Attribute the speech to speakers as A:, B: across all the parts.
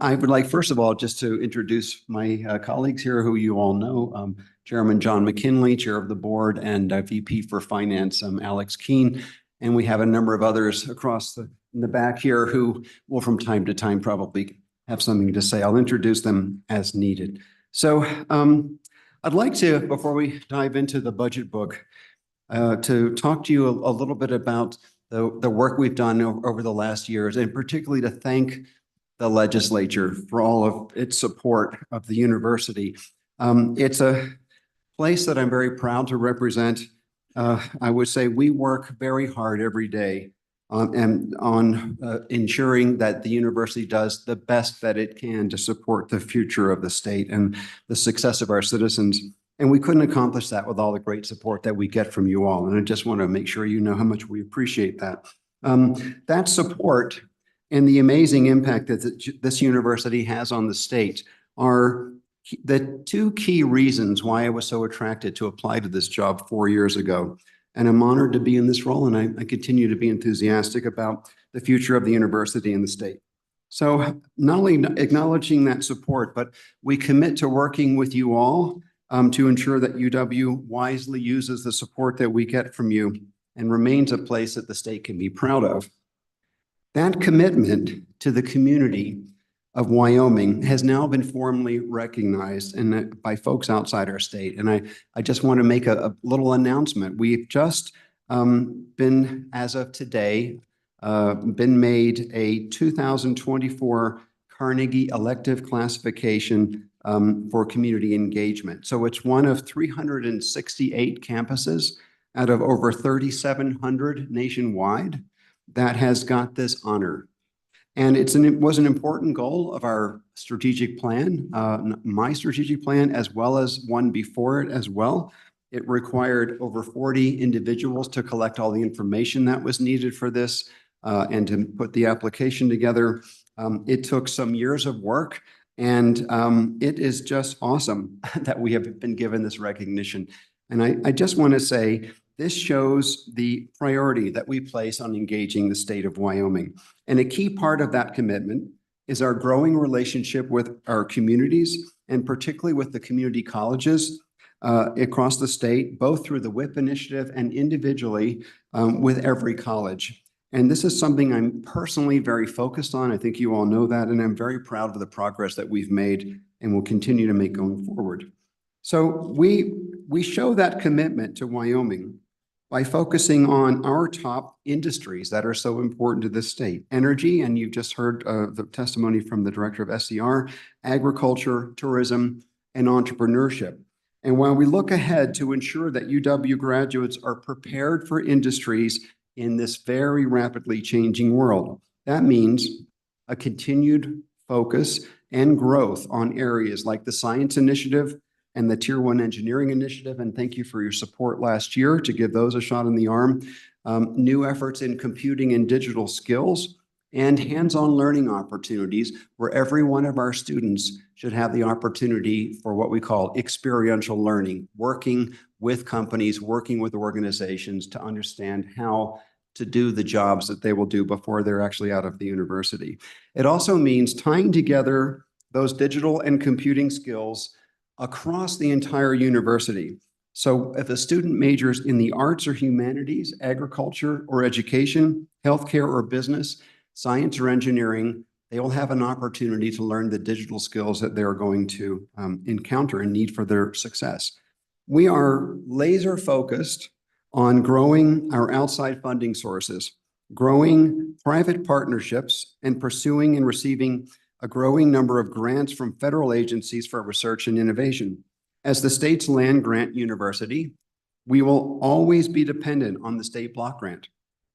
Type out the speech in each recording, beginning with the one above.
A: I would like, first of all, just to introduce my colleagues here who you all know. Chairman John McKinley, Chair of the Board, and VP for Finance, Alex Keene. And we have a number of others across in the back here who will from time to time probably have something to say. I'll introduce them as needed. So I'd like to, before we dive into the budget book, to talk to you a little bit about the work we've done over the last years, and particularly to thank the legislature for all of its support of the university. It's a place that I'm very proud to represent. I would say we work very hard every day on ensuring that the university does the best that it can to support the future of the state and the success of our citizens. And we couldn't accomplish that with all the great support that we get from you all. And I just want to make sure you know how much we appreciate that. That support and the amazing impact that this university has on the state are the two key reasons why I was so attracted to apply to this job 4 years ago. And I'm honored to be in this role, and I continue to be enthusiastic about the future of the university and the state. So not only acknowledging that support, but we commit to working with you all to ensure that UW wisely uses the support that we get from you and remains a place that the state can be proud of. That commitment to the community of Wyoming has now been formally recognized and by folks outside our state. And I just want to make a little announcement. We've just been, as of today, been made a 2024 Carnegie elective classification for community engagement. So it's one of 368 campuses out of over 3,700 nationwide that has got this honor. And it was an important goal of our strategic plan, my strategic plan, as well as one before it as well. It required over 40 individuals to collect all the information that was needed for this and to put the application together. It took some years of work, and it is just awesome that we have been given this recognition. And I just want to say, this shows the priority that we place on engaging the state of Wyoming. And a key part of that commitment is our growing relationship with our communities, and particularly with the community colleges across the state, both through the WICHE initiative and individually with every college. And this is something I'm personally very focused on. I think you all know that, and I'm very proud of the progress that we've made and will continue to make going forward. So we show that commitment to Wyoming by focusing on our top industries that are so important to this state. Energy, and you've just heard the testimony from the director of SCR, agriculture, tourism, and entrepreneurship. And while we look ahead to ensure that UW graduates are prepared for industries in this very rapidly changing world, that means a continued focus and growth on areas like the Science Initiative and the Tier 1 Engineering Initiative, and thank you for your support last year to give those a shot in the arm. New efforts in computing and digital skills, and hands-on learning opportunities where every one of our students should have the opportunity for what we call experiential learning, working with companies, working with organizations to understand how to do the jobs that they will do before they're actually out of the university. It also means tying together those digital and computing skills across the entire university. So if a student majors in the arts or humanities, agriculture or education, healthcare or business, science or engineering, they will have an opportunity to learn the digital skills that they're going to encounter and need for their success. We are laser focused on growing our outside funding sources, growing private partnerships, and pursuing and receiving a growing number of grants from federal agencies for research and innovation. As the state's land-grant university, we will always be dependent on the state block grant.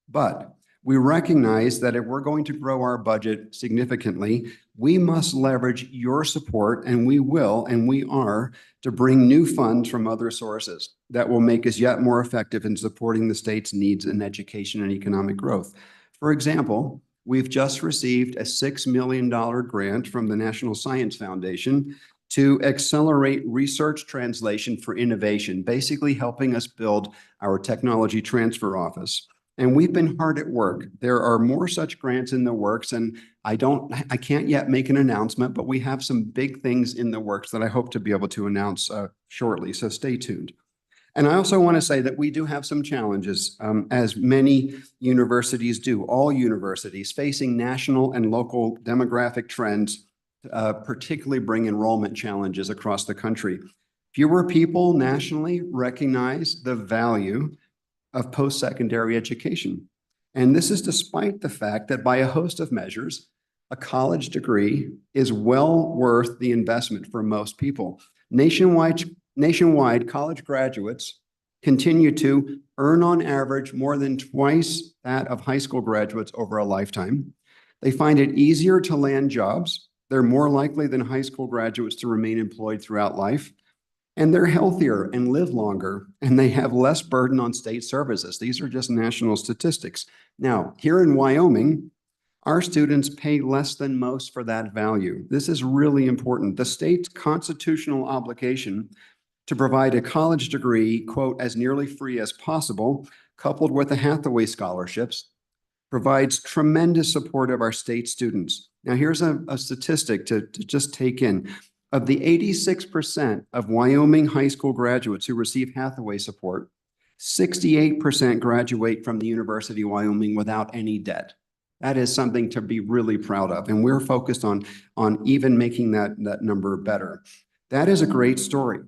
A: But we recognize that if we're going to grow our budget significantly, we must leverage your support, and we will, and we are, to bring new funds from other sources that will make us yet more effective in supporting the state's needs in education and economic growth. For example, we've just received a $6 million grant from the National Science Foundation to accelerate research translation for innovation, basically helping us build our technology transfer office. And we've been hard at work. There are more such grants in the works, and I can't yet make an announcement, but we have some big things in the works that I hope to be able to announce shortly. So stay tuned. And I also want to say that we do have some challenges, as many universities do, all universities facing national and local demographic trends, particularly bring enrollment challenges across the country. Fewer people nationally recognize the value of post-secondary education. And this is despite the fact that by a host of measures, a college degree is well worth the investment for most people. Nationwide, college graduates continue to earn on average more than twice that of high school graduates over a lifetime. They find it easier to land jobs. They're more likely than high school graduates to remain employed throughout life. And they're healthier and live longer, and they have less burden on state services. These are just national statistics. Now, here in Wyoming, our students pay less than most for that value. This is really important. The state's constitutional obligation to provide a college degree, quote, as nearly free as possible, coupled with the Hathaway scholarships, provides tremendous support of our state students. Now, here's a statistic to just take in. Of the 86% of Wyoming high school graduates who receive Hathaway support, 68% graduate from the University of Wyoming without any debt. That is something to be really proud of. And we're focused on even making that number better. That is a great story.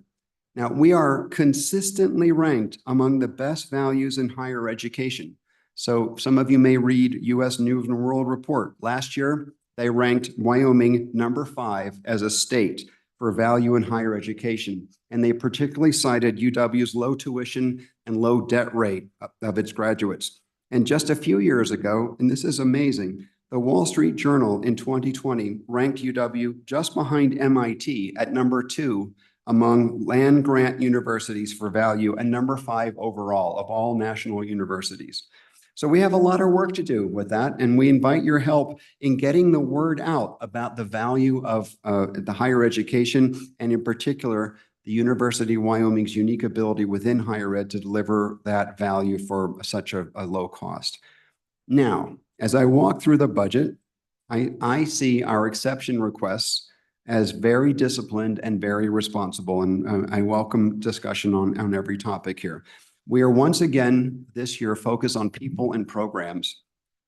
A: Now, we are consistently ranked among the best values in higher education. So some of you may read U.S. News and World Report. Last year, they ranked Wyoming number 5 as a state for value in higher education. And they particularly cited UW's low tuition and low debt rate of its graduates. And just a few years ago, and this is amazing, the Wall Street Journal in 2020 ranked UW just behind MIT at number 2 among land-grant universities for value and number 5 overall of all national universities. So we have a lot of work to do with that, and we invite your help in getting the word out about the value of the higher education, and in particular, the University of Wyoming's unique ability within higher ed to deliver that value for such a low cost. Now, as I walk through the budget, I see our exception requests as very disciplined and very responsible, and I welcome discussion on every topic here. We are once again this year focused on people and programs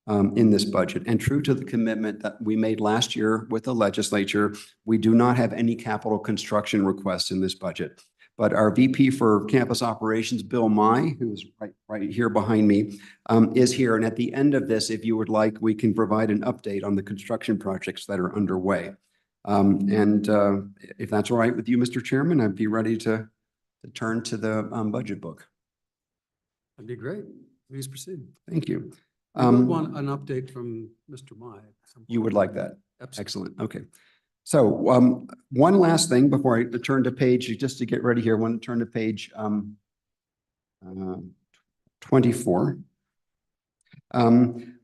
A: in this budget, and true to the commitment that we made last year with the legislature, we do not have any capital construction requests in this budget. But our VP for Campus Operations, Bill Mai, who's right here behind me, is here. And at the end of this, if you would like, we can provide an update on the construction projects that are underway. If that's all right with you, Mr. Chairman, I'd be ready to turn to the budget book.
B: That'd be great. Please proceed.
A: Thank you.
B: I would want an update from Mr. Mai.
A: You would like that?
B: Absolutely.
A: Excellent. Okay. So one last thing before I turn to page, just to get ready here, I want to turn to page 24.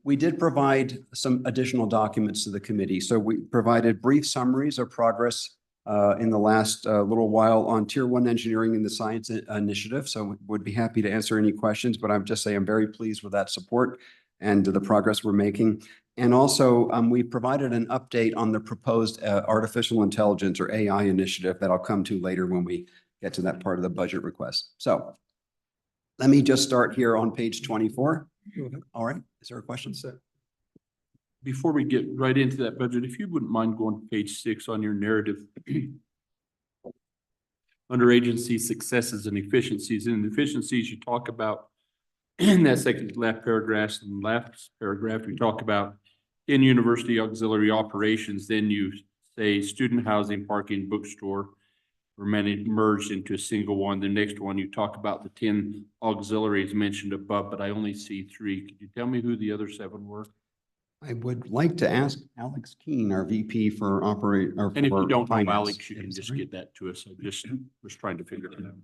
A: We did provide some additional documents to the committee. So we provided brief summaries of progress in the last little while on Tier 1 engineering and the science initiative. So would be happy to answer any questions, but I'm just saying I'm very pleased with that support and the progress we're making. And also we provided an update on the proposed artificial intelligence or AI initiative that I'll come to later when we get to that part of the budget request. So let me just start here on page 24. All right. Is there a question?
C: Before we get right into that budget, if you wouldn't mind going to page 6 on your narrative. Under agency successes and efficiencies. And efficiencies you talk about in that second last paragraph, we talk about in university auxiliary operations, then you say student housing, parking, bookstore were merged into a single one. The next one, you talk about the 10 auxiliaries mentioned above, but I only see 3. Could you tell me who the other 7 were?
A: I would like to ask Alex Keene, our VP for operate.
C: And if you don't know Alex, you can just get that to us. I just was trying to figure it out.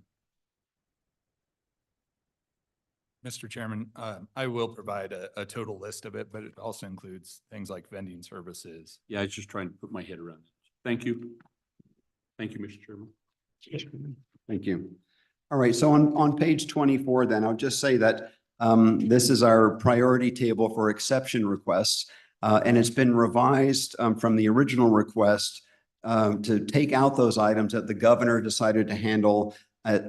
D: Mr. Chairman, I will provide a total list of it, but it also includes things like vending services.
C: Yeah, I was just trying to put my head around it. Thank you. Thank you, Mr. Chairman.
A: Thank you. All right. So on page 24, then I'll just say that This is our priority table for exception requests, and it's been revised from the original request to take out those items that the governor decided to handle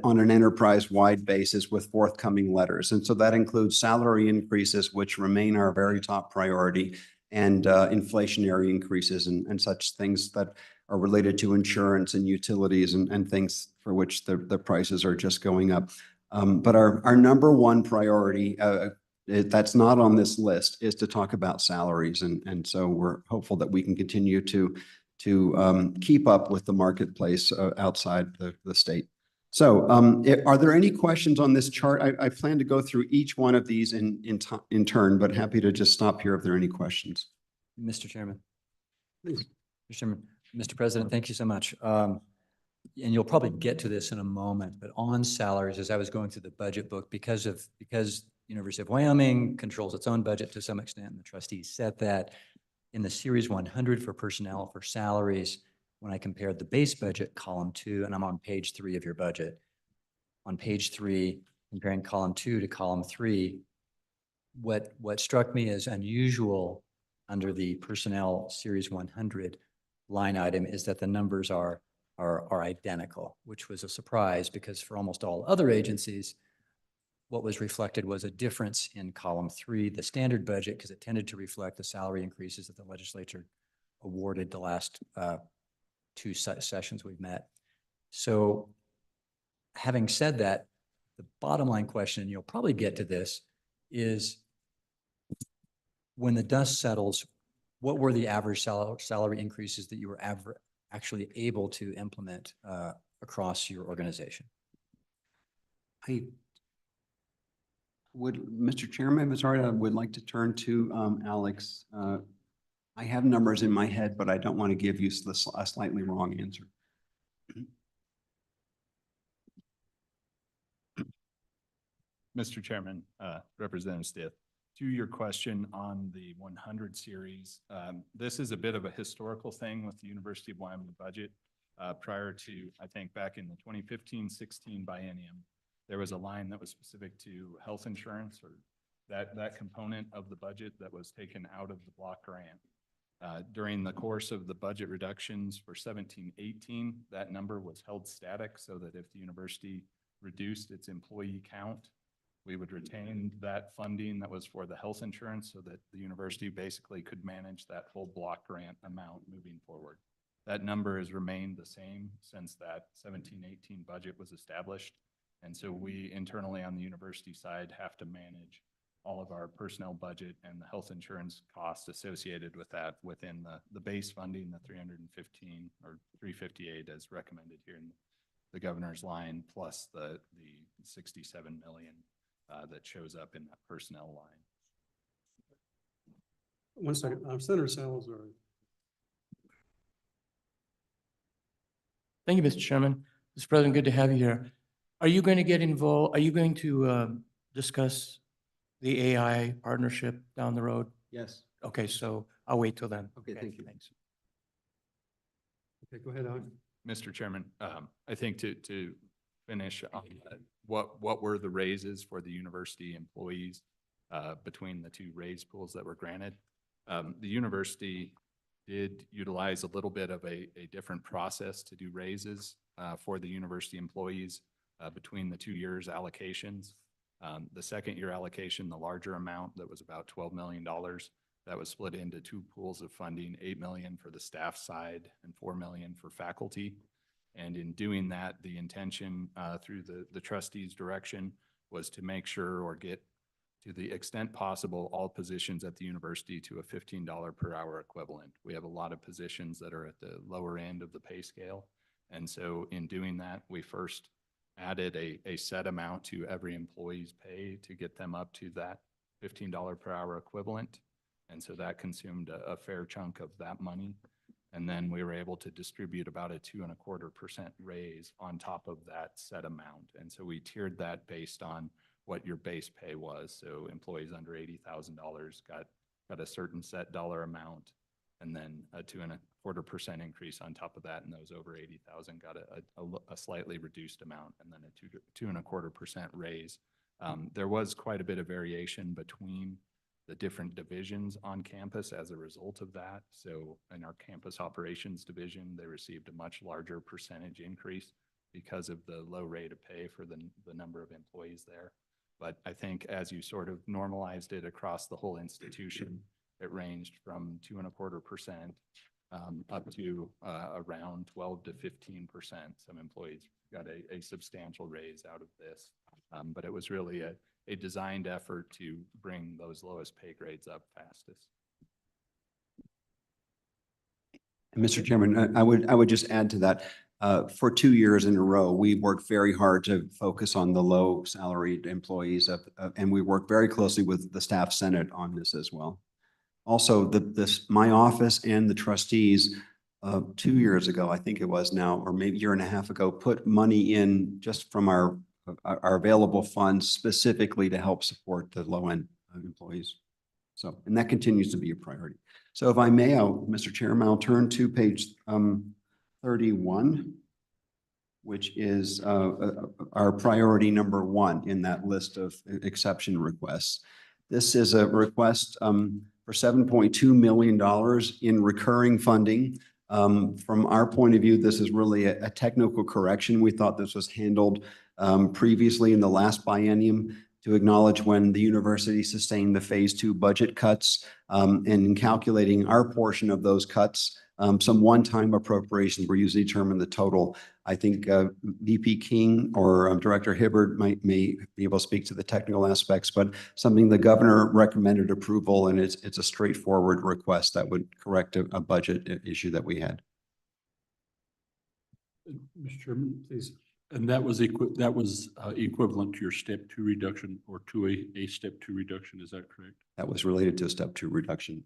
A: on an enterprise-wide basis with forthcoming letters. And so that includes salary increases, which remain our very top priority, and inflationary increases and such things that are related to insurance and utilities and things for which the prices are just going up. But our number one priority that's not on this list is to talk about salaries. And so we're hopeful that we can continue to keep up with the marketplace outside the state. So are there any questions on this chart? I plan to go through each one of these in turn, but happy to just stop here if there are any questions.
E: Mr. Chairman.
B: Please.
E: Mr. Chairman, Mr. President, thank you so much. And you'll probably get to this in a moment, but on salaries, as I was going through the budget book, because University of Wyoming controls its own budget to some extent, and the trustees said that in the Series 100 for personnel for salaries, when I compared the base budget, column 2, and I'm on page 3 of your budget. On page 3, comparing column 2 to column 3, what struck me as unusual under the personnel Series 100 line item is that the numbers are identical, which was a surprise because for almost all other agencies, what was reflected was a difference in column 3, the standard budget, because it tended to reflect the salary increases that the legislature awarded the last 2 sessions we've met. So having said that, the bottom line question, and you'll probably get to this, is when the dust settles, what were the average salary increases that you were actually able to implement across your organization?
A: Mr. Chairman, I would like to turn to Alex. I have numbers in my head, but I don't want to give you a slightly wrong answer.
D: Mr. Chairman, Representative Stith, to your question on the 100 series, this is a bit of a historical thing with the University of Wyoming budget. Prior to, I think, back in the 2015-16 biennium, there was a line that was specific to health insurance, or that component of the budget that was taken out of the block grant. During the course of the budget reductions for 17-18, that number was held static so that if the university reduced its employee count, we would retain that funding that was for the health insurance so that the university basically could manage that full block grant amount moving forward. That number has remained the same since that 17-18 budget was established. And so we internally on the university side have to manage all of our personnel budget and the health insurance costs associated with that within the base funding, the 315 or 358 as recommended here in the governor's line, plus the 67 million that shows up in that personnel line.
B: 1 second. Senator Salazar.
F: Thank you, Mr. Chairman. Mr. President, good to have you here. Are you going to get involved? Are you going to discuss the AI partnership down the road?
A: Yes.
F: Okay, so I'll wait till then.
A: Okay, thank you.
F: Thanks.
B: Okay, go ahead, Alex.
D: Mr. Chairman, I think to finish on what were the raises for the university employees between the 2 raise pools that were granted. The university did utilize a little bit of a different process to do raises for the university employees between the 2 years allocations. The second year allocation, the larger amount that was about $12 million, that was split into 2 pools of funding, $8 million for the staff side and $4 million for faculty. And in doing that, the intention through the trustees' direction was to make sure or get to the extent possible all positions at the university to a $15 per hour equivalent. We have a lot of positions that are at the lower end of the pay scale. And so in doing that, we first added a set amount to every employee's pay to get them up to that $15 per hour equivalent. And so that consumed a fair chunk of that money. And then we were able to distribute about a 2.25% raise on top of that set amount. And so we tiered that based on what your base pay was. So employees under $80,000 got a certain set dollar amount, and then a 2.25% increase on top of that. And those over 80,000 got a slightly reduced amount, and then a 2.25% raise There was quite a bit of variation between the different divisions on campus as a result of that. So in our campus operations division, they received a much larger percentage increase because of the low rate of pay for the number of employees there. But I think as you sort of normalized it across the whole institution, it ranged from 2.25% up to around 12 to 15%. Some employees got a substantial raise out of this. But it was really a designed effort to bring those lowest pay grades up fastest.
A: And Mr. Chairman, I would just add to that. For 2 years in a row, we worked very hard to focus on the low salaried employees and we worked very closely with the staff senate on this as well. Also, my office and the trustees 2 years ago, I think it was now, or maybe a year and a half ago, put money in just from our available funds specifically to help support the low end employees. So, and that continues to be a priority. So if I may, Mr. Chairman, I'll turn to page 31, which is our priority number 1 in that list of exception requests. This is a request for $7.2 million in recurring funding. From our point of view, this is really a technical correction. We thought this was handled previously in the last biennium to acknowledge when the university sustained the phase 2 budget cuts, and in calculating our portion of those cuts, some one-time appropriations were used to determine the total. I think VP King or Director Hibbard may be able to speak to the technical aspects, but something the governor recommended approval, and it's a straightforward request that would correct a budget issue that we had.
B: Mr. Chairman, please.
C: And that was equivalent to your step 2 reduction or to a step 2 reduction, is that correct?
A: That was related to a step 2 reduction.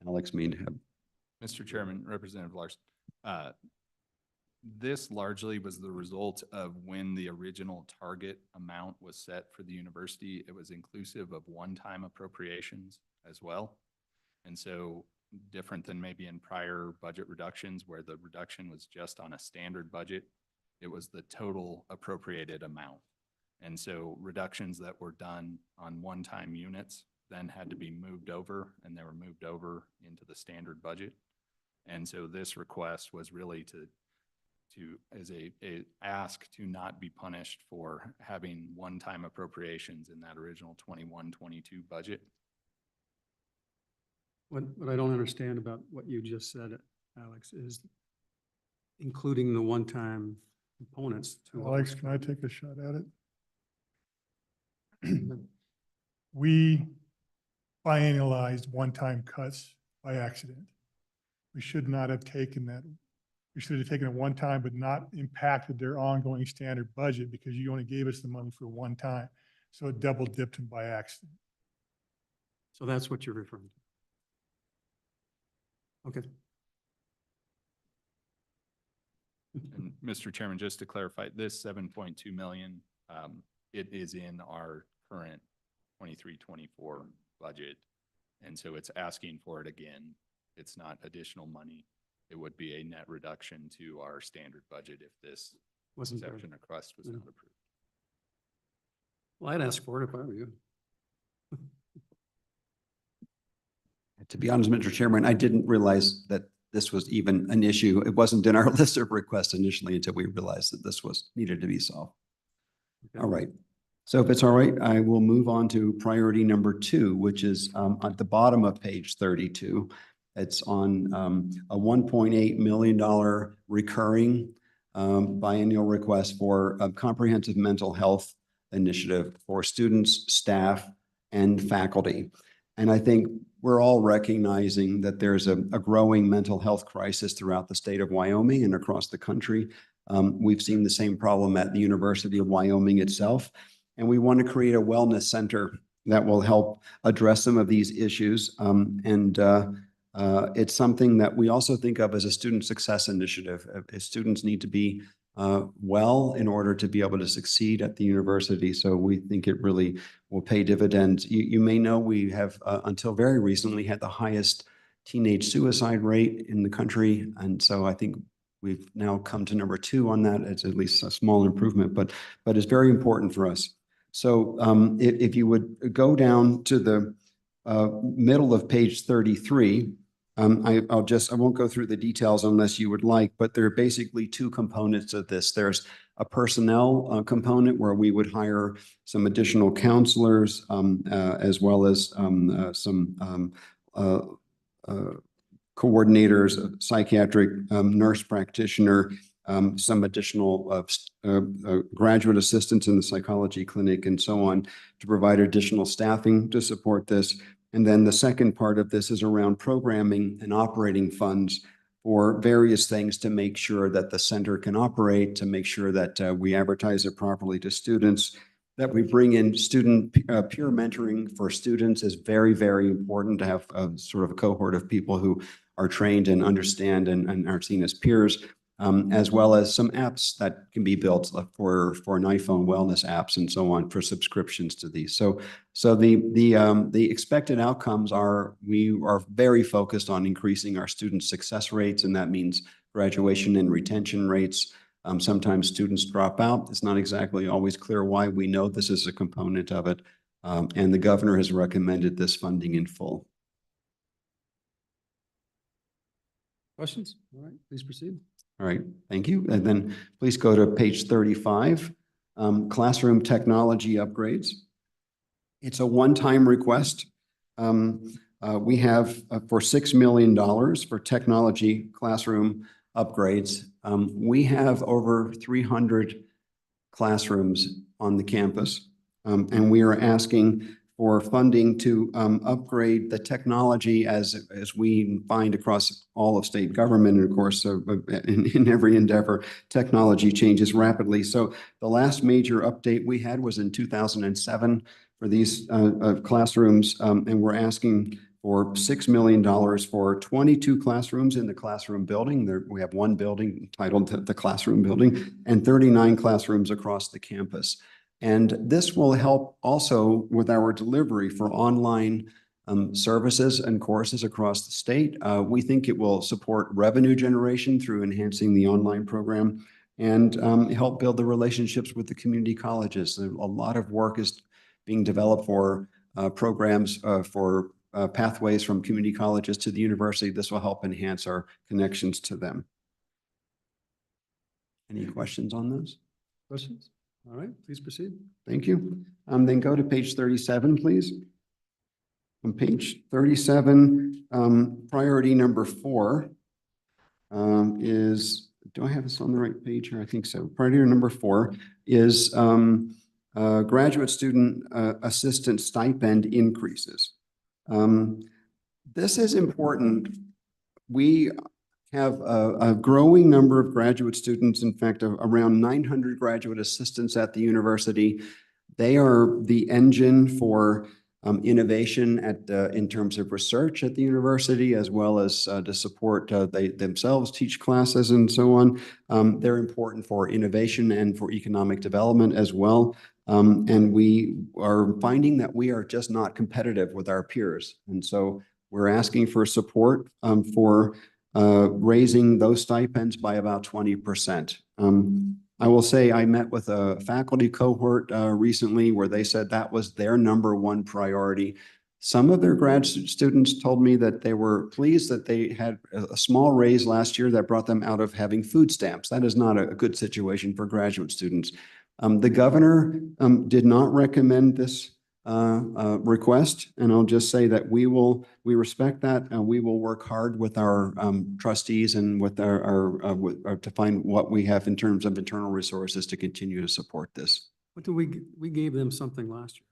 A: Alex Mead.
D: Mr. Chairman, Representative Larson, this largely was the result of when the original target amount was set for the university. It was inclusive of one-time appropriations as well. And so different than maybe in prior budget reductions where the reduction was just on a standard budget, it was the total appropriated amount. And so reductions that were done on one-time units then had to be moved over, and they were moved over into the standard budget. And so this request was really to as a ask to not be punished for having one-time appropriations in that original 21-22 budget.
B: What I don't understand about what you just said, Alex, is including the one-time components.
G: Alex, can I take a shot at it? We biannualized one-time cuts by accident. We should not have taken that. We should have taken it one time, but not impacted their ongoing standard budget because you only gave us the money for one time. So it double dipped them by accident.
B: So that's what you're referring to. Okay.
D: And Mr. Chairman, just to clarify, this 7.2 million, it is in our current 23-24 budget. And so it's asking for it again. It's not additional money. It would be a net reduction to our standard budget if this exception request was not approved.
B: Well, I'd ask for it if I were you.
A: To be honest, Mr. Chairman, I didn't realize that this was even an issue. It wasn't in our list of requests initially until we realized that this was needed to be solved. Okay. All right. So if it's all right, I will move on to priority number 2, which is at the bottom of page 32. It's on a $1.8 million recurring biennial request for a comprehensive mental health initiative for students, staff, and faculty. And I think we're all recognizing that there's a growing mental health crisis throughout the state of Wyoming and across the country. We've seen the same problem at the University of Wyoming itself. And we want to create a wellness center that will help address some of these issues. It's something that we also think of as a student success initiative. Students need to be well in order to be able to succeed at the university. So we think it really will pay dividends. You may know we have until very recently had the highest teenage suicide rate in the country. And so I think we've now come to number 2 on that. It's at least a small improvement, but it's very important for us. So if you would go down to the middle of page 33, I won't go through the details unless you would like, but there are basically two components of this. There's a personnel component where we would hire some additional counselors as well as some coordinators, a psychiatric nurse practitioner, some additional graduate assistants in the psychology clinic and so on to provide additional staffing to support this. And then the second part of this is around programming and operating funds for various things to make sure that the center can operate, to make sure that we advertise it properly to students, that we bring in student peer mentoring for students is very, very important to have a sort of a cohort of people who are trained and understand and are seen as peers, as well as some apps that can be built for an iPhone wellness apps and so on for subscriptions to these. So the expected outcomes are we are very focused on increasing our student success rates, and that means graduation and retention rates. Sometimes students drop out. It's not exactly always clear why. We know this is a component of it, and the governor has recommended this funding in full.
B: Questions? All right, please proceed.
A: All right, thank you. And then please go to page 35, classroom technology upgrades. It's a one-time request. We have for $6 million for technology classroom upgrades. We have over 300 classrooms on the campus, and we are asking for funding to upgrade the technology as we find across all of state government. And of course, in every endeavor, technology changes rapidly. So the last major update we had was in 2007 for these classrooms, and we're asking for $6 million for 22 classrooms in the classroom building. We have one building titled the classroom building and 39 classrooms across the campus. And this will help also with our delivery for online services and courses across the state. We think it will support revenue generation through enhancing the online program and help build the relationships with the community colleges. A lot of work is being developed for programs for pathways from community colleges to the university. This will help enhance our connections to them. Any questions on those?
B: Questions? All right, please proceed.
A: Thank you. Then go to page 37, please. On page 37, priority number 4 is, do I have this on the right page here? I think so. Priority number 4 is graduate student assistant stipend increases. This is important. We have a growing number of graduate students, in fact, around 900 graduate assistants at the university. They are the engine for innovation in terms of research at the university, as well as to support, they themselves teach classes and so on. They're important for innovation and for economic development as well. And we are finding that we are just not competitive with our peers. And so we're asking for support for raising those stipends by about 20%. I will say I met with a faculty cohort recently where they said that was their #1 priority. Some of their grad students told me that they were pleased that they had a small raise last year that brought them out of having food stamps. That is not a good situation for graduate students. The governor did not recommend this request, and I'll just say that we respect that, and we will work hard with our trustees and with our to find what we have in terms of internal resources to continue to support this.
B: What do we gave them something last year?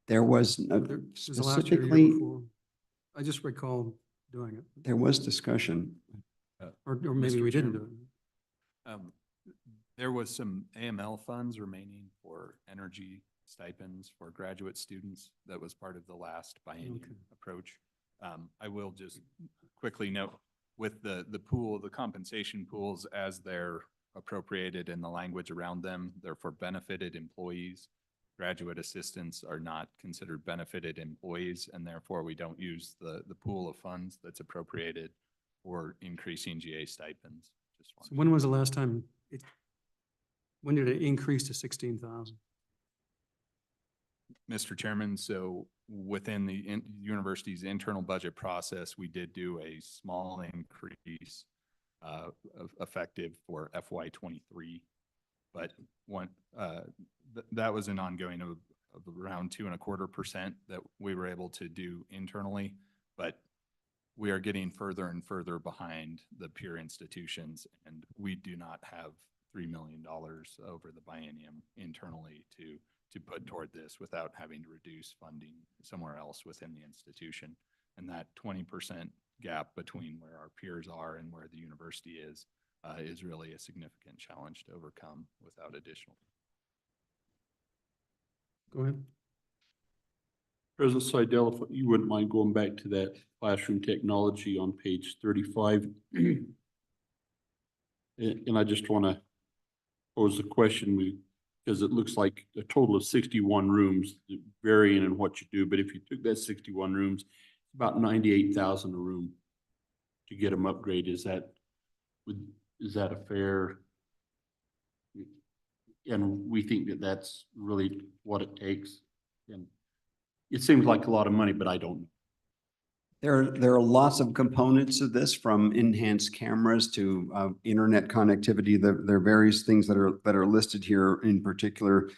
A: There was
B: Was it last year or the year
A: specifically,
B: before? I just recall doing it,
A: there was discussion.
B: or maybe
D: Mr.
B: we didn't
D: Chairman.
B: do it.
D: There was some AML funds remaining for energy stipends for graduate students. That was part of the last biennial
B: Okay.
D: approach. I will just quickly note with the pool, the compensation pools as they're appropriated in the language around them, they're for benefited employees. Graduate assistants are not considered benefited employees, and therefore we don't use the pool of funds that's appropriated for increasing GA stipends. Just
B: So when was the last time when did it increase to 16,000?
D: Mr. Chairman, so within the university's internal budget process, we did do a small increase effective for FY '23. But that was an ongoing of around 2.25% that we were able to do internally. But we are getting further and further behind the peer institutions, and we do not have $3 million over the biennium internally to put toward this without having to reduce funding somewhere else within the institution. And that 20% gap between where our peers are and where the university is really a significant challenge to overcome without additional.
B: Go ahead.
C: President Seidel, if you wouldn't mind going back to that classroom technology on page 35. And I just want to pose the question, because it looks like a total of 61 rooms, varying in what you do. But if you took that 61 rooms, it's about 98,000 a room to get them upgraded. Is that a fair? And we think that that's really what it takes. And it seems like a lot of money, but I don't know.
A: There are lots of components of this, from enhanced cameras to internet connectivity. There are various things that are listed here, in particular,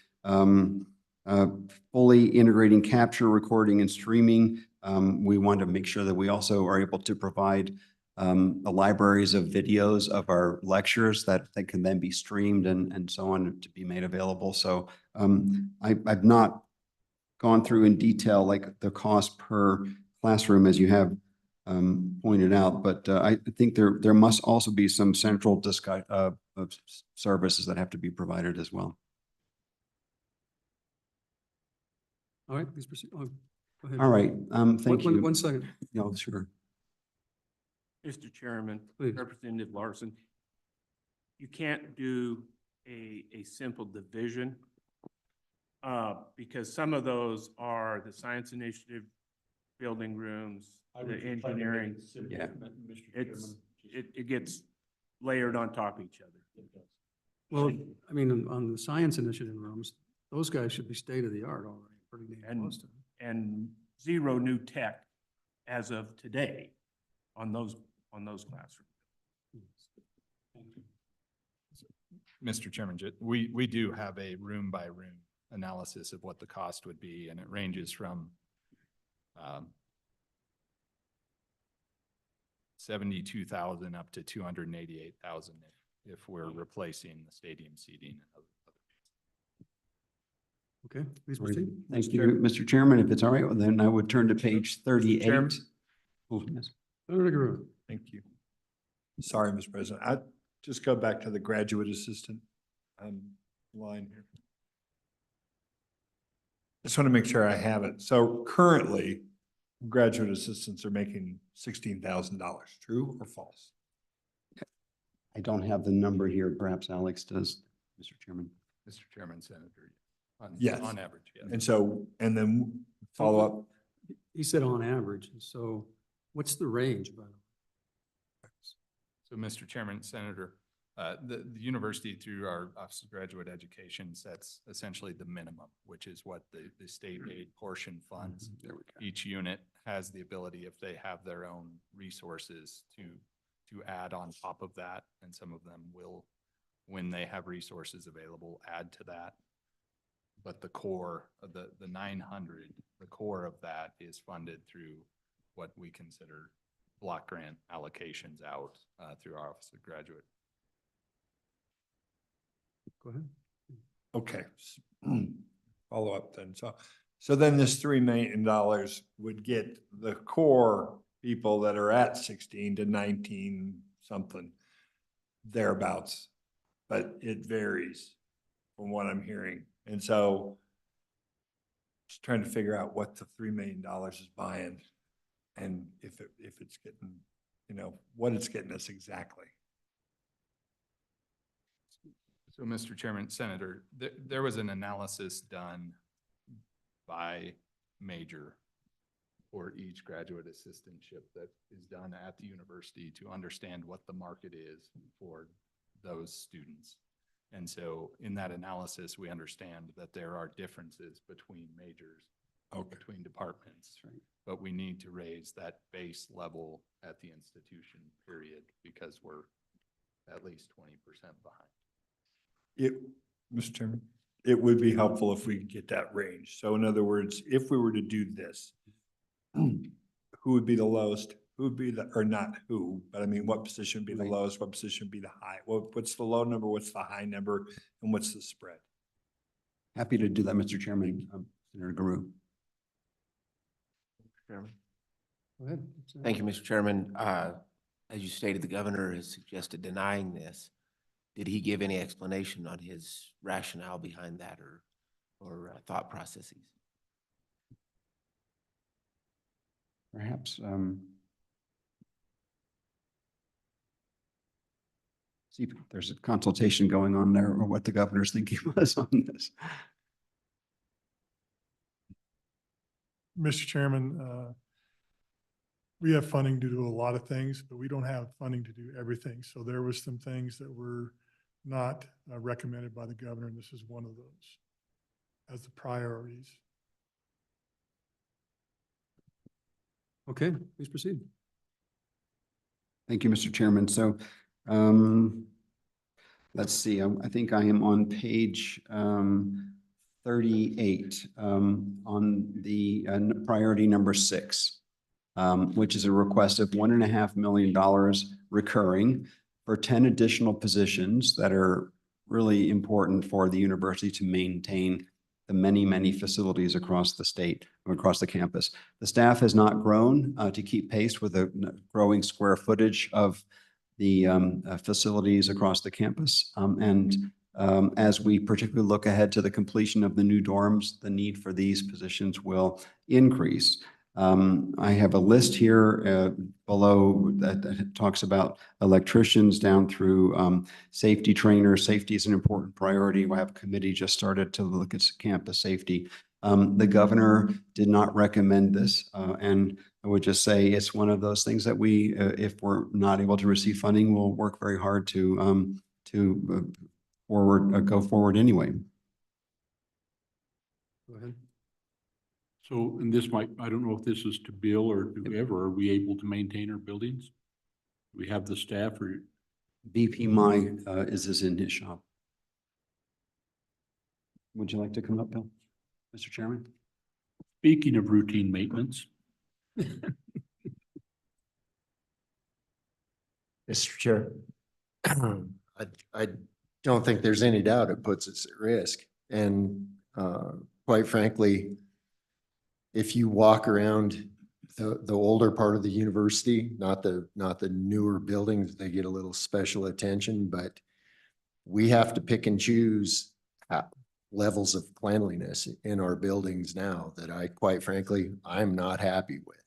A: fully integrating capture, recording, and streaming. We want to make sure that we also are able to provide the libraries of videos of our lectures that can then be streamed and so on to be made available. So I've not gone through in detail like the cost per classroom, as you have pointed out, but I think there must also be some central of services that have to be provided as well.
B: All right, please proceed. Oh, go ahead.
A: All right, thank you.
B: One second.
A: No, sure.
H: Mr. Chairman,
B: Please.
H: Representative Larson, you can't do a simple division because some of those are the science initiative, building rooms, the engineering.
A: Yeah.
H: It gets layered on top of each other.
B: Well, I mean, on the science initiative rooms, those guys should be state of the art already, pretty damn close to.
H: And zero new tech as of today on those classrooms.
D: Mr. Chairman, we do have a room by room analysis of what the cost would be, and it ranges from 72,000 up to 288,000 if we're replacing the stadium seating and other.
B: Okay, please proceed.
A: Thank you, Mr. Chairman. If it's all right, well, then I would turn to page 38.
F: Chairman?
A: Oh, yes.
B: Senator Guerrero.
I: Thank you. Sorry, Mr. President. I just go back to the graduate assistant line here. Just want to make sure I have it. So currently, graduate assistants are making $16,000. True or false?
A: I don't have the number here. Perhaps Alex does, Mr. Chairman.
D: Mr. Chairman, Senator.
I: Yes.
D: On average, yes.
I: And so, and then follow up.
B: He said on average, so what's the range, by the way?
D: So, Mr. Chairman, Senator, the university, through our Office of Graduate Education, sets essentially the minimum, which is what the state aid portion funds.
A: There we go.
D: Each unit has the ability, if they have their own resources, to add on top of that, and some of them will, when they have resources available, add to that. But the core of the 900, the core of that is funded through what we consider block grant allocations out through our Office of Graduate.
B: Go ahead.
I: Okay. Follow up then. So then this $3 million would get the core people that are at 16 to 19 something thereabouts, but it varies from what I'm hearing. And so just trying to figure out what the $3 million is buying and if it's getting, you know, what it's getting us exactly.
D: So, Mr. Chairman, Senator, there was an analysis done by major for each graduate assistantship that is done at the university to understand what the market is for those students. And so in that analysis, we understand that there are differences between majors, between departments, but we need to raise that base level at the institution, period, because we're at least 20% behind.
I: Mr. Chairman, it would be helpful if we could get that range. So in other words, if we were to do this, who would be the lowest? Who would be the, or not who, but I mean, what position would be the lowest? What position would be the high? What's the low number? What's the high number? And what's the spread?
A: Happy to do that, Mr. Chairman. Senator Guru.
J: Chairman.
B: Go ahead.
J: Thank you, Mr. Chairman. As you stated, the governor has suggested denying this. Did he give any explanation on his rationale behind that or thought processes?
A: Perhaps, see if there's a consultation going on there or what the governor's thinking was on this.
G: Mr. Chairman, we have funding to do a lot of things, but we don't have funding to do everything. So there was some things that were not recommended by the governor, and this is one of those as the priorities.
B: Okay, please proceed.
A: Thank you, Mr. Chairman. So, let's see, I think I am on page 38 on the priority number 6, which is a request of $1.5 million recurring for 10 additional positions that are really important for the university to maintain the many, many facilities across the state, across the campus. The staff has not grown to keep pace with the growing square footage of the facilities across the campus. As we particularly look ahead to the completion of the new dorms, the need for these positions will increase. I have a list here below that talks about electricians down through safety trainers. Safety is an important priority. We have a committee just started to look at campus safety. The governor did not recommend this, and I would just say it's one of those things that we, if we're not able to receive funding, we'll work very hard to go forward anyway.
B: Go ahead.
C: So, and this might, I don't know if this is to Bill or whoever, are we able to maintain our buildings? Do we have the staff or?
A: VP Mai is in his shop. Would you like to come up, Bill? Mr. Chairman?
C: Speaking of routine maintenance.
K: Mr. Chair, I don't think there's any doubt it puts us at risk. And quite frankly, if you walk around the older part of the university, not the newer buildings, they get a little special attention, but we have to pick and choose levels of cleanliness in our buildings now that quite frankly, I'm not happy with.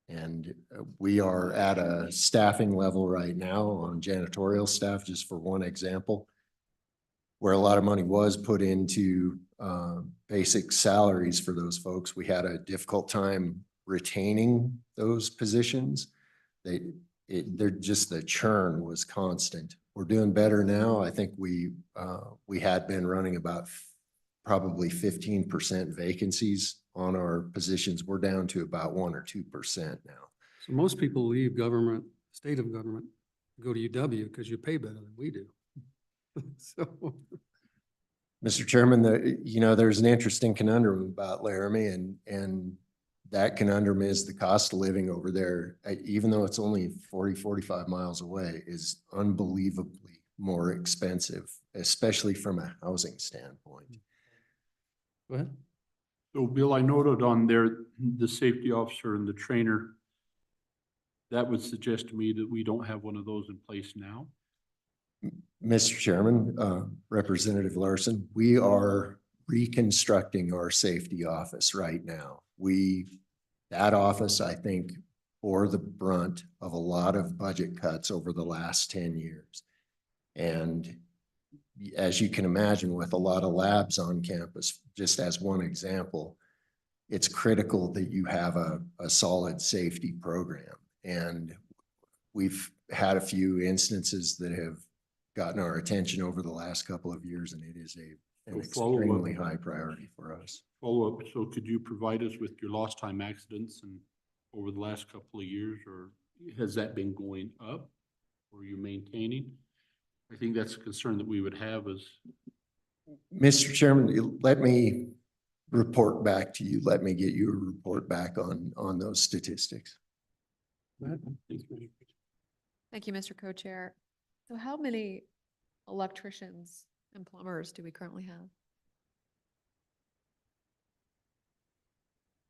K: And we are at a staffing level right now on janitorial staff, just for one example, where a lot of money was put into basic salaries for those folks. We had a difficult time retaining those positions. They're just, the churn was constant. We're doing better now. I think we had been running about probably 15% vacancies on our positions. We're down to about 1 or 2% now.
B: So most people leave government, state of government, go to UW because you pay better than we do. So.
K: Mr. Chairman, there's an interesting conundrum about Laramie, and that conundrum is the cost of living over there, even though it's only 40, 45 miles away, is unbelievably more expensive, especially from a housing standpoint.
B: Go ahead.
C: So Bill, I noted on there, the safety officer and the trainer, that would suggest to me that we don't have one of those in place now.
K: Mr. Chairman, Representative Larson, we are reconstructing our safety office right now. That office, I think, bore the brunt of a lot of budget cuts over the last 10 years. And as you can imagine, with a lot of labs on campus, just as one example, it's critical that you have a solid safety program. And we've had a few instances that have gotten our attention over the last couple of years, and it is an
C: So follow up.
K: extremely high priority for us.
C: Follow up, so could you provide us with your lost time accidents and over the last couple of years, or has that been going up? Or are you maintaining? I think that's a concern that we would have is.
K: Mr. Chairman, let me report back to you. Let me get you a report back on those statistics.
L: Thank you, Mr. Co-Chair. So how many electricians and plumbers do we currently have?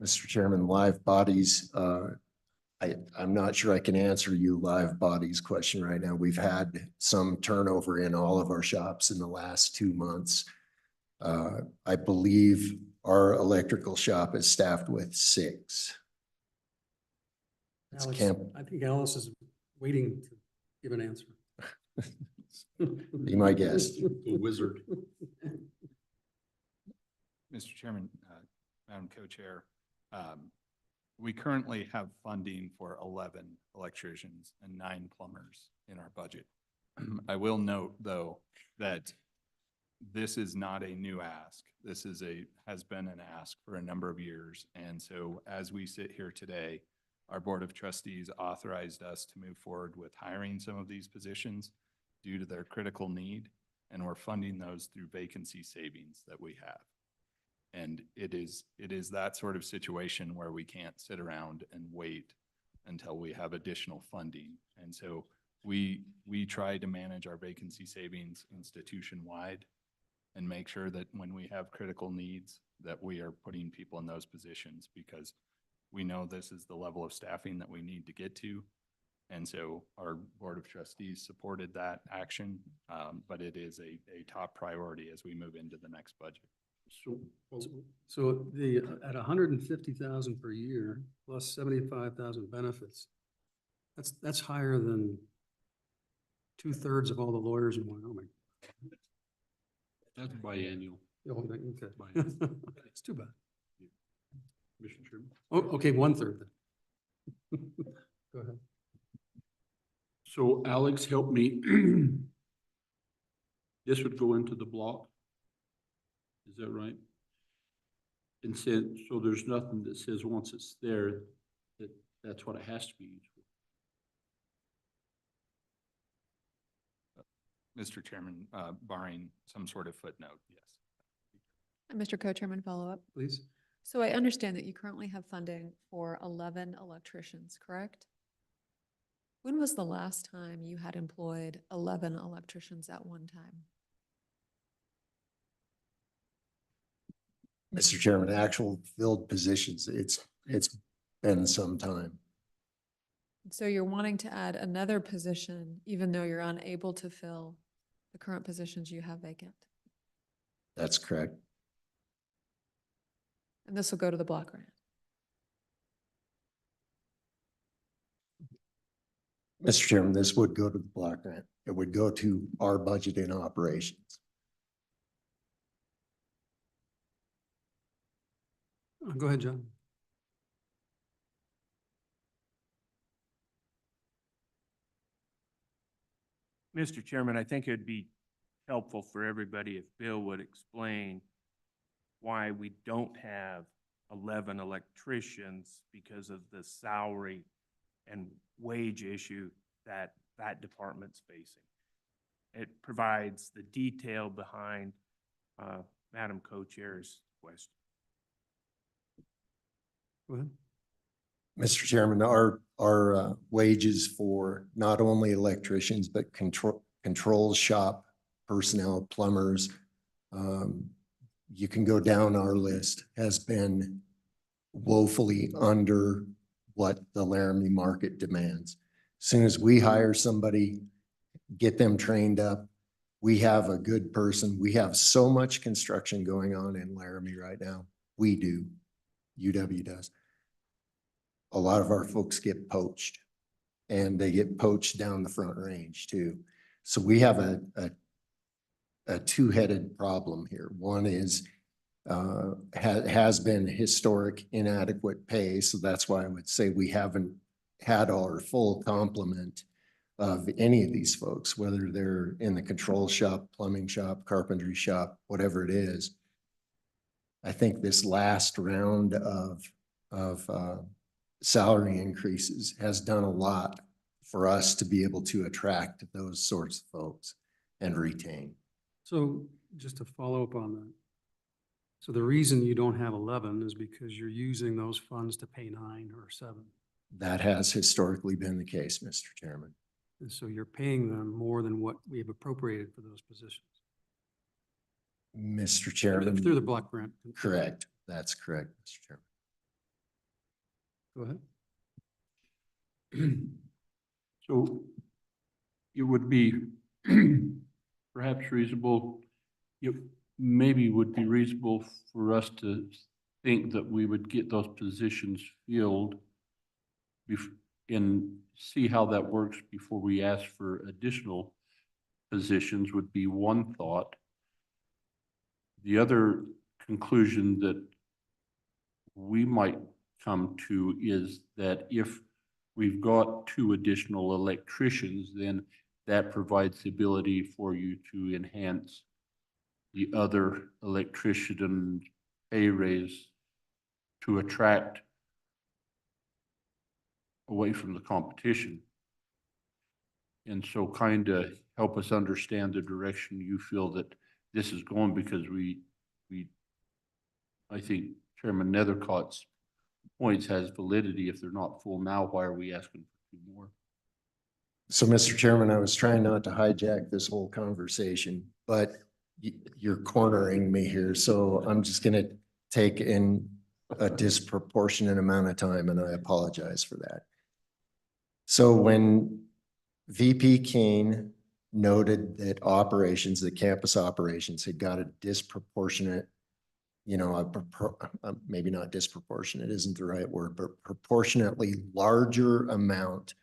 K: Mr. Chairman, live bodies, I'm not sure I can answer you live bodies question right now. We've had some turnover in all of our shops in the last 2 months. I believe our electrical shop is staffed with 6. It's
B: Alex,
K: camp.
B: I think Alice is waiting to give an answer.
K: Be my guest.
C: The wizard.
D: Mr. Chairman, Madam Co-Chair, we currently have funding for 11 electricians and 9 plumbers in our budget. I will note, though, that this is not a new ask. This has been an ask for a number of years. And so as we sit here today, our Board of Trustees authorized us to move forward with hiring some of these positions due to their critical need, and we're funding those through vacancy savings that we have. And it is that sort of situation where we can't sit around and wait until we have additional funding. And so we try to manage our vacancy savings institution-wide and make sure that when we have critical needs, that we are putting people in those positions, because we know this is the level of staffing that we need to get to. And so our Board of Trustees supported that action, but it is a top priority as we move into the next budget.
B: So the, at 150,000 per year plus 75,000 benefits, that's higher than 2/3 of all the lawyers in Wyoming.
C: That's biannual.
B: Oh, okay. It's too bad.
C: Mr. Chairman.
B: Oh, okay, 1/3 then. Go ahead.
C: So Alex, help me. This would go into the block. Is that right? And said, so there's nothing that says once it's there, that's what it has to be used for.
D: Mr. Chairman, barring some sort of footnote, yes.
L: And Mr. Co-Chairman, follow up.
B: Please.
L: So I understand that you currently have funding for 11 electricians, correct? When was the last time you had employed 11 electricians at one time?
K: Mr. Chairman, actual filled positions, it's been some time.
L: So you're wanting to add another position, even though you're unable to fill the current positions you have vacant?
K: That's correct.
L: And this will go to the block grant?
K: Mr. Chairman, this would go to the block grant. It would go to our budget in operations.
B: Go ahead, John.
H: Mr. Chairman, I think it'd be helpful for everybody if Bill would explain why we don't have 11 electricians because of the salary and wage issue that that department's facing. It provides the detail behind Madam Co-Chair's question.
B: Go ahead.
K: Mr. Chairman, our wages for not only electricians, but controls shop personnel, plumbers, you can go down our list, has been woefully under what the Laramie market demands. As soon as we hire somebody, get them trained up, we have a good person. We have so much construction going on in Laramie right now. We do. UW does. A lot of our folks get poached, and they get poached down the Front Range too. So we have a two-headed problem here. One is has been historic inadequate pay. So that's why I would say we haven't had our full complement of any of these folks, whether they're in the control shop, plumbing shop, carpentry shop, whatever it is. I think this last round of salary increases has done a lot for us to be able to attract those sorts of folks and retain.
B: So just to follow up on that. So the reason you don't have 11 is because you're using those funds to pay 9 or 7.
K: That has historically been the case, Mr. Chairman.
B: And so you're paying them more than what we have appropriated for those positions.
K: Mr. Chairman.
B: Through the block grant.
K: Correct. That's correct, Mr. Chairman.
B: Go ahead.
C: So it would be perhaps reasonable, it maybe would be reasonable for us to think that we would get those positions filled and see how that works before we ask for additional positions would be one thought. The other conclusion that we might come to is that if we've got 2 additional electricians, then that provides the ability for you to enhance the other electrician pay raise to attract away from the competition. And so kind of help us understand the direction you feel that this is going, because I think Chairman Nethercott's points has validity. If they're not full now, why are we asking for 2 more?
K: So, Mr. Chairman, I was trying not to hijack this whole conversation, but you're cornering me here. So I'm just going to take in a disproportionate amount of time, and I apologize for that. So when VP Keene noted that operations, the campus operations had got a disproportionate, maybe not disproportionate isn't the right word, but proportionately larger amount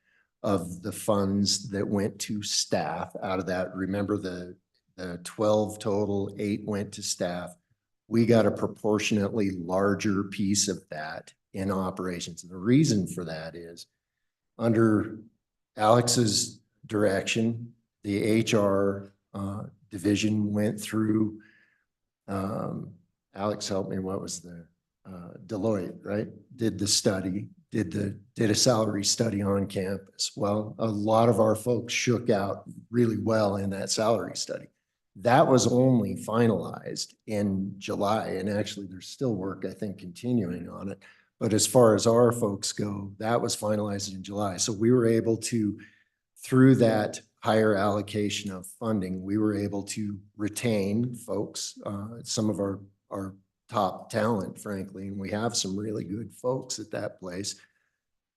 K: of the funds that went to staff out of that. Remember the 12 total, 8 went to staff. We got a proportionately larger piece of that in operations. And the reason for that is under Alex's direction, the HR division went through, Alex helped me, what was the Deloitte, right? Did the study, did a salary study on campus. Well, a lot of our folks shook out really well in that salary study. That was only finalized in July, and actually there's still work, I think, continuing on it. But as far as our folks go, that was finalized in July. So we were able to, through that higher allocation of funding, we were able to retain folks, some of our top talent, frankly, and we have some really good folks at that place.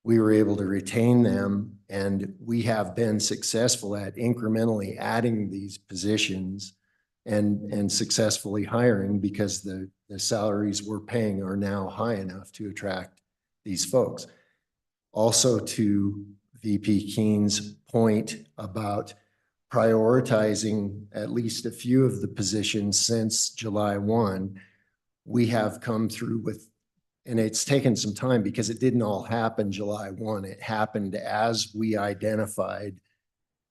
K: We were able to retain them, and we have been successful at incrementally adding these positions and successfully hiring, because the salaries we're paying are now high enough to attract these folks. Also, to VP Keene's point about prioritizing at least a few of the positions since July 1, we have come through with, and it's taken some time because it didn't all happen July 1. It happened as we identified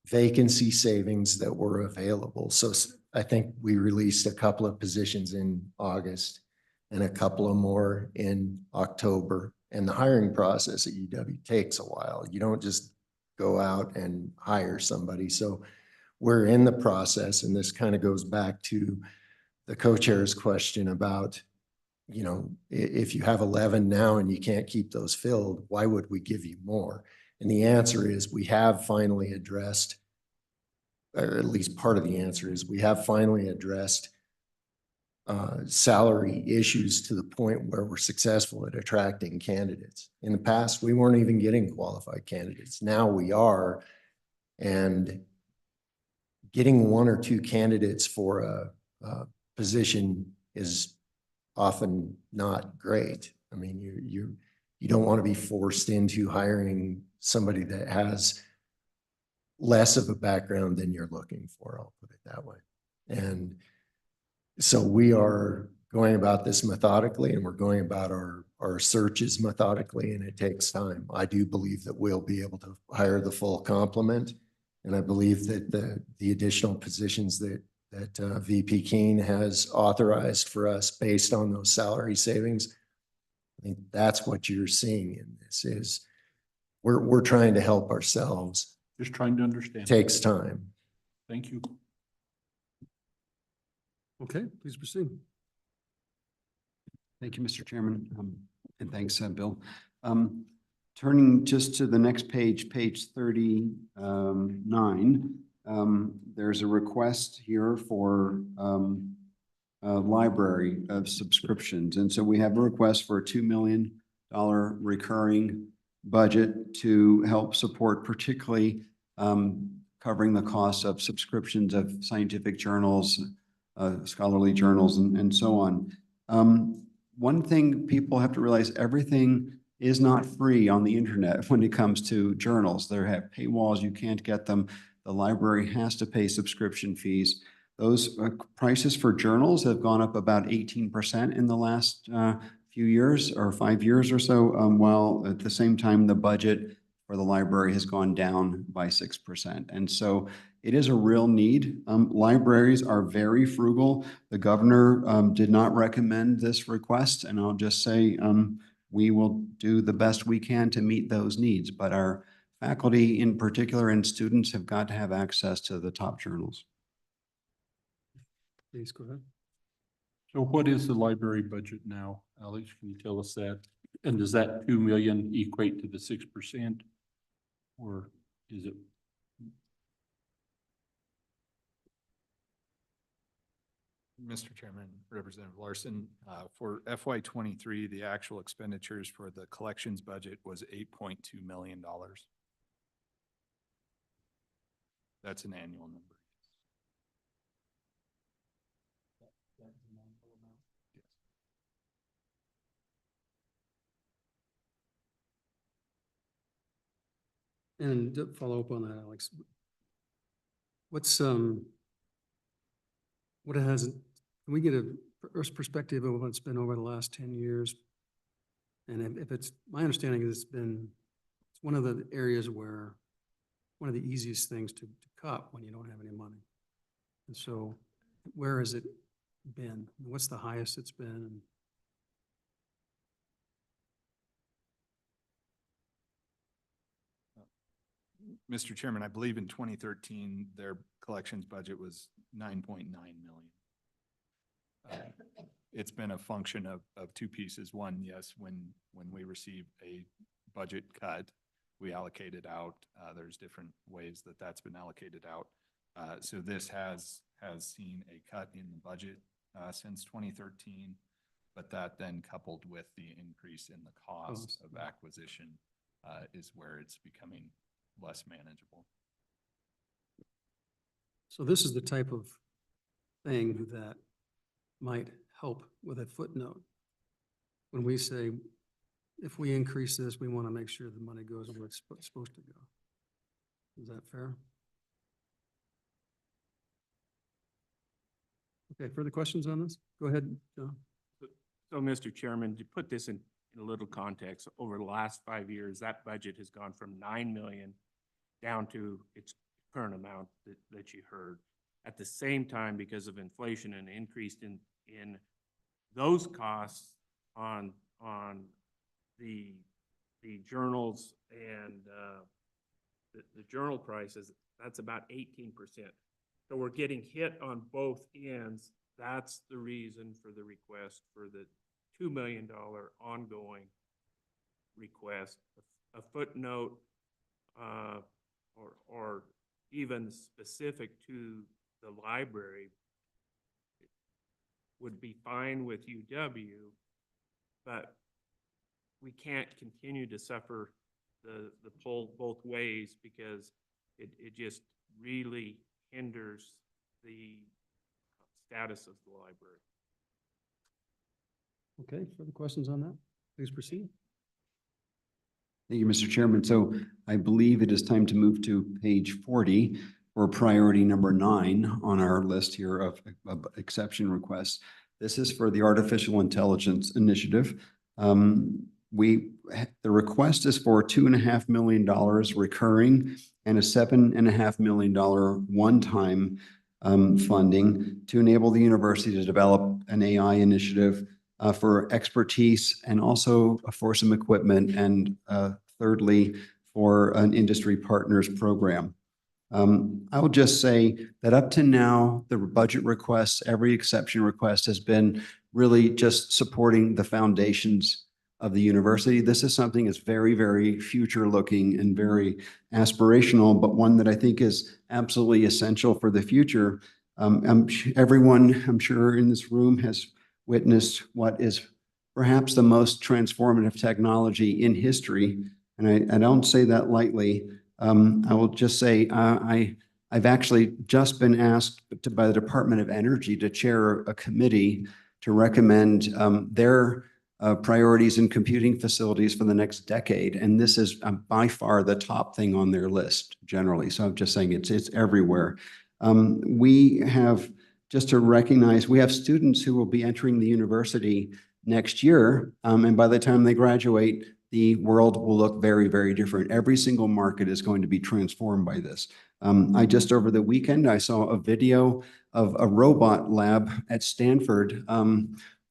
K: vacancy savings that were available. So I think we released a couple of positions in August and a couple of more in October. And the hiring process at UW takes a while. You don't just go out and hire somebody. So we're in the process, and this kind of goes back to the co-chair's question about, if you have 11 now and you can't keep those filled, why would we give you more? And the answer is we have finally addressed, or at least part of the answer is we have finally addressed salary issues to the point where we're successful at attracting candidates. In the past, we weren't even getting qualified candidates. Now we are, and getting 1 or 2 candidates for a position is often not great. I mean, you don't want to be forced into hiring somebody that has less of a background than you're looking for. I'll put it that way. And so we are going about this methodically, and we're going about our searches methodically, and it takes time. I do believe that we'll be able to hire the full complement And I believe that the additional positions that VP Keene has authorized for us based on those salary savings, I think that's what you're seeing in this is we're trying to help ourselves.
C: Just trying to understand.
K: Takes time.
C: Thank you.
B: Okay, please proceed.
A: Thank you, Mr. Chairman, and thanks, Bill. Turning just to the next page, page 39, there's a request here for a library of subscriptions. And so we have a request for a $2 million recurring budget to help support particularly covering the cost of subscriptions of scientific journals, scholarly journals, and so on. One thing people have to realize, everything is not free on the internet when it comes to journals. There have paywalls, you can't get them. The library has to pay subscription fees. Those prices for journals have gone up about 18% in the last few years or 5 years or so, while at the same time the budget for the library has gone down by 6%. And so it is a real need. Libraries are very frugal. The governor did not recommend this request, and I'll just say we will do the best we can to meet those needs, but our faculty in particular and students have got to have access to the top journals.
B: Please go ahead.
C: So what is the library budget now? Alex, can you tell us that? And does that 2 million equate to the 6%? Or is it?
D: Mr. Chairman, Representative Larson, for FY '23, the actual expenditures for the collections budget was $8.2 million. That's an annual number.
B: And to follow up on that, Alex, what's what it has, can we get a perspective of what's been over the last 10 years? And if it's, my understanding is it's one of the areas where, one of the easiest things to cut when you don't have any money. And so where has it been? What's the highest it's been?
D: Mr. Chairman, I believe in 2013, their collections budget was 9.9 million. It's been a function of two pieces. One, yes, when we receive a budget cut, we allocate it out. There's different ways that that's been allocated out. So this has seen a cut in the budget since 2013, but that then coupled with the increase in the cost of acquisition is where it's becoming less manageable.
B: So this is the type of thing that might help with a footnote. When we say, if we increase this, we want to make sure the money goes where it's supposed to go. Is that fair? Okay, further questions on this? Go ahead, John.
H: So, Mr. Chairman, to put this in a little context, over the last 5 years, that budget has gone from 9 million down to its current amount that you heard. At the same time, because of inflation and increase in those costs on the journals and the journal prices, that's about 18%. So we're getting hit on both ends. That's the reason for the request for the $2 million ongoing request. A footnote or even specific to the library would be fine with UW, but we can't continue to suffer the pull both ways because it just really hinders the status of the library.
B: Okay, further questions on that? Please proceed.
A: Thank you, Mr. Chairman. So I believe it is time to move to page 40 for priority number 9 on our list here of exception requests. This is for the Artificial Intelligence Initiative. The request is for $2.5 million recurring and a $7.5 million one-time funding to enable the university to develop an AI initiative for expertise and also for some equipment, and thirdly, for an industry partners program. I will just say that up to now, the budget requests, every exception request has been really just supporting the foundations of the university. This is something that's very, very future looking and very aspirational, but one that I think is absolutely essential for the future. Everyone, I'm sure, in this room has witnessed what is perhaps the most transformative technology in history. And I don't say that lightly. I will just say I've actually just been asked by the Department of Energy to chair a committee to recommend their priorities in computing facilities for the next decade. And this is by far the top thing on their list generally. So I'm just saying it's everywhere. We have, just to recognize, we have students who will be entering the university next year. And by the time they graduate, the world will look very, very different. Every single market is going to be transformed by this. I just over the weekend, I saw a video of a robot lab at Stanford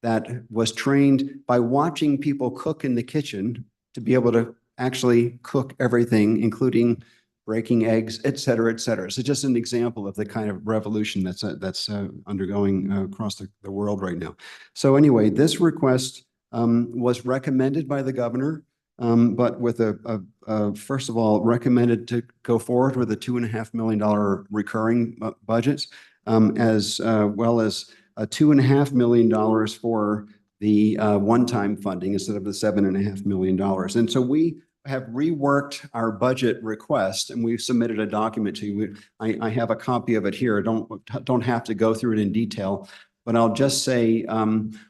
A: that was trained by watching people cook in the kitchen to be able to actually cook everything, including breaking eggs, et cetera, et cetera. So just an example of the kind of revolution that's undergoing across the world right now. So anyway, this request was recommended by the governor, but with first of all, recommended to go forward with a $2.5 million recurring budget, as well as $2.5 million for the one-time funding instead of the $7.5 million. And so we have reworked our budget request, and we've submitted a document to you. I have a copy of it here. Don't have to go through it in detail, but I'll just say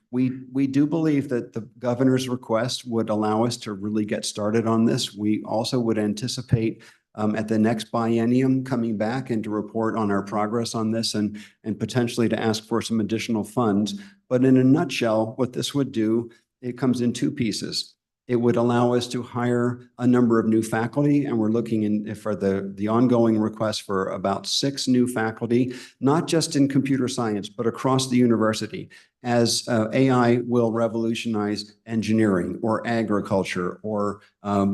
A: we do believe that the governor's request would allow us to really get started on this. We also would anticipate at the next biennium coming back and to report on our progress on this, and potentially to ask for some additional funds. But in a nutshell, what this would do, it comes in two pieces. It would allow us to hire a number of new faculty, and we're looking for the ongoing request for about 6 new faculty, not just in computer science, but across the university, as AI will revolutionize engineering or agriculture or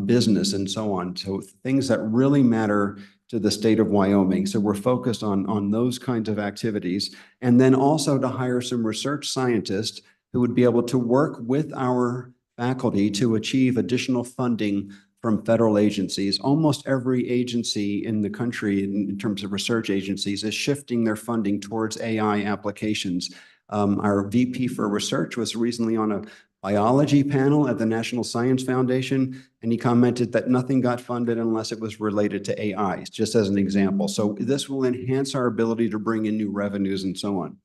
A: business and so on. So things that really matter to the state of Wyoming. So we're focused on those kinds of activities. And then also to hire some research scientists who would be able to work with our faculty to achieve additional funding from federal agencies. Almost every agency in the country, in terms of research agencies, is shifting their funding towards AI applications. Our VP for research was recently on a biology panel at the National Science Foundation, and he commented that nothing got funded unless it was related to AI, just as an example. So this will enhance our ability to bring in new revenues and so on.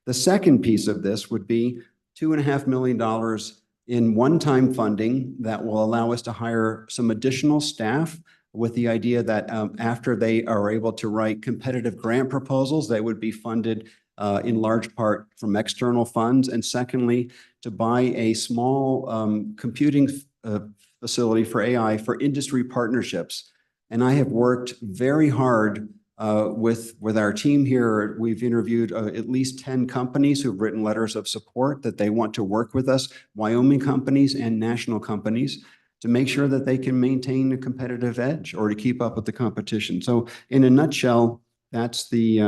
A: The second piece of this would be $2.5 million in one-time funding that will allow us to hire some additional staff, with the idea that after they are able to write competitive grant proposals, they would be funded in large part from external funds. And secondly, to buy a small computing facility for AI for industry partnerships. And I have worked very hard with our team here. We've interviewed at least 10 companies who've written letters of support that they want to work with us, Wyoming companies and national companies, to make sure that they can maintain a competitive edge or to keep up with the competition. So in a nutshell, that's the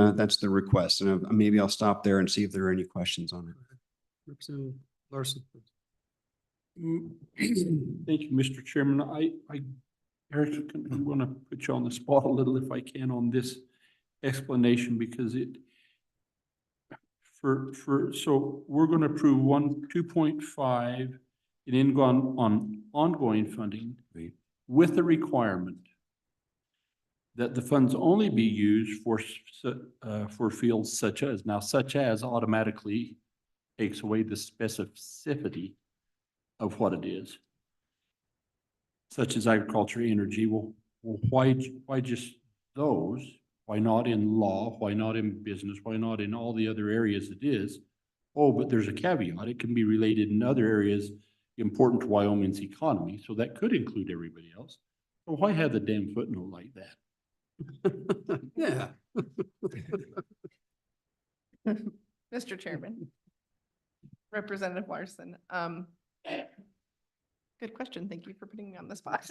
A: request. And maybe I'll stop there and see if there are any questions on it.
B: Representative Larson.
C: Thank you, Mr. Chairman. Eric, I'm going to put you on the spot a little if I can on this explanation, because so we're going to approve 2.5 in on ongoing funding with the requirement that the funds only be used for fields such as automatically takes away the specificity of what it is, such as agriculture, energy. Well, why just those? Why not in law? Why not in business? Why not in all the other areas it is? Oh, but there's a caveat. It can be related in other areas important to Wyoming's economy, so that could include everybody else. So why have the damn footnote like that?
B: Yeah.
M: Mr. Chairman. Representative Larson, good question. Thank you for putting me on the spot.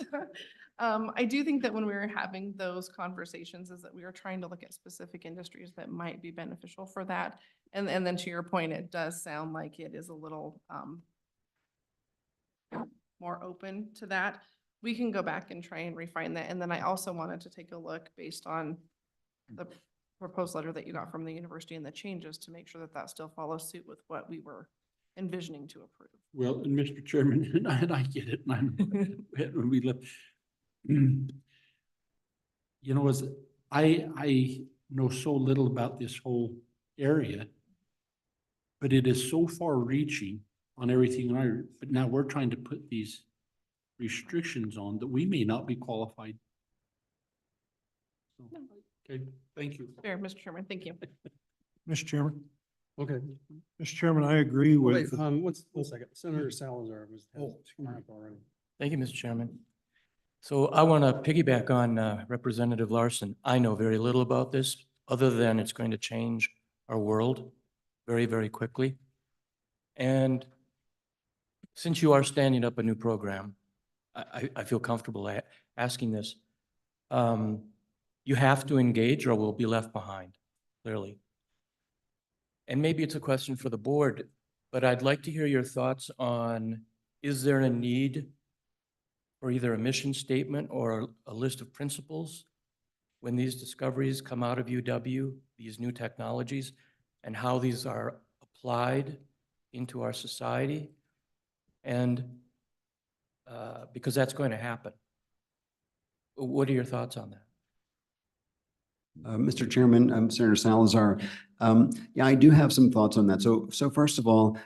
M: I do think that when we were having those conversations is that we were trying to look at specific industries that might be beneficial for that. And then to your point, it does sound like it is a little more open to that. We can go back and try and refine that. And then I also wanted to take a look based on the proposed letter that you got from the university and the changes to make sure that that still follows suit with what we were envisioning to approve.
C: Well, and Mr. Chairman, and I get it, and I'm, when we left. You know, as I know so little about this whole area, but it is so far reaching on everything, but now we're trying to put these restrictions on that we may not be qualified. So, okay, thank you.
M: Fair, Mr. Chairman, thank you.
G: Mr. Chairman,
B: Okay.
G: Mr. Chairman, I agree
B: Wait,
G: with,
B: one second. Senator Salazar was. Already.
F: Thank you, Mr. Chairman. So I want to piggyback on Representative Larson. I know very little about this, other than it's going to change our world very, very quickly. And since you are standing up a new program, I feel comfortable asking this. You have to engage or we'll be left behind, clearly. And maybe it's a question for the board, but I'd like to hear your thoughts on, is there a need for either a mission statement or a list of principles when these discoveries come out of UW, these new technologies, and how these are applied into our society? And because that's going to happen. What are your thoughts on that?
A: Mr. Chairman, Senator Salazar, yeah, I do have some thoughts on that. So first of all,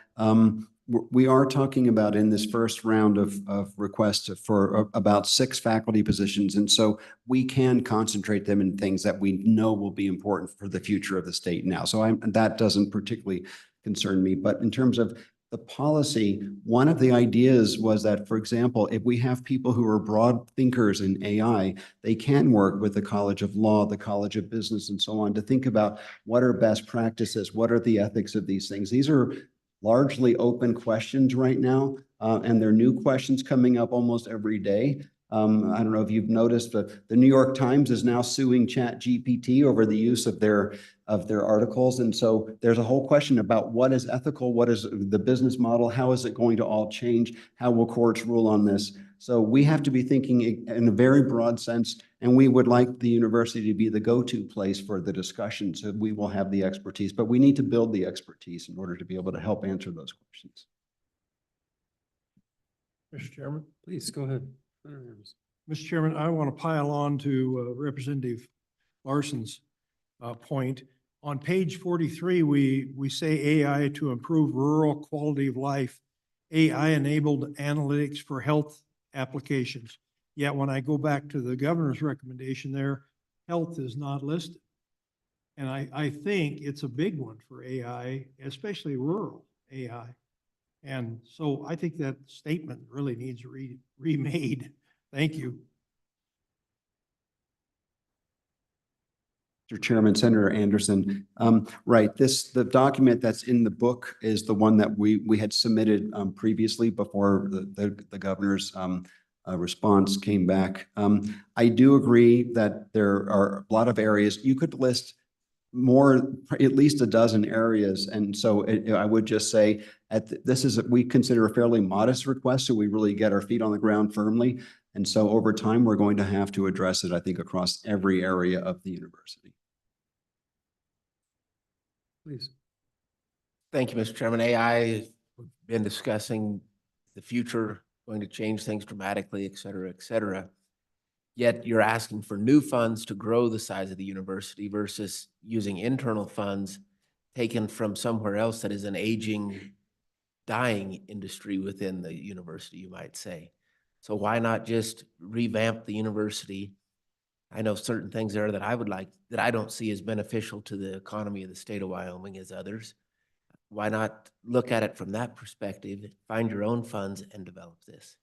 A: we are talking about in this first round of requests for about 6 faculty positions. And so we can concentrate them in things that we know will be important for the future of the state now. So that doesn't particularly concern me. But in terms of the policy, one of the ideas was that, for example, if we have people who are broad thinkers in AI, they can work with the College of Law, the College of Business, and so on to think about what are best practices, what are the ethics of these things. These are largely open questions right now, and there are new questions coming up almost every day. I don't know if you've noticed, but the New York Times is now suing ChatGPT over the use of their articles. And so there's a whole question about what is ethical, what is the business model, how is it going to all change, how will courts rule on this? So we have to be thinking in a very broad sense, and we would like the university to be the go-to place for the discussion, so we will have the expertise, but we need to build the expertise in order to be able to help answer those questions.
G: Mr. Chairman.
B: Please, go ahead.
G: Mr. Chairman, I want to pile on to Representative Larson's point. On page 43, we say AI to improve rural quality of life, AI-enabled analytics for health applications. Yet when I go back to the governor's recommendation there, health is not listed. And I think it's a big one for AI, especially rural AI. And so I think that statement really needs remade. Thank you.
A: Mr. Chairman, Senator Anderson, right, the document that's in the book is the one that we had submitted previously before the governor's response came back. I do agree that there are a lot of areas you could list more, at least a dozen areas. And so I would just say we consider a fairly modest request, so we really get our feet on the ground firmly. And so over time, we're going to have to address it, I think, across every area of the university.
B: Please.
J: Thank you, Mr. Chairman. AI has been discussing the future, going to change things dramatically, et cetera, et cetera. Yet you're asking for new funds to grow the size of the university versus using internal funds taken from somewhere else that is an aging, dying industry within the university, you might say. So why not just revamp the university? I know certain things there that I would like, that I don't see as beneficial to the economy of the state of Wyoming as others. Why not look at it from that perspective, find your own funds and develop this?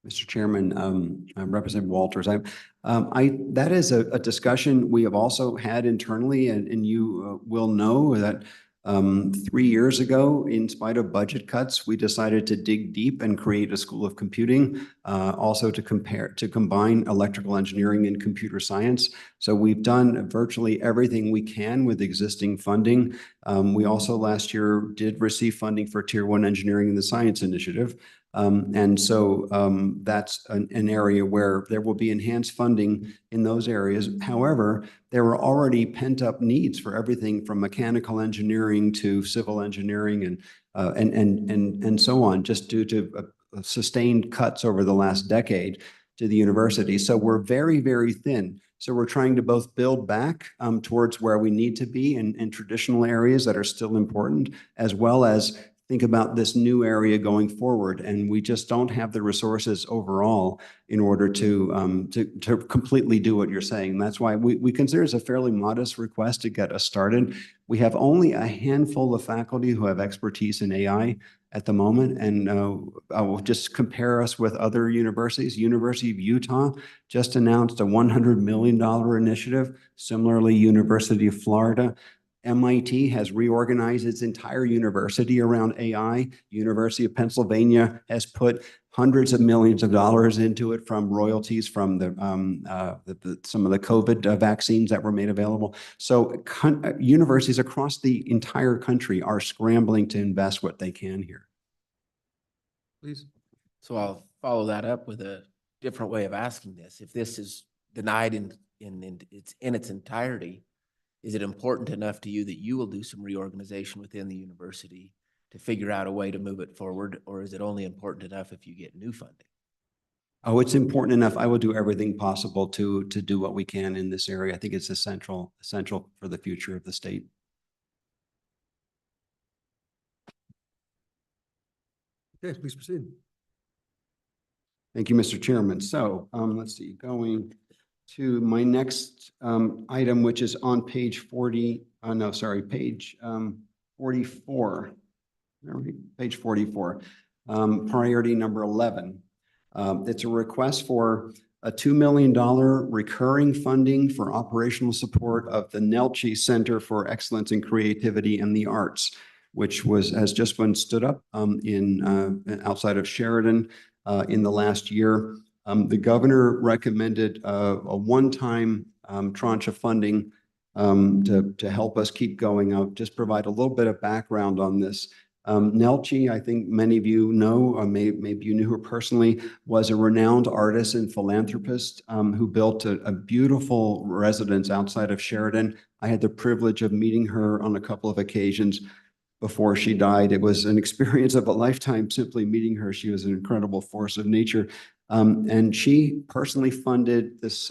A: Mr. Chairman, Representative Walters, that is a discussion we have also had internally, and you will know that 3 years ago, in spite of budget cuts, we decided to dig deep and create a school of computing, also to combine electrical engineering and computer science. So we've done virtually everything we can with existing funding. We also last year did receive funding for Tier 1 Engineering and the Science Initiative. And so that's an area where there will be enhanced funding in those areas. However, there were already pent up needs for everything from mechanical engineering to civil engineering and so on, just due to sustained cuts over the last decade to the university. So we're very, very thin. So we're trying to both build back towards where we need to be in traditional areas that are still important, as well as think about this new area going forward. And we just don't have the resources overall in order to completely do what you're saying. That's why we consider it a fairly modest request to get us started. We have only a handful of faculty who have expertise in AI at the moment. And I will just compare us with other universities. University of Utah just announced a $100 million initiative. Similarly, University of Florida. MIT has reorganized its entire university around AI. University of Pennsylvania has put hundreds of millions of dollars into it from royalties from some of the COVID vaccines that were made available. So universities across the entire country are scrambling to invest what they can here.
B: Please.
J: So I'll follow that up with a different way of asking this. If this is denied in its entirety, is it important enough to you that you will do some reorganization within the university to figure out a way to move it forward? Or is it only important enough if you get new funding?
A: Oh, it's important enough. I will do everything possible to do what we can in this area. I think it's essential for the future of the state.
B: Okay, please proceed.
A: Thank you, Mr. Chairman. So let's see, going to my next item, which is on page 40, page 44. Page 44, priority number 11. It's a request for a $2 million recurring funding for operational support of the Nelchi Center for Excellence in Creativity and the Arts, which has just been stood up outside of Sheridan in the last year. The governor recommended a one-time tranche of funding to help us keep going. I'll just provide a little bit of background on this. Nelchi, I think many of you know, or maybe you knew her personally, was a renowned artist and philanthropist who built a beautiful residence outside of Sheridan. I had the privilege of meeting her on a couple of occasions before she died. It was an experience of a lifetime simply meeting her. She was an incredible force of nature. And she personally funded this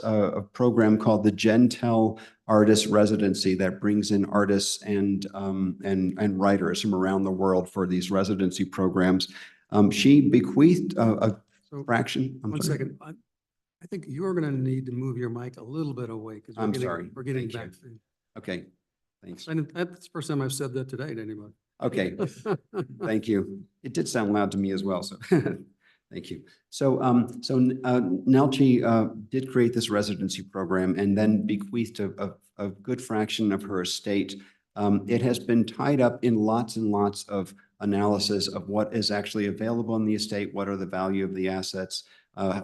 A: program called the Gentel Artist Residency that brings in artists and writers from around the world for these residency programs. She bequeathed a fraction.
B: One second. I think you're going to need to move your mic a little bit away because
A: I'm sorry.
B: We're getting
A: Thank
B: back.
A: you. Okay, thanks.
B: That's the first time I've said that today to anybody.
A: Okay, thank you. It did sound loud to me as well, so thank you. So, Nelchi did create this residency program and then bequeathed a good fraction of her estate. It has been tied up in lots and lots of analysis of what is actually available in the estate, what are the value of the assets,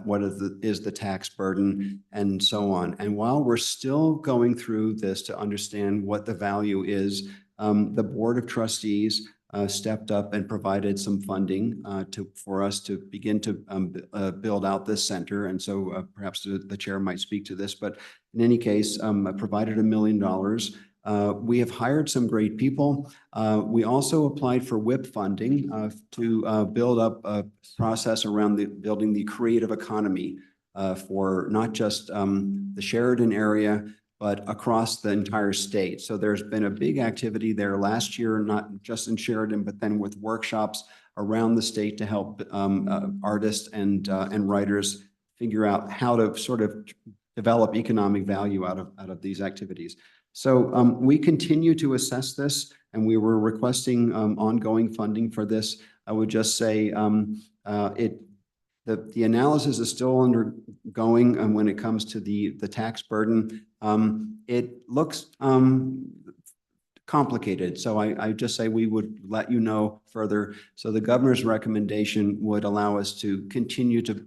A: what is the tax burden, and so on. And while we're still going through this to understand what the value is, the Board of Trustees stepped up and provided some funding for us to begin to build out this center. And so perhaps the chair might speak to this, but in any case, provided $1 million. We have hired some great people. We also applied for WIP funding to build up a process around building the creative economy for not just the Sheridan area, but across the entire state. So there's been a big activity there last year, not just in Sheridan, but then with workshops around the state to help artists and writers figure out how to sort of develop economic value out of these activities. So we continue to assess this, and we were requesting ongoing funding for this. I would just say the the analysis is still undergoing, and when it comes to the tax burden, it looks complicated. So I just say we would let you know further. So the governor's recommendation would allow us to continue to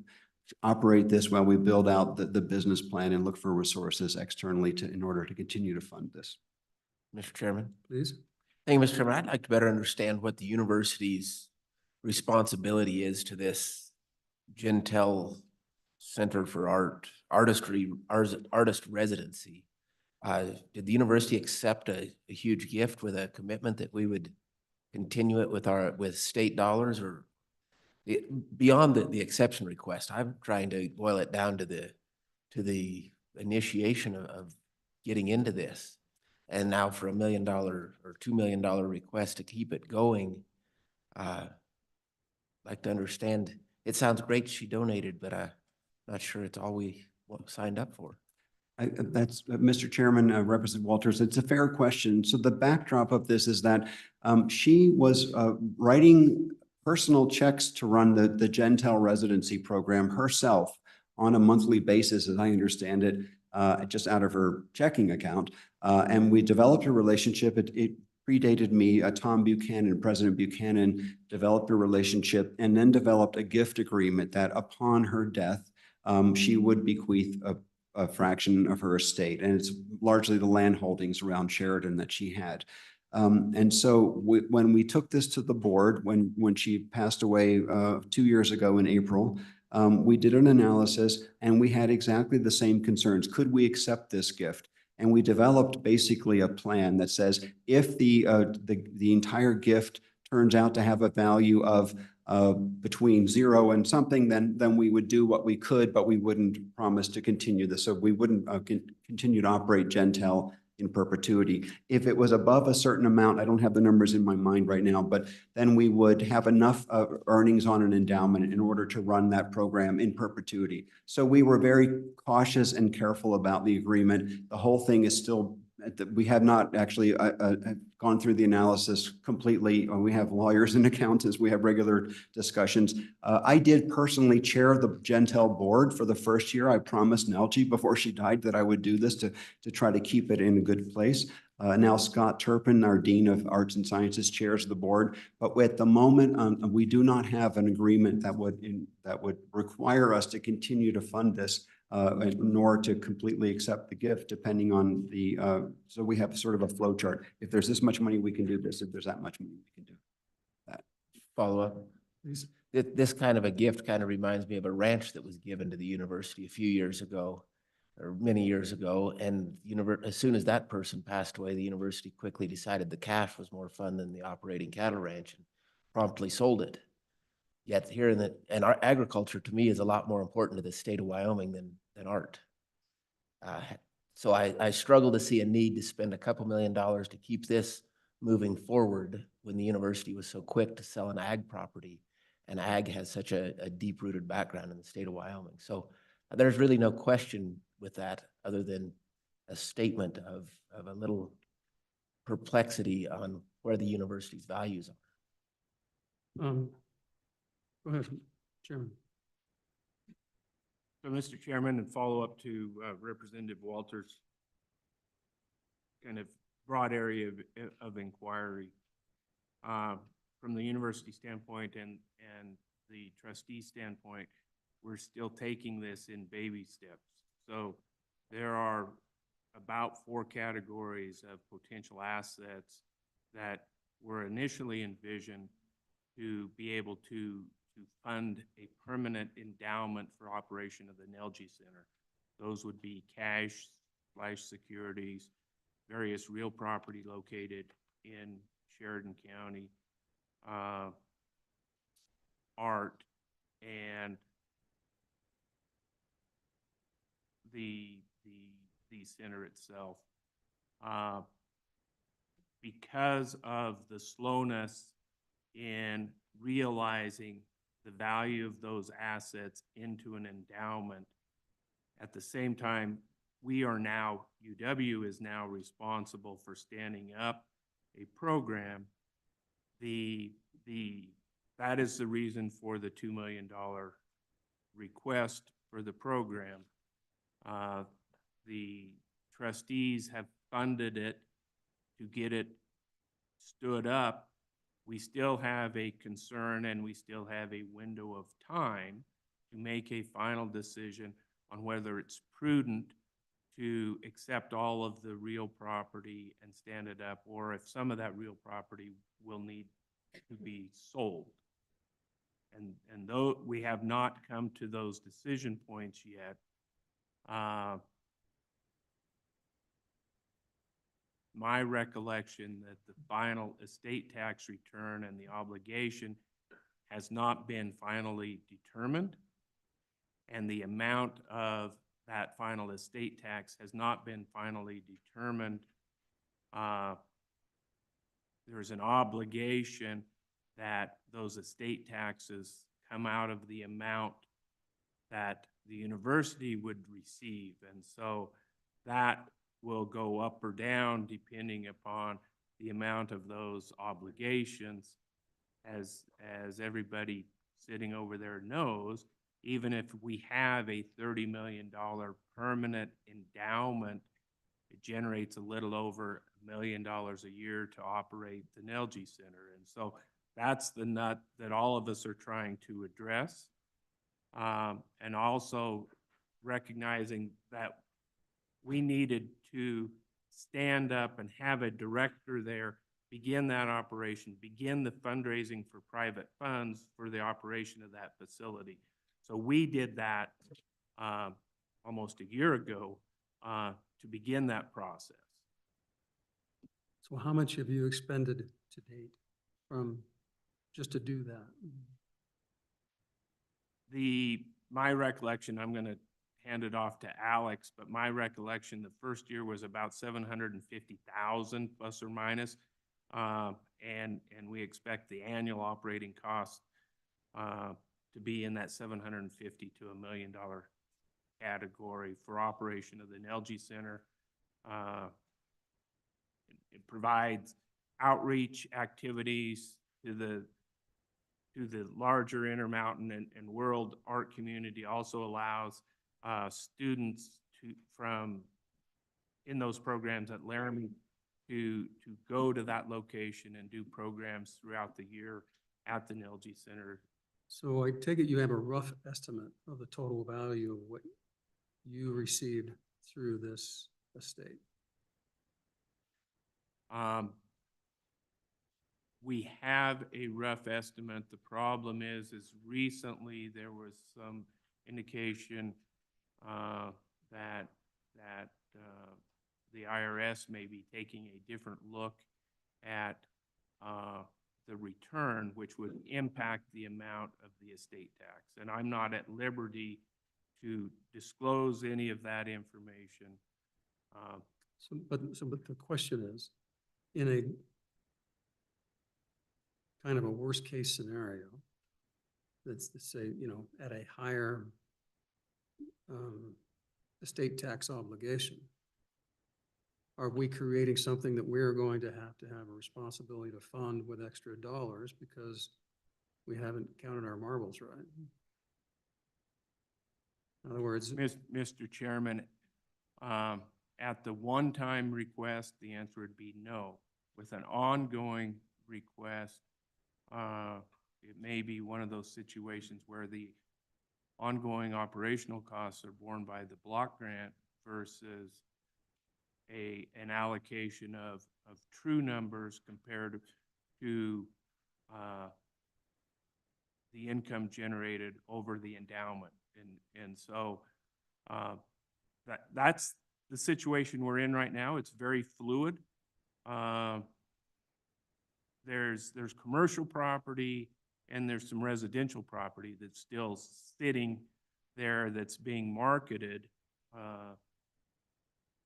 A: operate this while we build out the business plan and look for resources externally in order to continue to fund this.
J: Mr. Chairman.
B: Please.
J: Thank you, Mr. Chairman. I'd like to better understand what the university's responsibility is to this Gentel Center for Artist Residency. Did the university accept a huge gift with a commitment that we would continue it with state dollars, or beyond the exception request? I'm trying to boil it down to the initiation of getting into this. And now for $1 million or $2 million request to keep it going. I'd like to understand. It sounds great she donated, but I'm not sure it's all we signed up for.
A: That's Mr. Chairman, Representative Walters. It's a fair question. So the backdrop of this is that she was writing personal checks to run the Gentel residency program herself on a monthly basis, as I understand it, just out of her checking account. And we developed a relationship. It predated me. Tom Buchanan, President Buchanan, developed a relationship and then developed a gift agreement that upon her death, she would bequeath a fraction of her estate. And it's largely the land holdings around Sheridan that she had. And so when we took this to the board, when she passed away 2 years ago in April, we did an analysis and we had exactly the same concerns. Could we accept this gift? And we developed basically a plan that says if the entire gift turns out to have a value of between 0 and something, then we would do what we could, but we wouldn't promise to continue this. So we wouldn't continue to operate Gentel in perpetuity. If it was above a certain amount, I don't have the numbers in my mind right now, but then we would have enough earnings on an endowment in order to run that program in perpetuity. So we were very cautious and careful about the agreement. The whole thing is still, we have not actually gone through the analysis completely. We have lawyers and accountants. We have regular discussions. I did personally chair the Gentel board for the first year. I promised Nelgie before she died that I would do this to try to keep it in a good place. Now Scott Turpin, our Dean of Arts and Sciences, chairs the board. But at the moment, we do not have an agreement that would require us to continue to fund this. Nor to completely accept the gift, depending on so we have sort of a flow chart. If there's this much money, we can do this. If there's that much money, we can do that.
J: Follow up.
B: Please.
J: This kind of a gift kind of reminds me of a ranch that was given to the university a few years ago, or many years ago. And as soon as that person passed away, the university quickly decided the cash was more fun than the operating cattle ranch and promptly sold it. Yet here and our agriculture to me is a lot more important to the state of Wyoming than art. So I struggle to see a need to spend a couple $1 million to keep this moving forward when the university was so quick to sell an ag property, and ag has such a deep-rooted background in the state of Wyoming. So there's really no question with that other than a statement of a little perplexity on where the university's values are.
B: Go ahead, Chairman.
H: So, Mr. Chairman, and follow up to Representative Walters' kind of broad area of inquiry. From the university standpoint and the trustee standpoint, we're still taking this in baby steps. So there are about 4 categories of potential assets that were initially envisioned to be able to fund a permanent endowment for operation of the Nelgie Center. Those would be cash/securities, various real property located in Sheridan County, art, and the center itself. Because of the slowness in realizing the value of those assets into an endowment, at the same time, UW is now responsible for standing up a program. That is the reason for the $2 million request for the program. The trustees have funded it to get it stood up. We still have a concern and we still have a window of time to make a final decision on whether it's prudent to accept all of the real property and stand it up, or if some of that real property will need to be sold. And though we have not come to those decision points yet, my recollection that the final estate tax return and the obligation has not been finally determined, and the amount of that final estate tax has not been finally determined. There's an obligation that those estate taxes come out of the amount that the university would receive. And so that will go up or down depending upon the amount of those obligations. As everybody sitting over there knows, even if we have a $30 million permanent endowment, it generates a little over $1 million a year to operate the NELG Center. And so that's the nut that all of us are trying to address. And also recognizing that we needed to stand up and have a director there, begin that operation, begin the fundraising for private funds for the operation of that facility. So we did that almost a year ago to begin that process.
B: So how much have you expended to date from just to do that?
H: My recollection, I'm going to hand it off to Alex, but my recollection, the first year was about 750,000 plus or minus. And we expect the annual operating cost to be in that 750 to $1 million category for operation of the NELG Center. It provides outreach activities to the larger Intermountain and world art community. Also allows students from in those programs at Laramie to go to that location and do programs throughout the year at the NELG Center.
B: So I take it you have a rough estimate of the total value of what you received through this estate?
H: We have a rough estimate. The problem is recently there was some indication that the IRS may be taking a different look at the return, which would impact the amount of the estate tax. And I'm not at liberty to disclose any of that information.
B: But the question is, in a kind of a worst case scenario, let's say, at a higher estate tax obligation, are we creating something that we're going to have a responsibility to fund with extra dollars because we haven't counted our marbles right? In other words,
H: Mr. Chairman, at the one-time request, the answer would be no. With an ongoing request, it may be one of those situations where the ongoing operational costs are borne by the block grant versus an allocation of true numbers compared to the income generated over the endowment. And so that's the situation we're in right now. It's very fluid. There's commercial property and there's some residential property that's still sitting there that's being marketed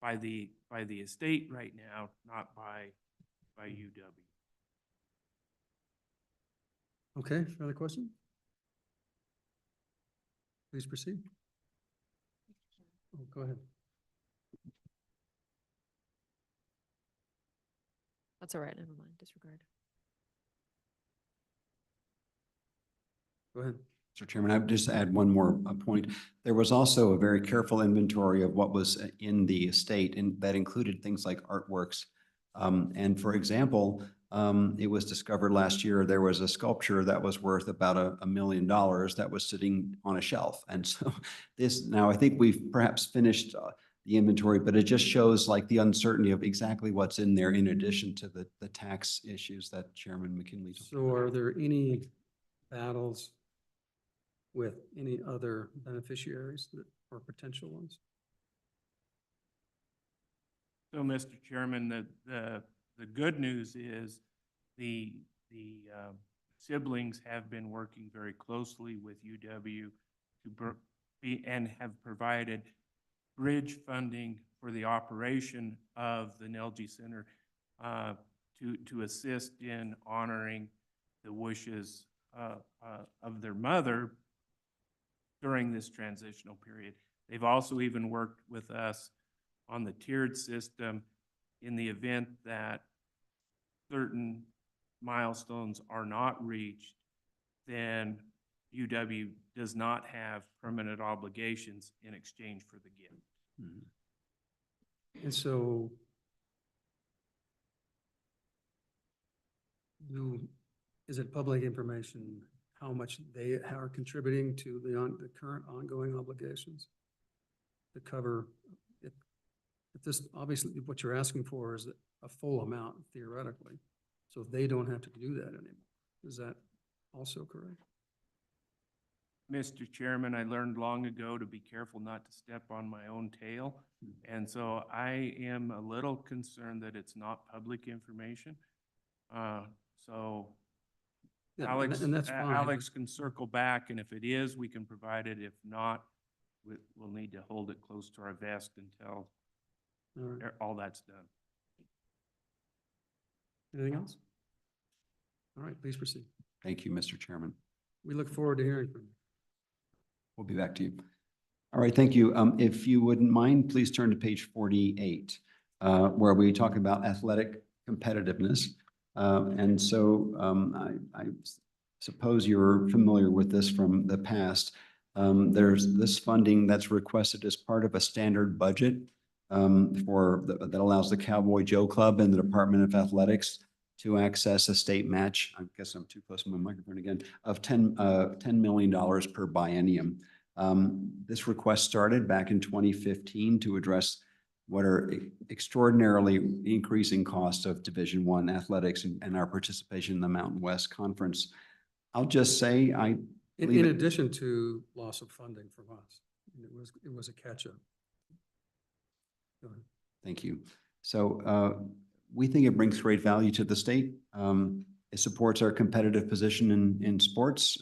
H: by the estate right now, not by UW.
B: okay, further question? Please proceed. Oh, go ahead.
L: That's all right, never mind, disregard.
B: Go ahead.
A: Mr. Chairman, I would just add one more point. There was also a very careful inventory of what was in the estate, and that included things like artworks. And for example, it was discovered last year, there was a sculpture that was worth about $1 million that was sitting on a shelf. And so now I think we've perhaps finished the inventory, but it just shows like the uncertainty of exactly what's in there in addition to the tax issues that Chairman McKinley talked
B: So are there any battles with any other beneficiaries that are potential ones?
H: So, Mr. Chairman, the good news is the siblings have been working very closely with UW and have provided bridge funding for the operation of the NELG Center to assist in honoring the wishes of their mother during this transitional period. They've also even worked with us on the tiered system in the event that certain milestones are not reached, then UW does not have permanent obligations in exchange for the gift.
B: And so is it public information how much they are contributing to the current ongoing obligations to cover it? If this, obviously, what you're asking for is a full amount theoretically, so they don't have to do that anymore. Is that also correct?
H: Mr. Chairman, I learned long ago to be careful not to step on my own tail. And so I am a little concerned that it's not public information. So
B: Yeah,
H: Alex,
B: and that's fine.
H: Alex can circle back, and if it is, we can provide it. If not, we'll need to hold it close to our vest until
B: All right.
H: all that's done.
B: Anything else? All right, please proceed.
A: Thank you, Mr. Chairman.
B: We look forward to hearing from you.
A: We'll be back to you. All right, thank you. If you wouldn't mind, please turn to page 48, where we talk about athletic competitiveness. And so I suppose you're familiar with this from the past. There's this funding that's requested as part of a standard budget that allows the Cowboy Joe Club and the Department of Athletics to access a state match. I guess I'm too close to my microphone again, of $10 million per biennium. This request started back in 2015 to address what are extraordinarily increasing costs of Division I athletics and our participation in the Mountain West Conference. I'll just say
B: In addition to loss of funding from us, it was a catch-up. Go ahead.
A: Thank you. So we think it brings great value to the state. It supports our competitive position in sports.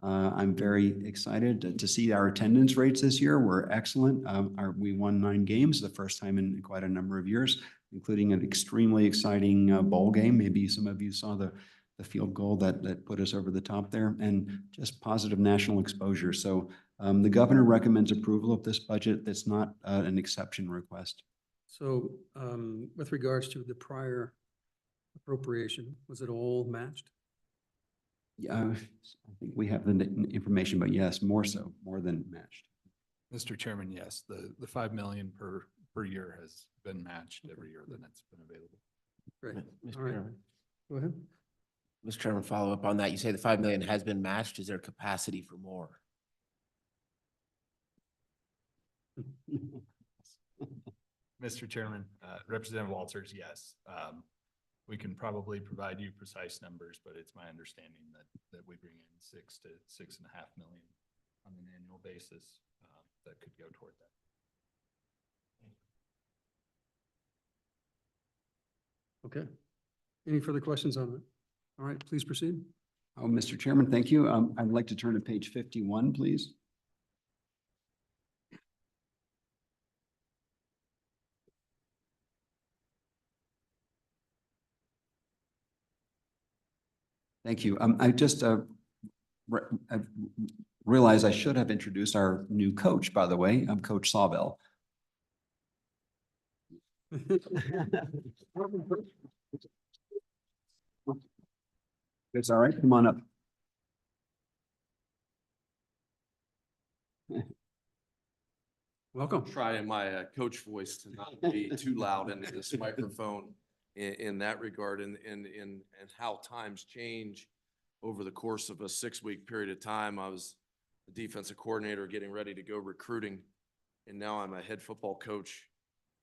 A: I'm very excited to see our attendance rates this year were excellent. We won 9 games, the first time in quite a number of years, including an extremely exciting bowl game. Maybe some of you saw the field goal that put us over the top there, and just positive national exposure. So the governor recommends approval of this budget. That's not an exception request.
B: So with regards to the prior appropriation, was it all matched?
A: Yeah, I think we have the information, but yes, more than matched.
D: Mr. Chairman, yes, the 5 million per year has been matched every year that it's been available.
B: Great.
J: Mr.
B: All right.
J: Chairman.
B: Go ahead.
J: Mr. Chairman, follow up on that. You say the 5 million has been matched. Is there capacity for more?
D: Mr. Chairman, Representative Walters, yes. We can probably provide you precise numbers, but it's my understanding that we bring in 6 to 6.5 million on an annual basis that could go toward that.
B: Okay. Any further questions on that? All right, please proceed.
A: Oh, Mr. Chairman, thank you. I'd like to turn to page 51, please. Thank you. I just I realized I should have introduced our new coach, by the way. I'm Coach Sawville. It's all right. Come on up.
B: Welcome.
N: Trying my coach voice to not be too loud into this microphone in that regard and how times change over the course of a 6-week period of time. I was the defensive coordinator getting ready to go recruiting, and now I'm a head football coach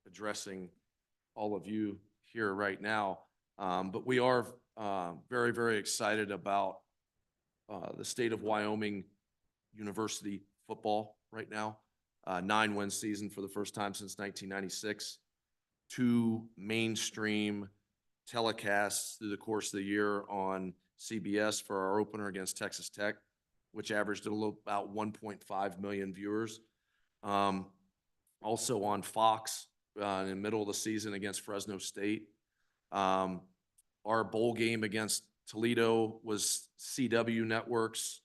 N: addressing all of you here right now. But we are very, very excited about the state of Wyoming University football right now. 9-win season for the first time since 1996. 2 mainstream telecasts through the course of the year on CBS for our opener against Texas Tech, which averaged about 1.5 million viewers. Also on Fox in the middle of the season against Fresno State. Our bowl game against Toledo was CW Network's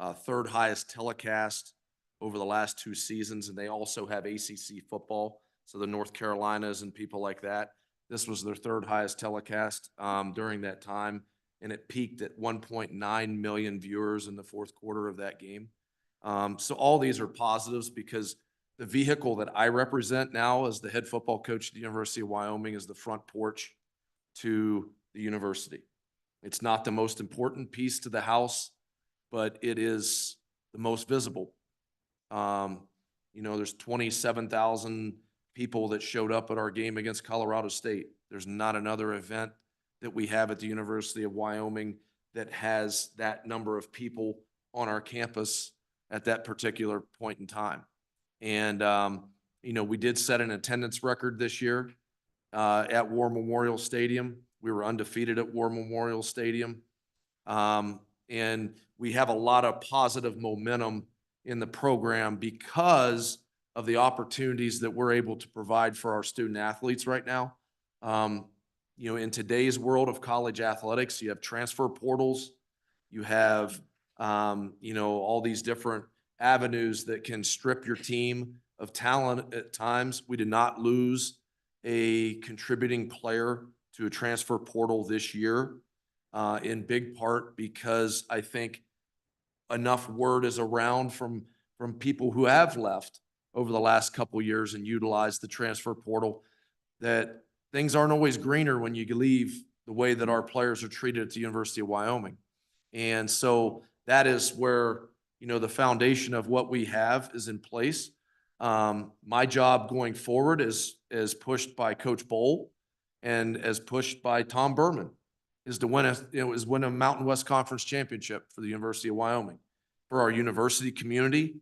N: 3rd highest telecast over the last 2 seasons, and they also have ACC football, so the North Carolinas and people like that. This was their 3rd highest telecast during that time, and it peaked at 1.9 million viewers in the 4th quarter of that game. So all these are positives because the vehicle that I represent now as the head football coach at the University of Wyoming is the front porch to the university. It's not the most important piece to the house, but it is the most visible. You know, there's 27,000 people that showed up at our game against Colorado State. There's not another event that we have at the University of Wyoming that has that number of people on our campus at that particular point in time. And, you know, we did set an attendance record this year at War Memorial Stadium. We were undefeated at War Memorial Stadium. And we have a lot of positive momentum in the program because of the opportunities that we're able to provide for our student athletes right now. You know, in today's world of college athletics, you have transfer portals, you have, you know, all these different avenues that can strip your team of talent at times. We did not lose a contributing player to a transfer portal this year, in big part because I think enough word is around from people who have left over the last couple of years and utilized the transfer portal that things aren't always greener when you leave the way that our players are treated at the University of Wyoming. And so that is where, you know, the foundation of what we have is in place. My job going forward is pushed by Coach Bowl and as pushed by Tom Berman is to win a Mountain West Conference championship for the University of Wyoming, for our university community,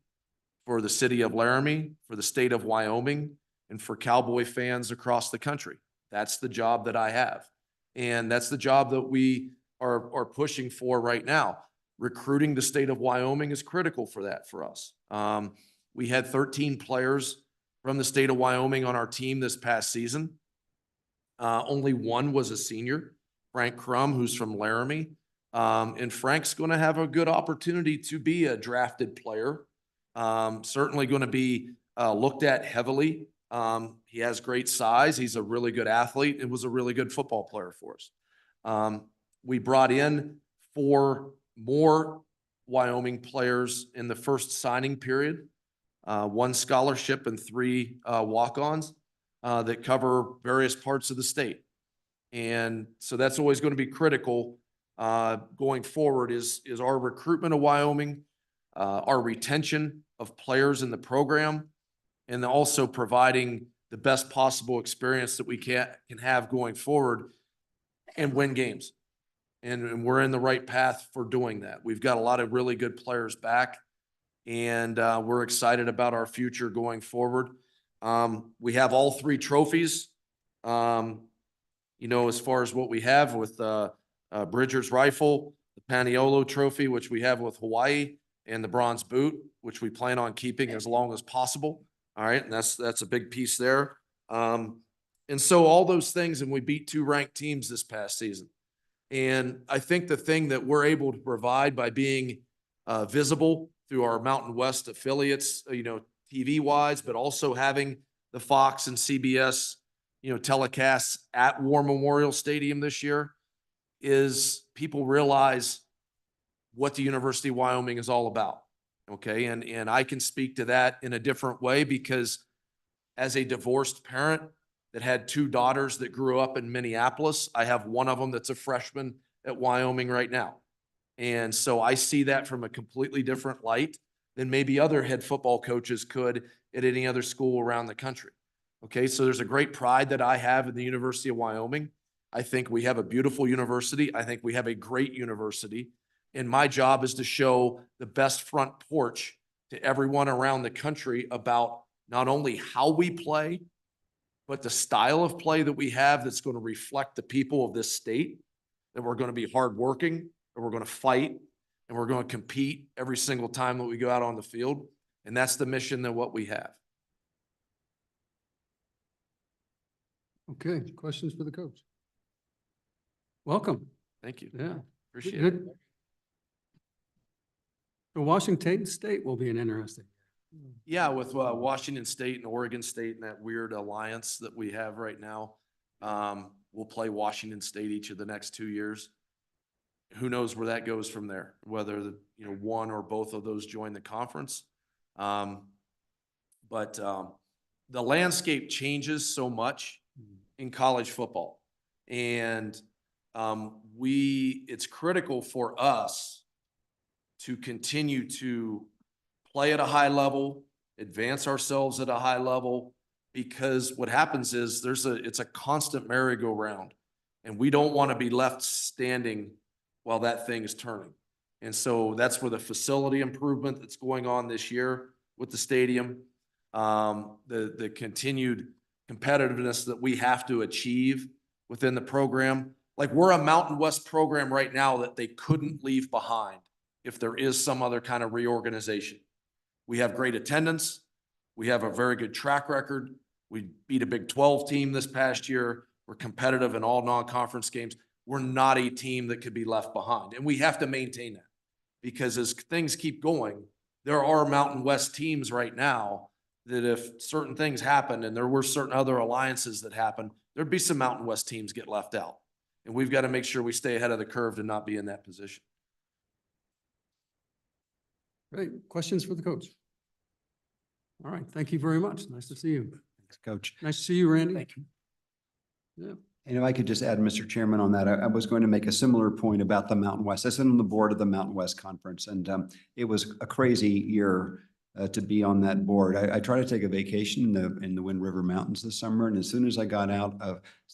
N: for the city of Laramie, for the state of Wyoming, and for Cowboy fans across the country. That's the job that I have. And that's the job that we are pushing for right now. Recruiting the state of Wyoming is critical for that for us. We had 13 players from the state of Wyoming on our team this past season. Only one was a senior, Frank Crum, who's from Laramie. And Frank's going to have a good opportunity to be a drafted player. Certainly going to be looked at heavily. He has great size. He's a really good athlete and was a really good football player for us. We brought in 4 more Wyoming players in the first signing period, 1 scholarship and 3 walk-ons that cover various parts of the state. And so that's always going to be critical going forward is our recruitment of Wyoming, our retention of players in the program, and also providing the best possible experience that we can have going forward and win games. And we're in the right path for doing that. We've got a lot of really good players back, and we're excited about our future going forward. We have all 3 trophies, you know, as far as what we have with Bridger's Rifle, the Paniolo Trophy, which we have with Hawaii, and the Bronze Boot, which we plan on keeping as long as possible. All right, and that's a big piece there. And so all those things, and we beat 2 ranked teams this past season. And I think the thing that we're able to provide by being visible through our Mountain West affiliates, you know, TV-wise, but also having the Fox and CBS, you know, telecasts at War Memorial Stadium this year is people realize what the University of Wyoming is all about. Okay, and I can speak to that in a different way because as a divorced parent that had two daughters that grew up in Minneapolis, I have one of them that's a freshman at Wyoming right now. And so I see that from a completely different light than maybe other head football coaches could at any other school around the country. Okay, so there's a great pride that I have in the University of Wyoming. I think we have a beautiful university. I think we have a great university. And my job is to show the best front porch to everyone around the country about not only how we play, but the style of play that we have that's going to reflect the people of this state, that we're going to be hardworking, and we're going to fight, and we're going to compete every single time that we go out on the field. And that's the mission that what we have.
B: Okay, questions for the coach? Welcome.
N: Thank you.
B: Yeah.
N: Appreciate it.
B: Good. So Washington State will be an interesting.
N: Yeah, with Washington State and Oregon State and that weird alliance that we have right now. We'll play Washington State each of the next 2 years. Who knows where that goes from there, whether one or both of those join the conference. But the landscape changes so much in college football. And it's critical for us to continue to play at a high level, advance ourselves at a high level, because what happens is it's a constant merry-go-round, and we don't want to be left standing while that thing is turning. And so that's where the facility improvement that's going on this year with the stadium, the continued competitiveness that we have to achieve within the program. Like, we're a Mountain West program right now that they couldn't leave behind if there is some other kind of reorganization. We have great attendance. We have a very good track record. We beat a Big 12 team this past year. We're competitive in all non-conference games. We're not a team that could be left behind. And we have to maintain that, because as things keep going, there are Mountain West teams right now that if certain things happen and there were certain other alliances that happen, there'd be some Mountain West teams get left out. And we've got to make sure we stay ahead of the curve to not be in that position.
B: Great. Questions for the coach? All right. Thank you very much. Nice to see you.
A: Thanks, Coach.
B: Nice to see you, Randy.
J: Thank you.
B: Yeah.
A: And if I could just add, Mr. Chairman, on that, I was going to make a similar point about the Mountain West. I sit on the board of the Mountain West Conference, and it was a crazy year to be on that board. I tried to take a vacation in the Wind River Mountains this summer, and as soon as I got out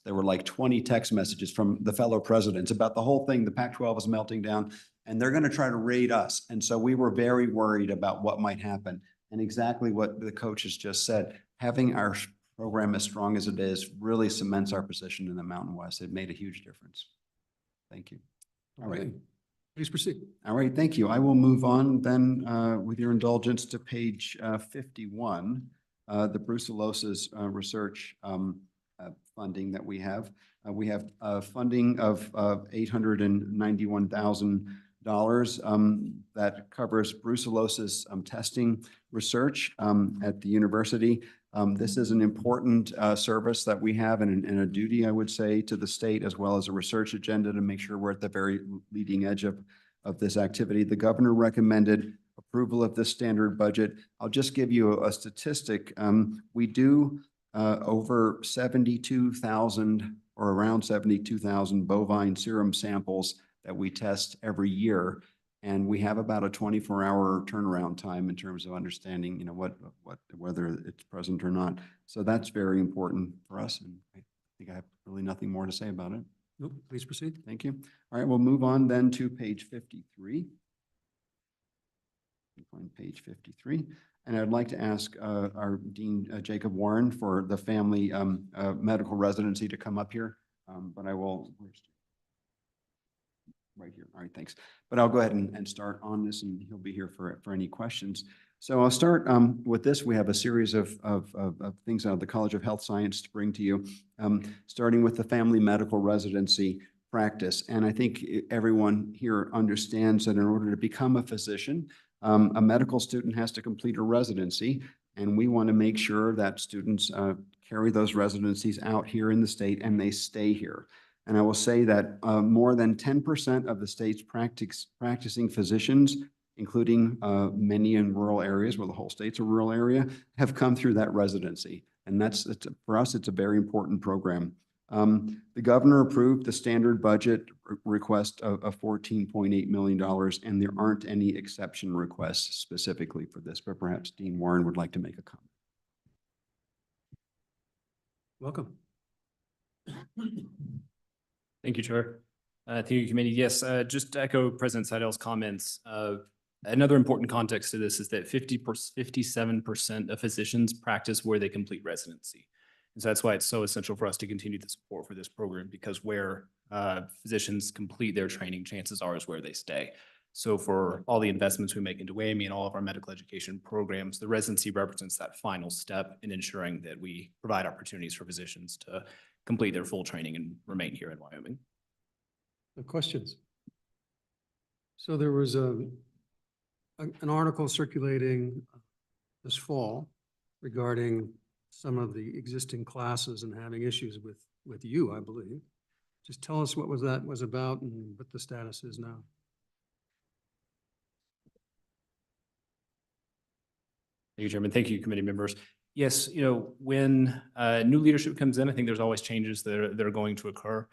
A: there were like 20 text messages from the fellow presidents about the whole thing. The Pac-12 is melting down, and they're going to try to raid us. And so we were very worried about what might happen. And exactly what the coach has just said, having our program as strong as it is really cements our position in the Mountain West. It made a huge difference. Thank you. All right.
B: Okay. Please proceed.
A: All right, thank you. I will move on then with your indulgence to page 51, the brucellosis research funding that we have. We have funding of $891,000 that covers brucellosis testing research at the university. This is an important service that we have and a duty, I would say, to the state, as well as a research agenda to make sure we're at the very leading edge of this activity. The governor recommended approval of this standard budget. I'll just give you a statistic. We do over 72,000 or around 72,000 bovine serum samples that we test every year. And we have about a 24-hour turnaround time in terms of understanding, whether it's present or not. So that's very important for us. And I think I have really nothing more to say about it.
B: Nope. Please proceed.
A: Thank you. All right, we'll move on then to page 53. Find page 53. And I'd like to ask our Dean Jacob Warren for the family medical residency to come up here. But I will, right here. All right, thanks. But I'll go ahead and start on this, and he'll be here for any questions. So I'll start with this. We have a series of things out of the College of Health Science to bring to you, starting with the family medical residency practice. And I think everyone here understands that in order to become a physician, a medical student has to complete a residency, and we want to make sure that students carry those residencies out here in the state and they stay here. And I will say that more than 10% of the state's practicing physicians including many in rural areas where the whole state's a rural area, have come through that residency. And for us, it's a very important program. The governor approved the standard budget request of $14.8 million, and there aren't any exception requests specifically for this, but perhaps Dean Warren would like to make a comment.
B: Welcome.
O: Thank you, Chair. Thank you, committee. Yes, just to echo President Seidel's comments. Another important context to this is that 57% of physicians practice where they complete residency. And so that's why it's so essential for us to continue the support for this program, because where physicians complete their training, chances are is where they stay. So for all the investments we make into WIME and all of our medical education programs, the residency represents that final step in ensuring that we provide opportunities for physicians to complete their full training and remain here in Wyoming.
B: Questions? So there was an article circulating this fall regarding some of the existing classes and having issues with you, I believe. Just tell us what that was about and what the status is now.
O: Thank you, Chairman. Thank you, committee members. Yes, when new leadership comes in, I think there's always changes that are going to occur.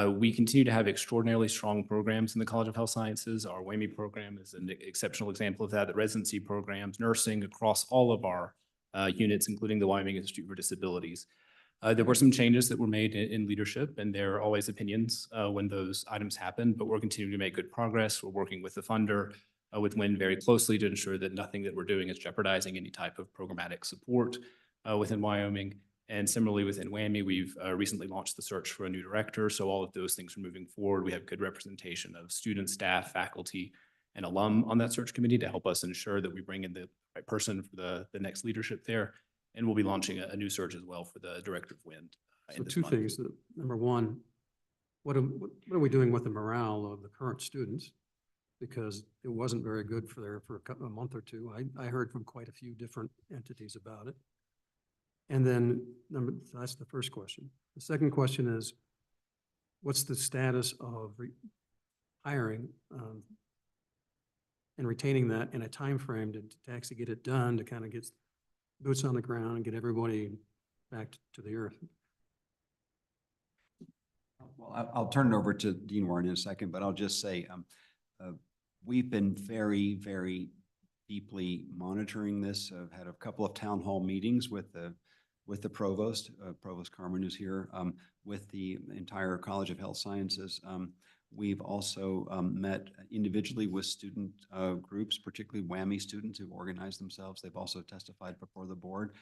O: We continue to have extraordinarily strong programs in the College of Health Sciences. Our WIME program is an exceptional example of that. The residency programs, nursing across all of our units, including the Wyoming Institute for Disabilities. There were some changes that were made in leadership, and there are always opinions when those items happen, but we're continuing to make good progress. We're working with the funder, with WIN very closely to ensure that nothing that we're doing is jeopardizing any type of programmatic support within Wyoming. And similarly within WAMI, we've recently launched the search for a new director. So all of those things are moving forward. We have good representation of students, staff, faculty, and alum on that search committee to help us ensure that we bring in the right person for the next leadership there. And we'll be launching a new search as well for the director of WIND.
B: So two things. Number one, what are we doing with the morale of the current students? Because it wasn't very good for a month or two. I heard from quite a few different entities about it. And then that's the first question. The second question is, what's the status of hiring and retaining that in a time frame to actually get it done, to kind of get boots on the ground and get everybody back to the earth?
A: Well, I'll turn it over to Dean Warren in a second, but I'll just say we've been very, very deeply monitoring this. I've had a couple of town hall meetings with the provost, Provost Carmen, who's here, with the entire College of Health Sciences. We've also met individually with student groups, particularly WAMI students who've organized themselves. They've also testified before the board.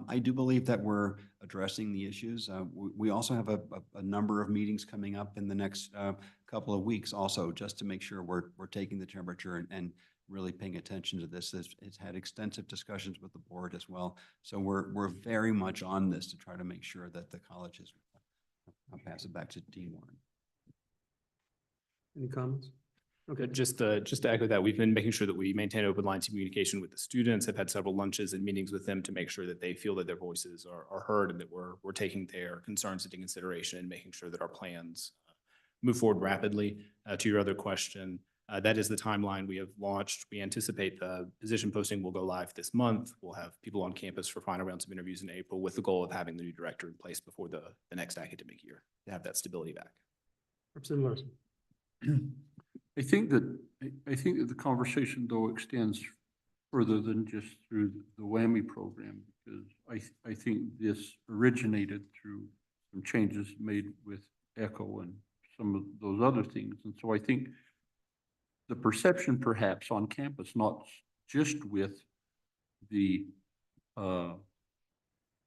A: I do believe that we're addressing the issues. We also have a number of meetings coming up in the next couple of weeks also, just to make sure we're taking the temperature and really paying attention to this. It's had extensive discussions with the board as well. So we're very much on this to try to make sure that the college is. I'll pass it back to Dean Warren.
B: Any comments?
O: Okay, just to echo that, we've been making sure that we maintain open lines of communication with the students. I've had several lunches and meetings with them to make sure that they feel that their voices are heard and that we're taking their concerns into consideration and making sure that our plans move forward rapidly. To your other question, that is the timeline we have launched. We anticipate the position posting will go live this month. We'll have people on campus for final rounds of interviews in April with the goal of having the new director in place before the next academic year to have that stability back.
B: Representative Larson.
C: I think that the conversation though extends further than just through the WAMI program, because I think this originated through some changes made with ECHO and some of those other things. And so I think the perception perhaps on campus, not just with the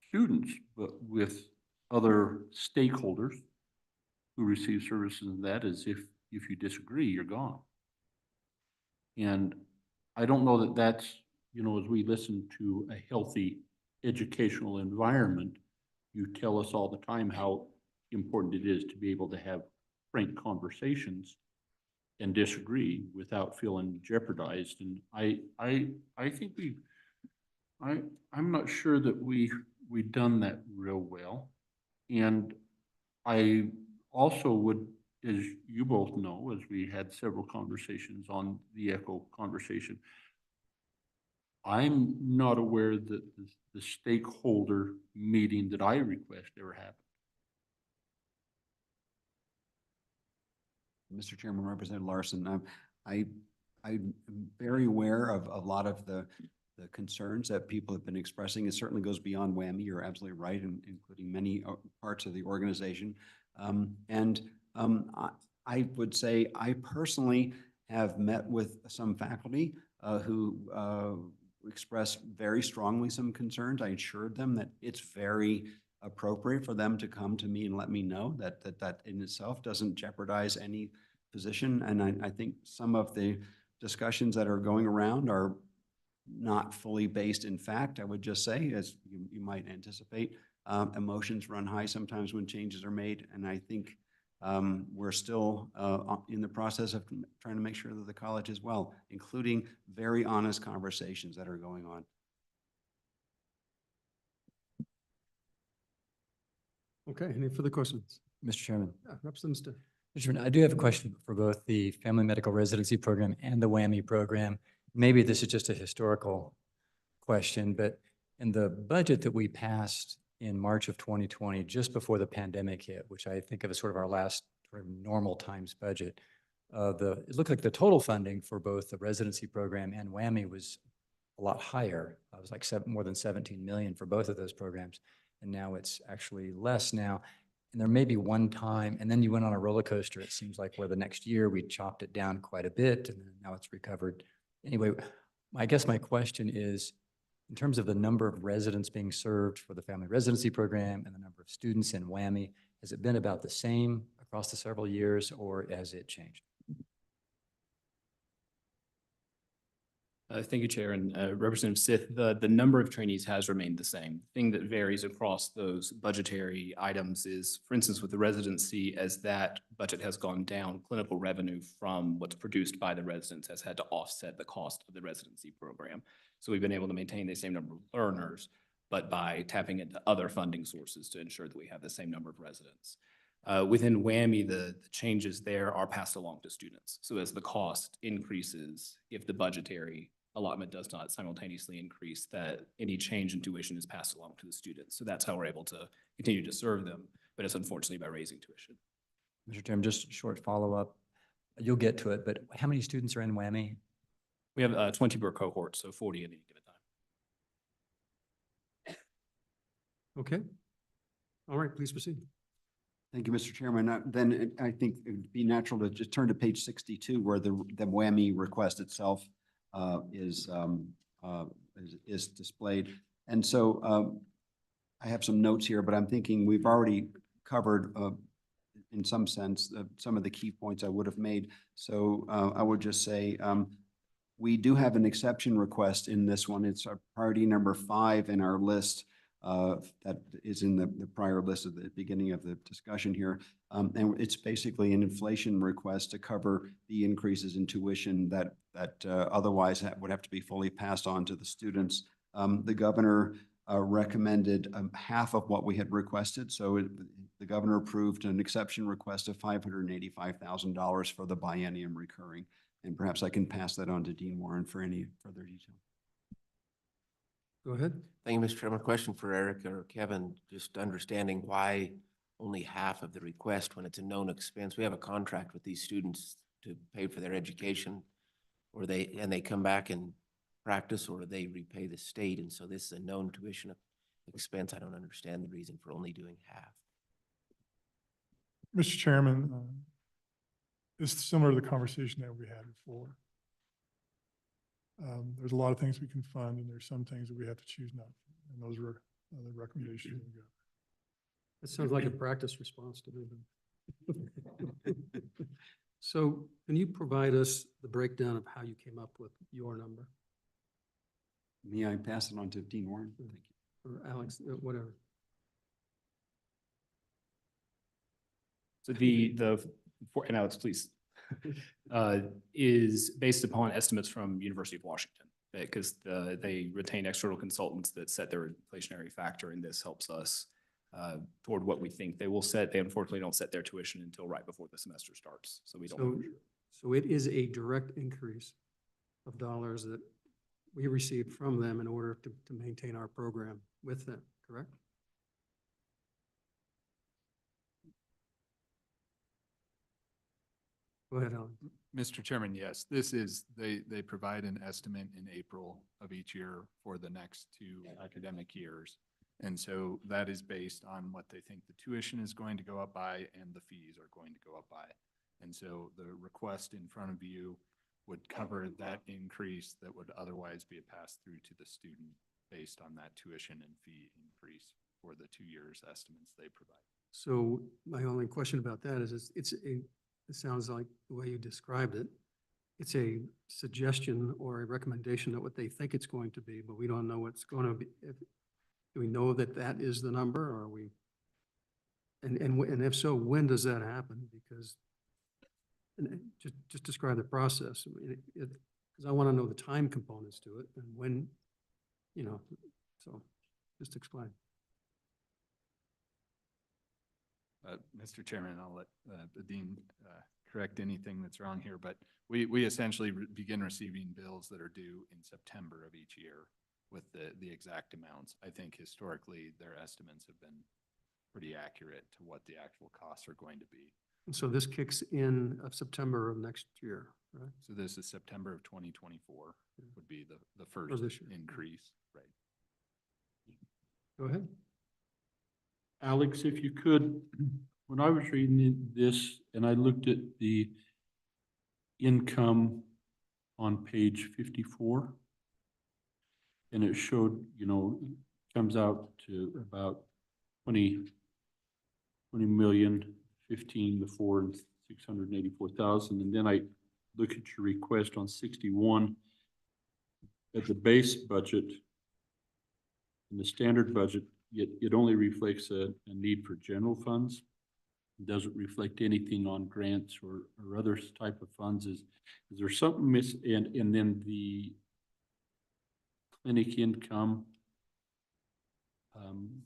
C: students, but with other stakeholders who receive services, and that is if you disagree, you're gone. And I don't know that that's, as we listen to a healthy educational environment, you tell us all the time how important it is to be able to have frank conversations and disagree without feeling jeopardized. And I think I'm not sure that we've done that real well. And I also would as you both know, as we had several conversations on the ECHO conversation, I'm not aware that the stakeholder meeting that I request ever happened.
A: Mr. Chairman, Representative Larson, I'm very aware of a lot of the concerns that people have been expressing. It certainly goes beyond WWAMI. You're absolutely right, including many parts of the organization. I would say I personally have met with some faculty who expressed very strongly some concerns. I assured them that it's very appropriate for them to come to me and let me know that in itself doesn't jeopardize any position. And I think some of the discussions that are going around are not fully based in fact. I would just say, as you might anticipate, emotions run high sometimes when changes are made. And I think we're still in the process of trying to make sure that the college is well, including very honest conversations that are going on.
B: Okay, any further questions?
E: Mr. Chairman.
B: Yeah, Representative Stitt.
E: Mr. Chairman, I do have a question for both the Family Medical Residency Program and the WWAMI program. Maybe this is just a historical question, but in the budget that we passed in March of 2020, just before the pandemic hit, which I think of as sort of our last sort of normal times budget, it looked like the total funding for both the residency program and WWAMI was a lot higher. It was like more than 17 million for both of those programs. And now it's actually less now. And there may be one time, and then you went on a roller coaster, it seems like, where the next year we chopped it down quite a bit, and now it's recovered. Anyway, I guess my question is, in terms of the number of residents being served for the family residency program and the number of students in WWAMI, has it been about the same across the several years, or has it changed?
O: Thank you, Chair, and Representative Sith. The number of trainees has remained the same. The thing that varies across those budgetary items is, for instance, with the residency, as that budget has gone down, clinical revenue from what's produced by the residents has had to offset the cost of the residency program. So we've been able to maintain the same number of learners, but by tapping into other funding sources to ensure that we have the same number of residents. Within WWAMI, the changes there are passed along to students. So as the cost increases, if the budgetary allotment does not simultaneously increase, that any change in tuition is passed along to the students. So that's how we're able to continue to serve them, but it's unfortunately by raising tuition.
E: Mr. Chairman, just a short follow-up. You'll get to it, but how many students are in WWAMI?
O: We have 20 per cohort, so 40 at any given time.
B: Okay. All right, please proceed.
A: Thank you, Mr. Chairman. Then I think it would be natural to just turn to page 62, where the WWAMI request itself is displayed. And so I have some notes here, but I'm thinking we've already covered in some sense some of the key points I would have made. So I would just say we do have an exception request in this one. It's our priority number 5 in our list that is in the prior list at the beginning of the discussion here. And it's basically an inflation request to cover the increases in tuition that otherwise would have to be fully passed on to the students. The governor recommended half of what we had requested. So the governor approved an exception request of $585,000 for the biennium recurring. And perhaps I can pass that on to Dean Warren for any further detail.
B: Go ahead.
J: Thank you, Mr. Chairman. Question for Eric or Kevin, just understanding why only half of the request when it's a known expense. We have a contract with these students to pay for their education, or they come back and practice, or they repay the state. And so this is a known tuition expense. I don't understand the reason for only doing half.
G: Mr. Chairman, it's similar to the conversation that we had before. There's a lot of things we can fund, and there's some things that we have to choose not to. And those are the recommendations we got.
B: That sounds like a practice response to me. So can you provide us the breakdown of how you came up with your number?
A: May I pass it on to Dean Warren? Thank you.
B: Or Alex, whatever.
O: So and Alex, please, is based upon estimates from University of Washington, because they retain external consultants that set their inflationary factor, and this helps us toward what we think they will set. They unfortunately don't set their tuition until right before the semester starts, so we don't. know
B: So,
O: for sure.
B: so it is a direct increase of dollars that we received from them in order to maintain our program with them, correct? Go ahead, Alan.
D: Mr. Chairman, yes, this is, they provide an estimate in April of each year for the next 2 academic years. And so that is based on what they think the tuition is going to go up by and the fees are going to go up by. And so the request in front of you would cover that increase that would otherwise be a pass-through to the student based on that tuition and fee increase for the 2 years estimates they provide.
B: So my only question about that is it sounds like the way you described it, it's a suggestion or a recommendation of what they think it's going to be, but we don't know what's going to be. Do we know that that is the number, or are we? And if so, when does that happen? Because just describe the process. I mean, because I want to know the time components to it and when, so just explain.
D: Mr. Chairman, I'll let the dean correct anything that's wrong here, but we essentially begin receiving bills that are due in September of each year with the exact amounts. I think historically their estimates have been pretty accurate to what the actual costs are going to be.
B: And so this kicks in of September of next year, right?
D: So this is September of 2024 would be the first
B: this year.
D: increase, right?
B: Go ahead.
C: Alex, if you could, when I was reading this and I looked at the income on page 54, and it showed, comes out to about 20 million, 15 to 4 and 684,000. And then I look at your request on 61 at the base budget and the standard budget. It only reflects a need for general funds. It doesn't reflect anything on grants or other type of funds. Is there something and then the clinic income,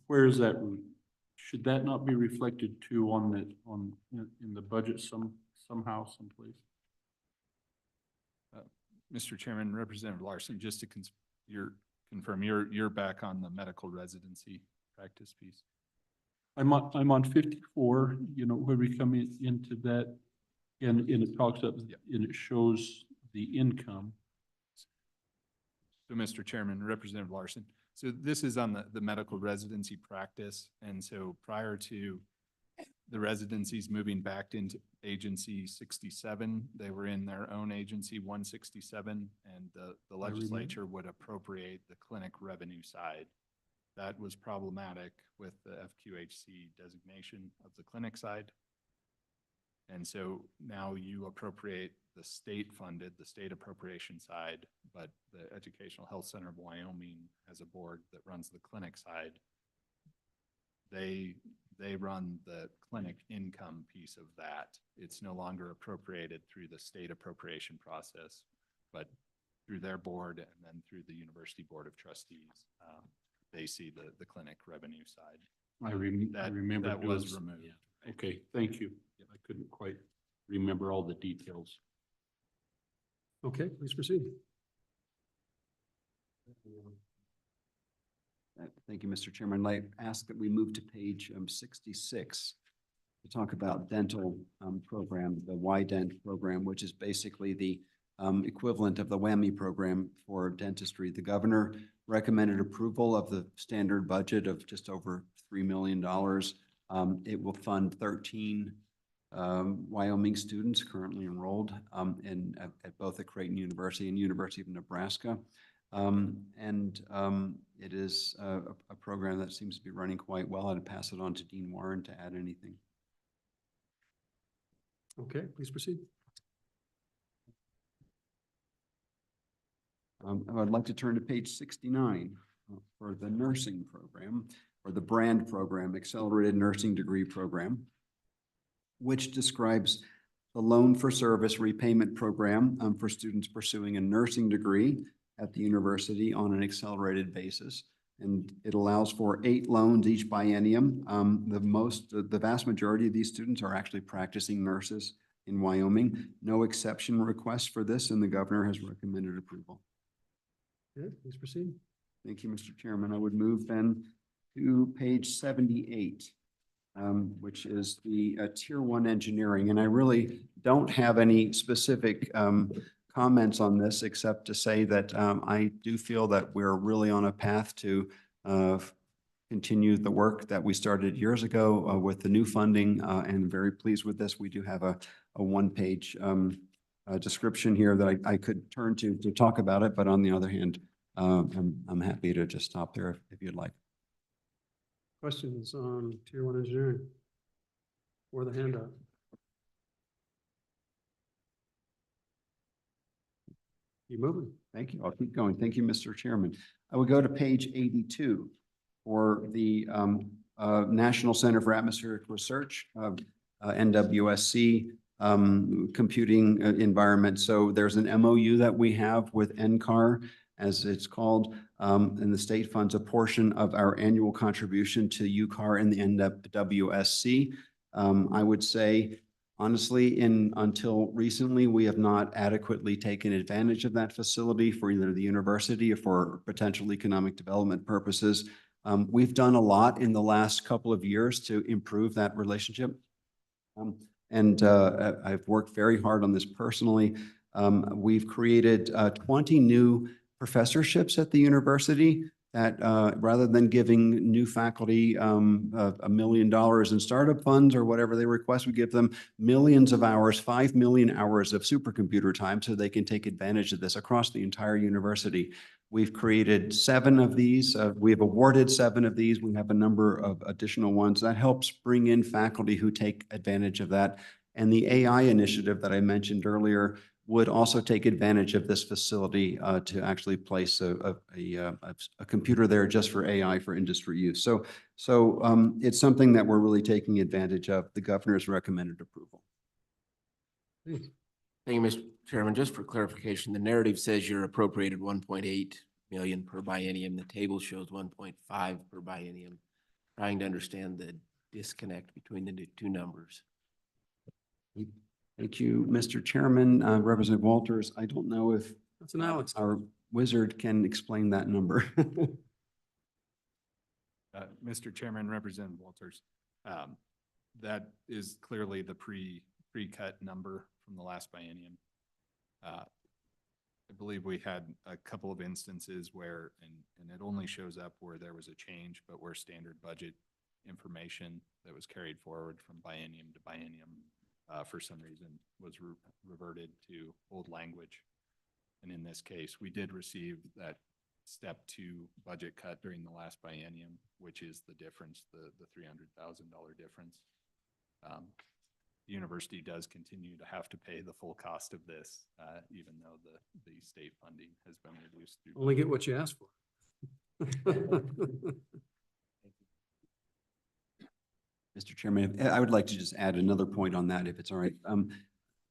C: where is that? Should that not be reflected too in the budget somehow, someplace?
D: Mr. Chairman, Representative Larson, just to confirm, you're back on the medical residency practice piece.
C: I'm on 54, where we come into that and it talks up and it shows the income.
D: So Mr. Chairman, Representative Larson, so this is on the medical residency practice. And so prior to the residencies moving back into agency 67, they were in their own agency 167, and the legislature would appropriate the clinic revenue side. That was problematic with the FQHC designation of the clinic side. And so now you appropriate the state funded, the state appropriation side, but the Educational Health Center of Wyoming has a board that runs the clinic side. They run the clinic income piece of that. It's no longer appropriated through the state appropriation process, but through their board and then through the University Board of Trustees. They see the clinic revenue side.
C: I remember
D: that was removed.
C: Yeah. Okay, thank you. I couldn't quite remember all the details.
B: Okay, please proceed.
A: Thank you, Mr. Chairman. I ask that we move to page 66 to talk about dental program, the YDent program, which is basically the equivalent of the WWAMI program for dentistry. The governor recommended approval of the standard budget of just over $3 million. It will fund 13 Wyoming students currently enrolled at both the Creighton University and University of Nebraska. It is a program that seems to be running quite well. I'd pass it on to Dean Warren to add anything.
B: Okay, please proceed.
A: I would like to turn to page 69 for the nursing program, or the BRAND program, Accelerated Nursing Degree Program, which describes the Loan for Service Repayment Program for students pursuing a nursing degree at the university on an accelerated basis. and it allows for 8 loans each biennium. The vast majority of these students are actually practicing nurses in Wyoming. No exception request for this, and the governor has recommended approval.
B: Good, please proceed.
A: Thank you, Mr. Chairman. I would move then to page 78, which is the Tier 1 engineering. And I really don't have any specific comments on this, except to say that I do feel that we're really on a path to continue the work that we started years ago with the new funding, and very pleased with this. We do have a one-page description here that I could turn to talk about it, but on the other hand, I'm happy to just stop there if you'd like.
B: Questions on Tier 1 engineering or the handout? Keep moving.
A: Thank you. I'll keep going. Thank you, Mr. Chairman. I would go to page 82 for the National Center for Atmospheric Research, NWSC computing environment. So there's an MOU that we have with NCAR, as it's called, and the state funds a portion of our annual contribution to UCAR and the NWSC. I would say, honestly, until recently, we have not adequately taken advantage of that facility for either the university or for potential economic development purposes. We've done a lot in the last couple of years to improve that relationship. I've worked very hard on this personally. We've created 20 new professorships at the university that rather than giving new faculty $1 million in startup funds or whatever they request, we give them millions of hours, 5 million hours of supercomputer time so they can take advantage of this across the entire university. We've created 7 of these. We have awarded 7 of these. We have a number of additional ones. That helps bring in faculty who take advantage of that. And the AI initiative that I mentioned earlier would also take advantage of this facility to actually place a computer there just for AI for industry use. So it's something that we're really taking advantage of. The governor's recommended approval.
B: Please.
J: Thank you, Mr. Chairman. Just for clarification, the narrative says you're appropriated 1.8 million per biennium. The table shows 1.5 per biennium. Trying to understand the disconnect between the two numbers.
A: Thank you, Mr. Chairman. Representative Walters, I don't know if
B: That's an Alex.
A: our wizard can explain that number.
D: Mr. Chairman, Representative Walters, that is clearly the pre-cut number from the last biennium. I believe we had a couple of instances where, and it only shows up where there was a change, but where standard budget information that was carried forward from biennium to biennium for some reason was reverted to old language. And in this case, we did receive that step 2 budget cut during the last biennium, which is the difference, the $300,000 difference. The university does continue to have to pay the full cost of this, even though the state funding has been reduced.
B: Only get what you ask for.
A: Mr. Chairman, I would like to just add another point on that, if it's all right.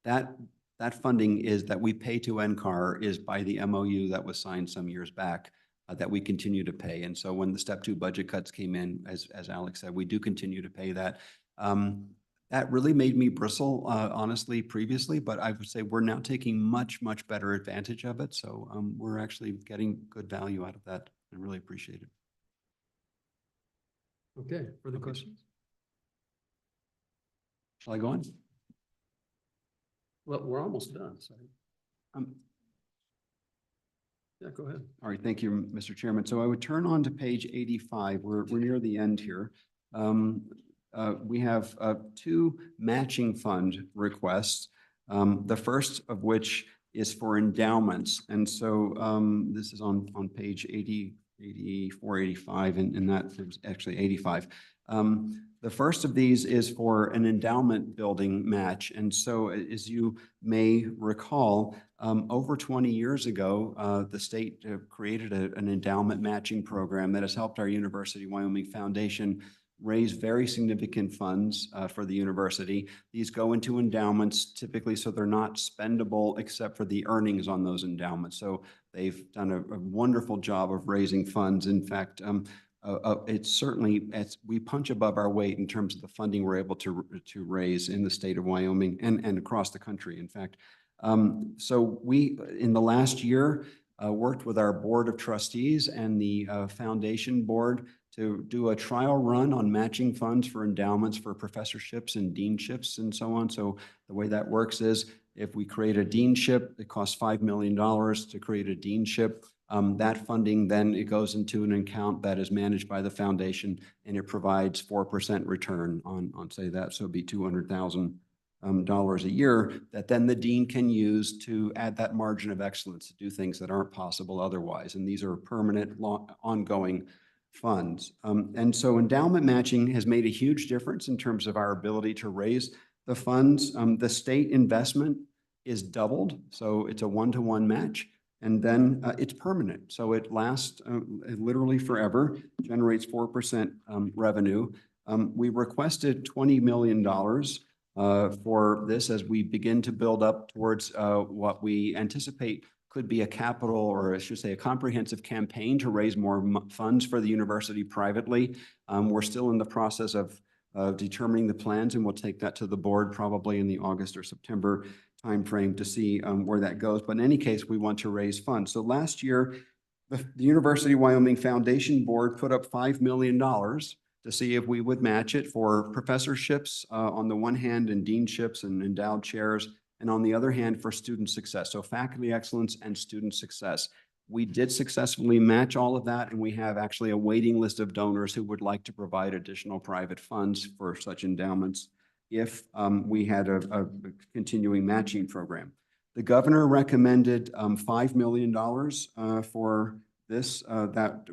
A: That funding is that we pay to NCAR is by the MOU that was signed some years back that we continue to pay. And so when the step 2 budget cuts came in, as Alex said, we do continue to pay that. That really made me bristle, honestly, previously, but I would say we're now taking much, much better advantage of it. So we're actually getting good value out of that. I really appreciate it.
B: Okay, further questions?
A: Shall I go on?
B: Well, we're almost done, so. Yeah, go ahead.
A: All right, thank you, Mr. Chairman. So I would turn on to page 85. We're near the end here. We have 2 matching fund requests. The first of which is for endowments. And so this is on page 80, 84, 85, and that is actually 85. The first of these is for an endowment building match. And so as you may recall, over 20 years ago, the state created an endowment matching program that has helped our University of Wyoming Foundation raise very significant funds for the university. These go into endowments typically, so they're not spendable except for the earnings on those endowments. So they've done a wonderful job of raising funds. In fact, it's certainly, we punch above our weight in terms of the funding we're able to raise in the state of Wyoming and across the country, in fact. So we, in the last year, worked with our board of trustees and the foundation board to do a trial run on matching funds for endowments for professorships and deanships and so on. So the way that works is if we create a deanship, it costs $5 million to create a deanship. That funding, then it goes into an account that is managed by the foundation, and it provides 4% return on say that. So it'd be $200,000 a year that then the dean can use to add that margin of excellence to do things that aren't possible otherwise. And these are permanent, ongoing funds. And so endowment matching has made a huge difference in terms of our ability to raise the funds. The state investment is doubled, so it's a one-to-one match. And then it's permanent, so it lasts literally forever, generates 4% revenue. We requested $20 million for this as we begin to build up towards what we anticipate could be a capital, or I should say a comprehensive campaign to raise more funds for the university privately. We're still in the process of determining the plans, and we'll take that to the board probably in the August or September timeframe to see where that goes. But in any case, we want to raise funds. So last year, the University of Wyoming Foundation Board put up $5 million to see if we would match it for professorships on the one hand, and deanships and endowed chairs, and on the other hand for student success. So faculty excellence and student success. We did successfully match all of that, and we have actually a waiting list of donors who would like to provide additional private funds for such endowments if we had a continuing matching program. The governor recommended $5 million for this. That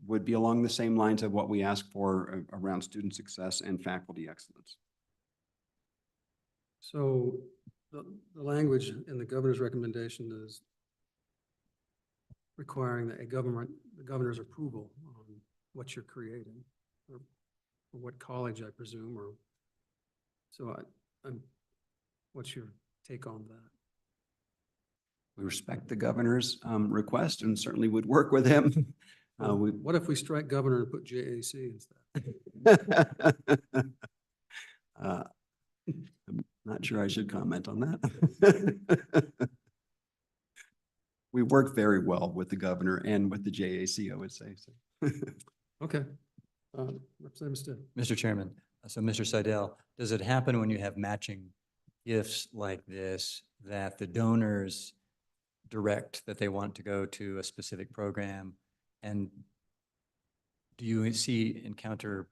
A: would be along the same lines of what we asked for around student success and faculty excellence.
B: So the language in the governor's recommendation is requiring that the governor's approval on what you're creating, or what college, I presume, or so. What's your take on that?
A: We respect the governor's request and certainly would work with him.
B: What if we strike governor and put JAC instead?
A: I'm not sure I should comment on that. We work very well with the governor and with the JAC, I would say. So.
B: Okay. Representative Stitt.
E: Mr. Chairman, so Mr. Seidel, does it happen when you have matching gifts like this that the donors direct that they want to go to a specific program? And do you encounter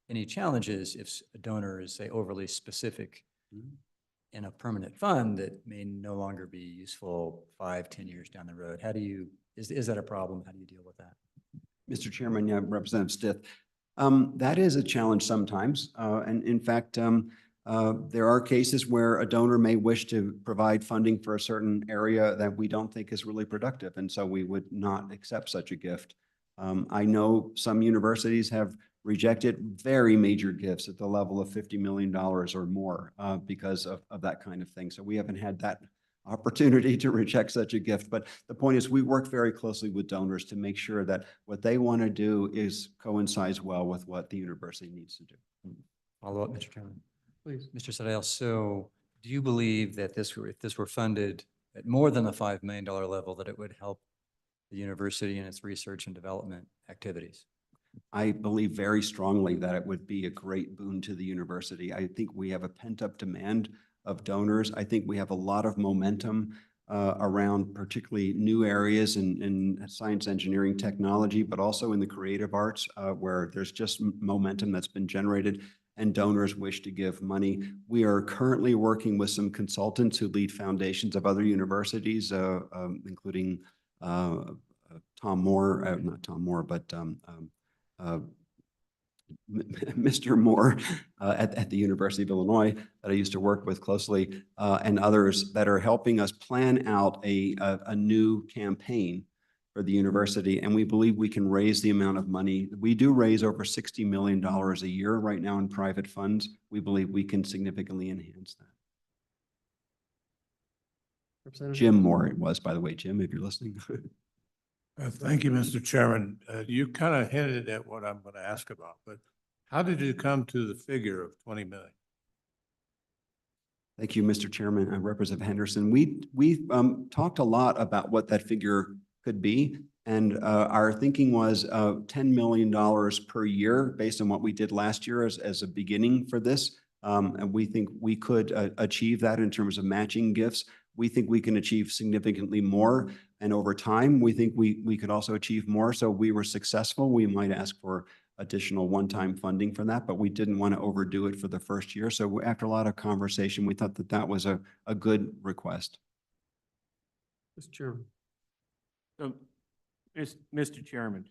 E: any challenges if a donor is, say, overly specific in a permanent fund that may no longer be useful 5-10 years down the road? How do you, is that a problem? How do you deal with that?
A: Mr. Chairman, yeah, Representative Stitt. That is a challenge sometimes. And in fact, there are cases where a donor may wish to provide funding for a certain area that we don't think is really productive, and so we would not accept such a gift. I know some universities have rejected very major gifts at the level of $50 million or more because of that kind of thing. So we haven't had that opportunity to reject such a gift. But the point is, we work very closely with donors to make sure that what they want to do coincides well with what the university needs to do.
E: Follow up, Mr. Chairman.
B: Please.
E: Mr. Seidel, so do you believe that if this were funded at more than the $5 million level, that it would help the university in its research and development activities?
A: I believe very strongly that it would be a great boon to the university. I think we have a pent-up demand of donors. I think we have a lot of momentum around particularly new areas in science, engineering, technology, but also in the creative arts where there's just momentum that's been generated and donors wish to give money. We are currently working with some consultants who lead foundations of other universities, including Tom Moore, not Tom Moore, but Mr. Moore at the University of Illinois that I used to work with closely, and others that are helping us plan out a new campaign for the university, and we believe we can raise the amount of money. We do raise over $60 million a year right now in private funds. We believe we can significantly enhance that.
B: Representative?
A: Jim Moore it was, by the way, Jim, if you're listening.
P: Thank you, Mr. Chairman. You kind of hinted at what I'm going to ask about, but how did you come to the figure of 20 million?
A: Thank you, Mr. Chairman and Representative Henderson. We talked a lot about what that figure could be. And our thinking was $10 million per year based on what we did last year as a beginning for this. And we think we could achieve that in terms of matching gifts. We think we can achieve significantly more. And over time, we think we could also achieve more. So we were successful. We might ask for additional one-time funding for that, but we didn't want to overdo it for the first year. So after a lot of conversation, we thought that that was a good request.
B: Mr. Chairman.
H: So, Mr. Chairman,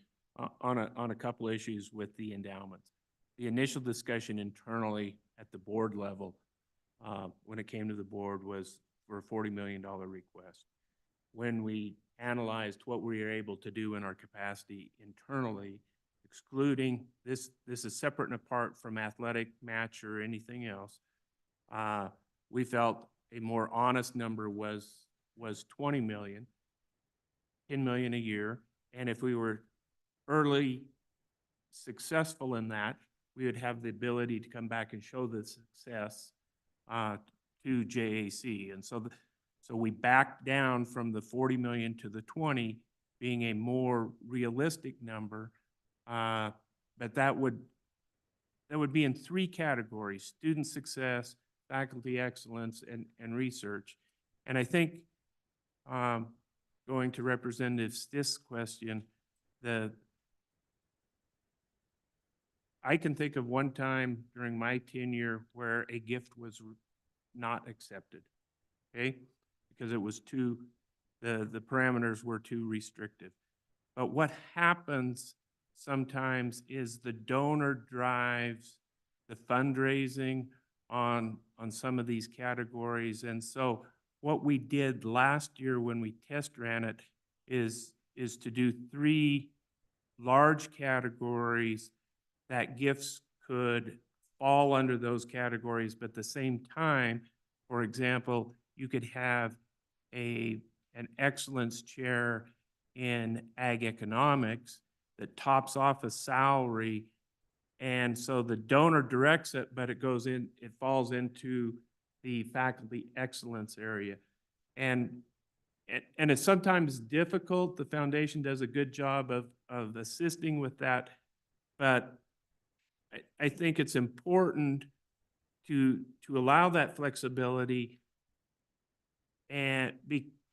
H: on a couple issues with the endowments. The initial discussion internally at the board level, when it came to the board, was for a $40 million request. When we analyzed what we were able to do in our capacity internally, excluding this is separate and apart from athletic match or anything else, we felt a more honest number was 20 million, 10 million a year. And if we were early successful in that, we would have the ability to come back and show the success to JAC. And so we backed down from the 40 million to the 20 being a more realistic number. But that would be in three categories: student success, faculty excellence, and research. And I think going to Representative Stith's question, I can think of one time during my tenure where a gift was not accepted, okay? Because it was the parameters were too restrictive. But what happens sometimes is the donor drives the fundraising on some of these categories. And so what we did last year when we test ran it is to do 3 large categories that gifts could fall under those categories, but at the same time, for example, you could have an excellence chair in ag economics that tops off a salary, and so the donor directs it, but it falls into the faculty excellence area. And it's sometimes difficult. The foundation does a good job of assisting with that, but I think it's important to allow that flexibility, and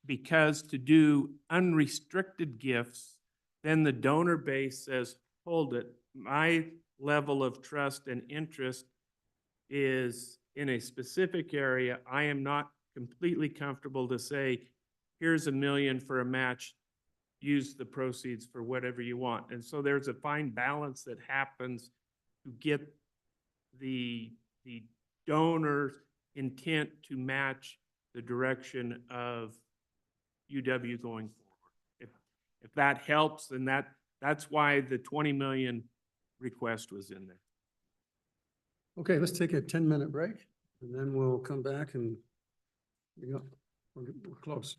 H: because to do unrestricted gifts, then the donor base says, hold it, my level of trust and interest is in a specific area. I am not completely comfortable to say, here's $1 million for a match, use the proceeds for whatever you want. And so there's a fine balance that happens to get the donor's intent to match the direction of UW going forward. If that helps, then that's why the 20 million request was in there.
B: Okay, let's take a 10-minute break, and then we'll come back and we're close.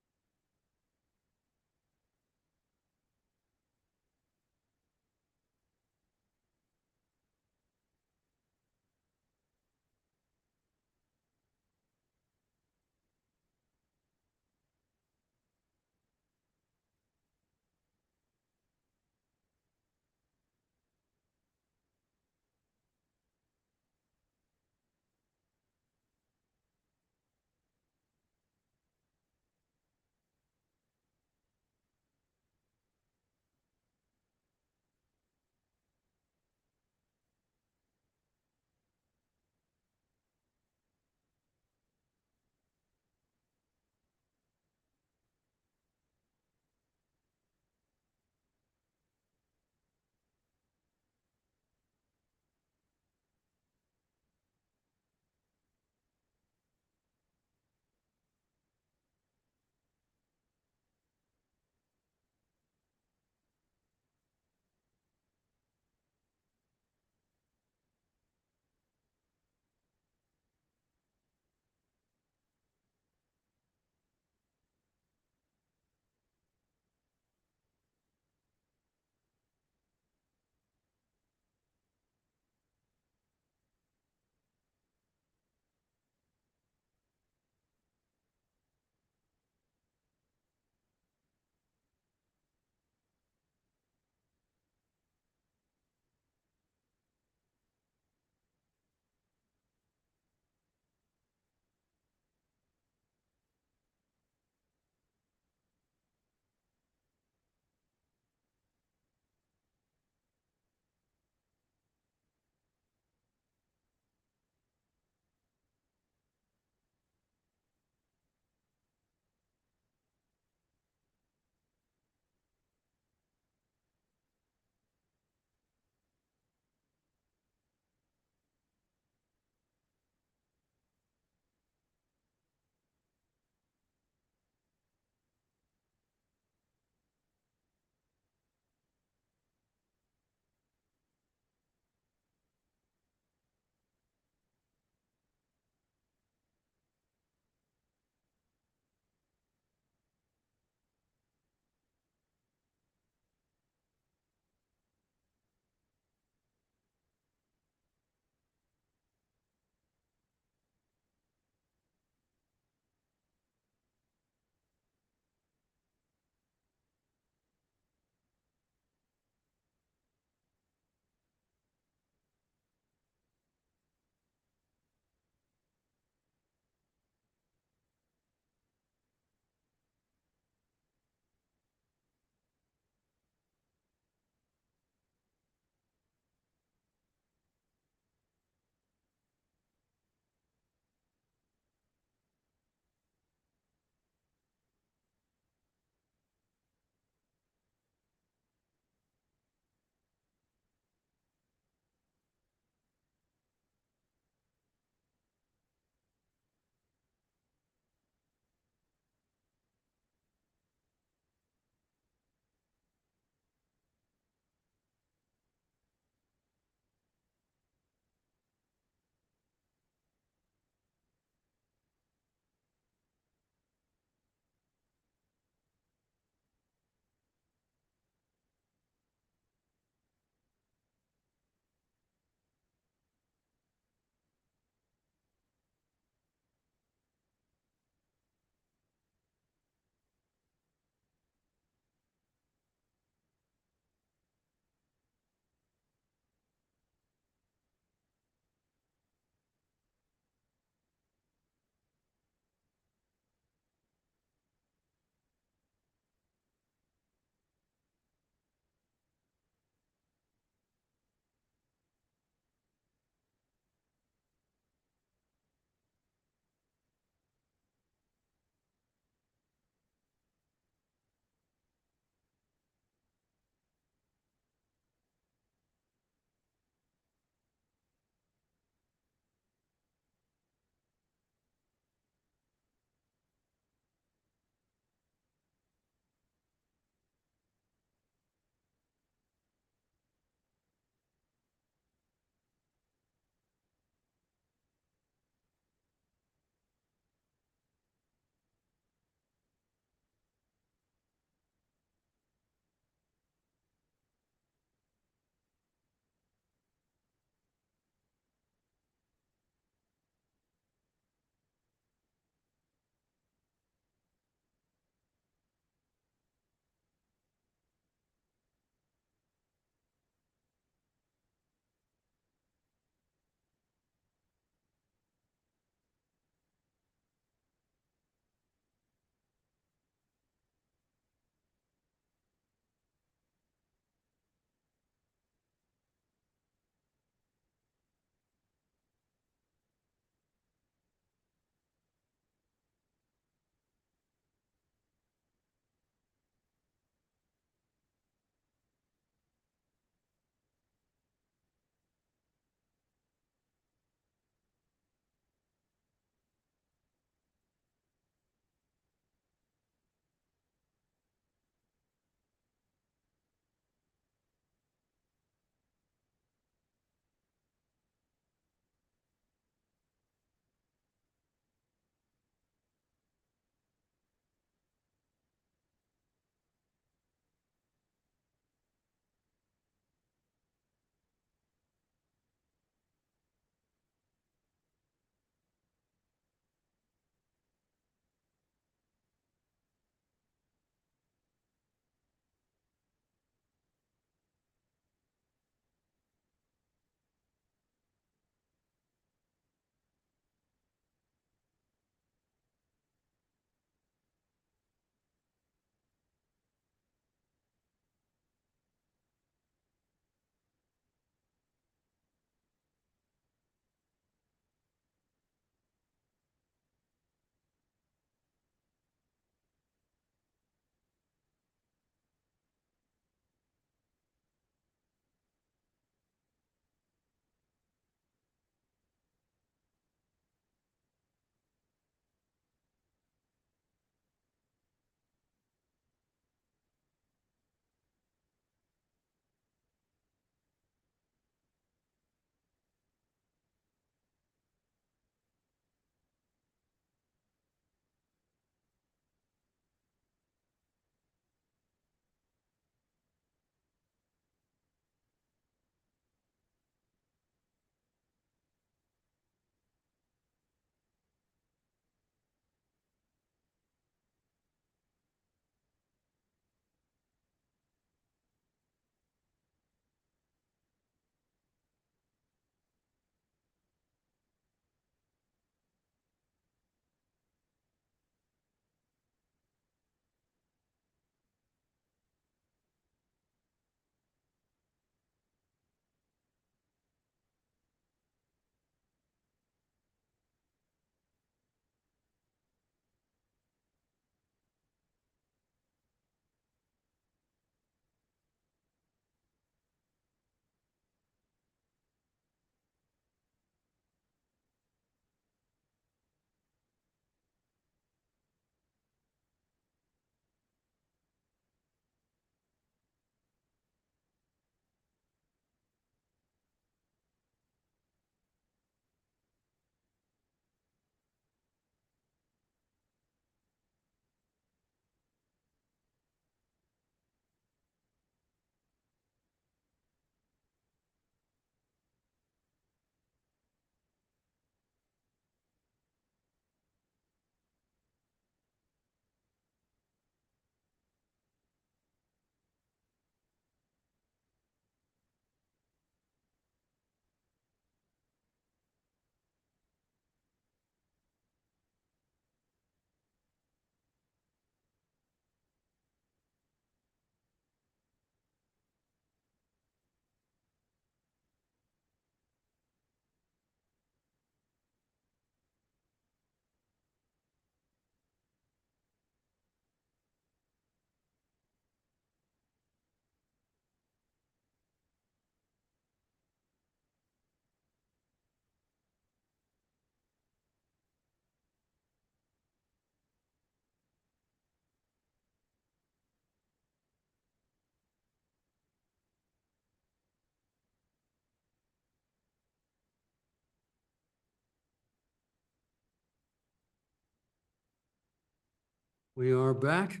B: We are back,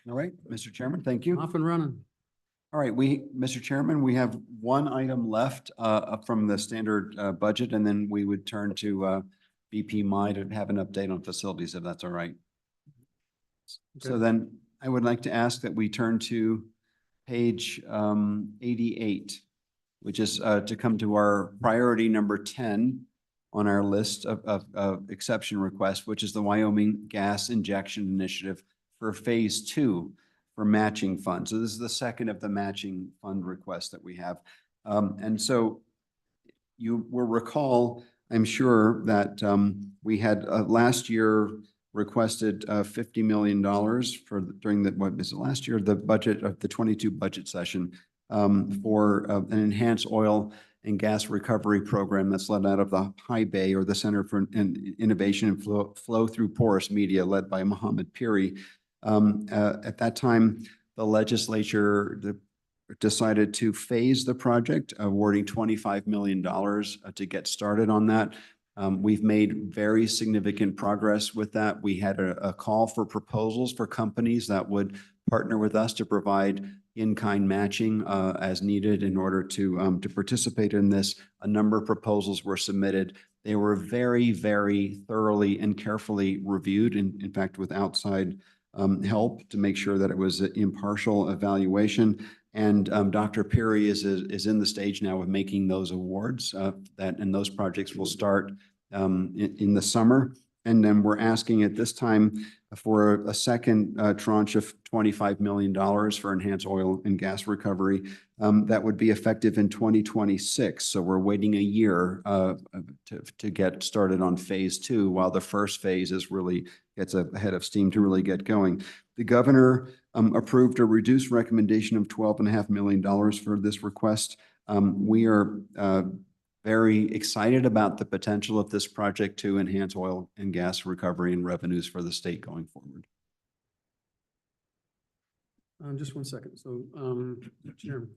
A: All right, Mr. Chairman, thank you.
B: off and running.
A: All right, Mr. Chairman, we have one item left up from the standard budget, and then we would turn to VP Mai to have an update on facilities, if that's all right. So
B: Okay.
A: then I would like to ask that we turn to page 88, which is to come to our priority number 10 on our list of exception requests, which is the Wyoming Gas Injection Initiative for Phase 2 for matching funds. So this is the second of the matching fund requests that we have. And so you will recall, I'm sure, that we had last year requested $50 million for during the, what is it, last year, the budget of the 22 budget session for an enhanced oil and gas recovery program that's led out of the High Bay, or the Center for Innovation and Flow Through Porous Media, led by Mohammed Piri. At that time, the legislature decided to phase the project, awarding $25 million to get started on that. We've made very significant progress with that. We had a call for proposals for companies that would partner with us to provide in-kind matching as needed in order to participate in this. A number of proposals were submitted. They were very, very thoroughly and carefully reviewed, in fact, with outside help to make sure that it was an impartial evaluation. And Dr. Piri is in the stage now of making those awards, and those projects will start in the summer. And then we're asking at this time for a second tranche of $25 million for enhanced oil and gas recovery that would be effective in 2026. So we're waiting a year to get started on phase 2, while the first phase is really gets a head of steam to really get going. The governor approved a reduced recommendation of $12.5 million for this request. We are very excited about the potential of this project to enhance oil and gas recovery and revenues for the state going forward.
B: Just one second. So, Chairman.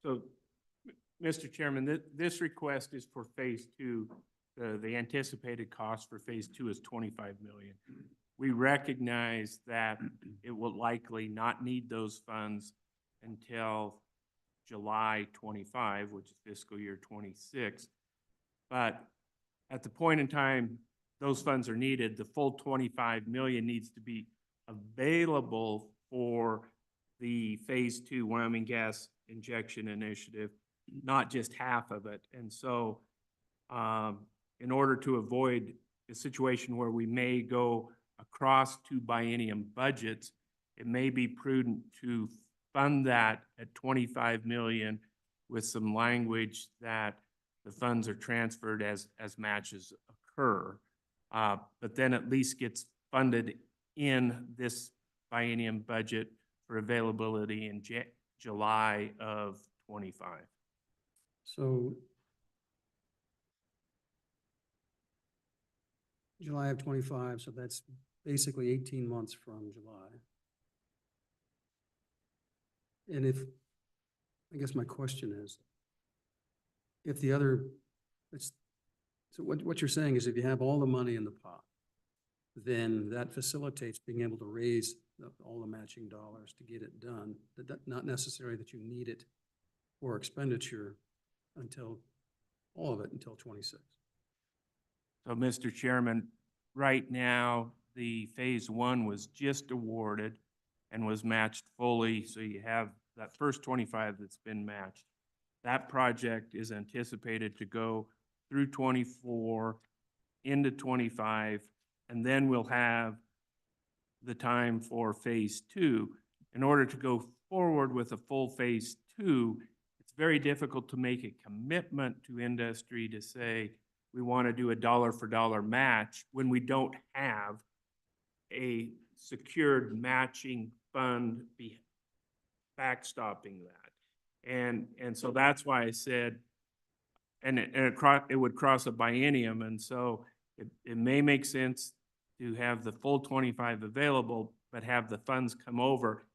H: So, Mr. Chairman, this request is for phase 2. The anticipated cost for phase 2 is $25 million. We recognize that it will likely not need those funds until July 25, which is fiscal year 26. But at the point in time those funds are needed, the full 25 million needs to be available for the phase 2 Wyoming Gas Injection Initiative, not just half of it. And so in order to avoid a situation where we may go across 2 biennium budgets, it may be prudent to fund that at 25 million with some language that the funds are transferred as matches occur. But then at least gets funded in this biennium budget for availability in July of 25.
B: So July of 25, so that's basically 18 months from July. And I guess my question is, if the other, so what you're saying is if you have all the money in the pot, then that facilitates being able to raise all the matching dollars to get it done. Not necessarily that you need it for expenditure until, all of it until 26.
H: So, Mr. Chairman, right now, the phase 1 was just awarded and was matched fully. So you have that first 25 that's been matched. That project is anticipated to go through 24 into 25, and then we'll have the time for phase 2. In order to go forward with a full phase 2, it's very difficult to make a commitment to industry to say we want to do a dollar for dollar match when we don't have a secured matching fund backstopping that. And so that's why I said, it would cross a biennium. And so it may make sense to have the full 25 available, but have the funds come over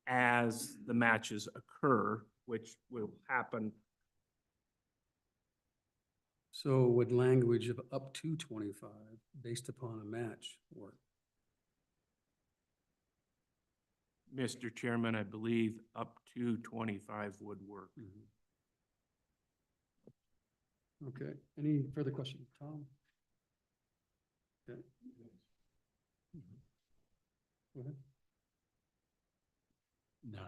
H: as the matches occur, which will happen.
B: So would language of up to 25 based upon a match work?
H: Mr. Chairman, I believe up to 25 would work.
B: Okay, any further questions, Tom? Okay. Go ahead. No.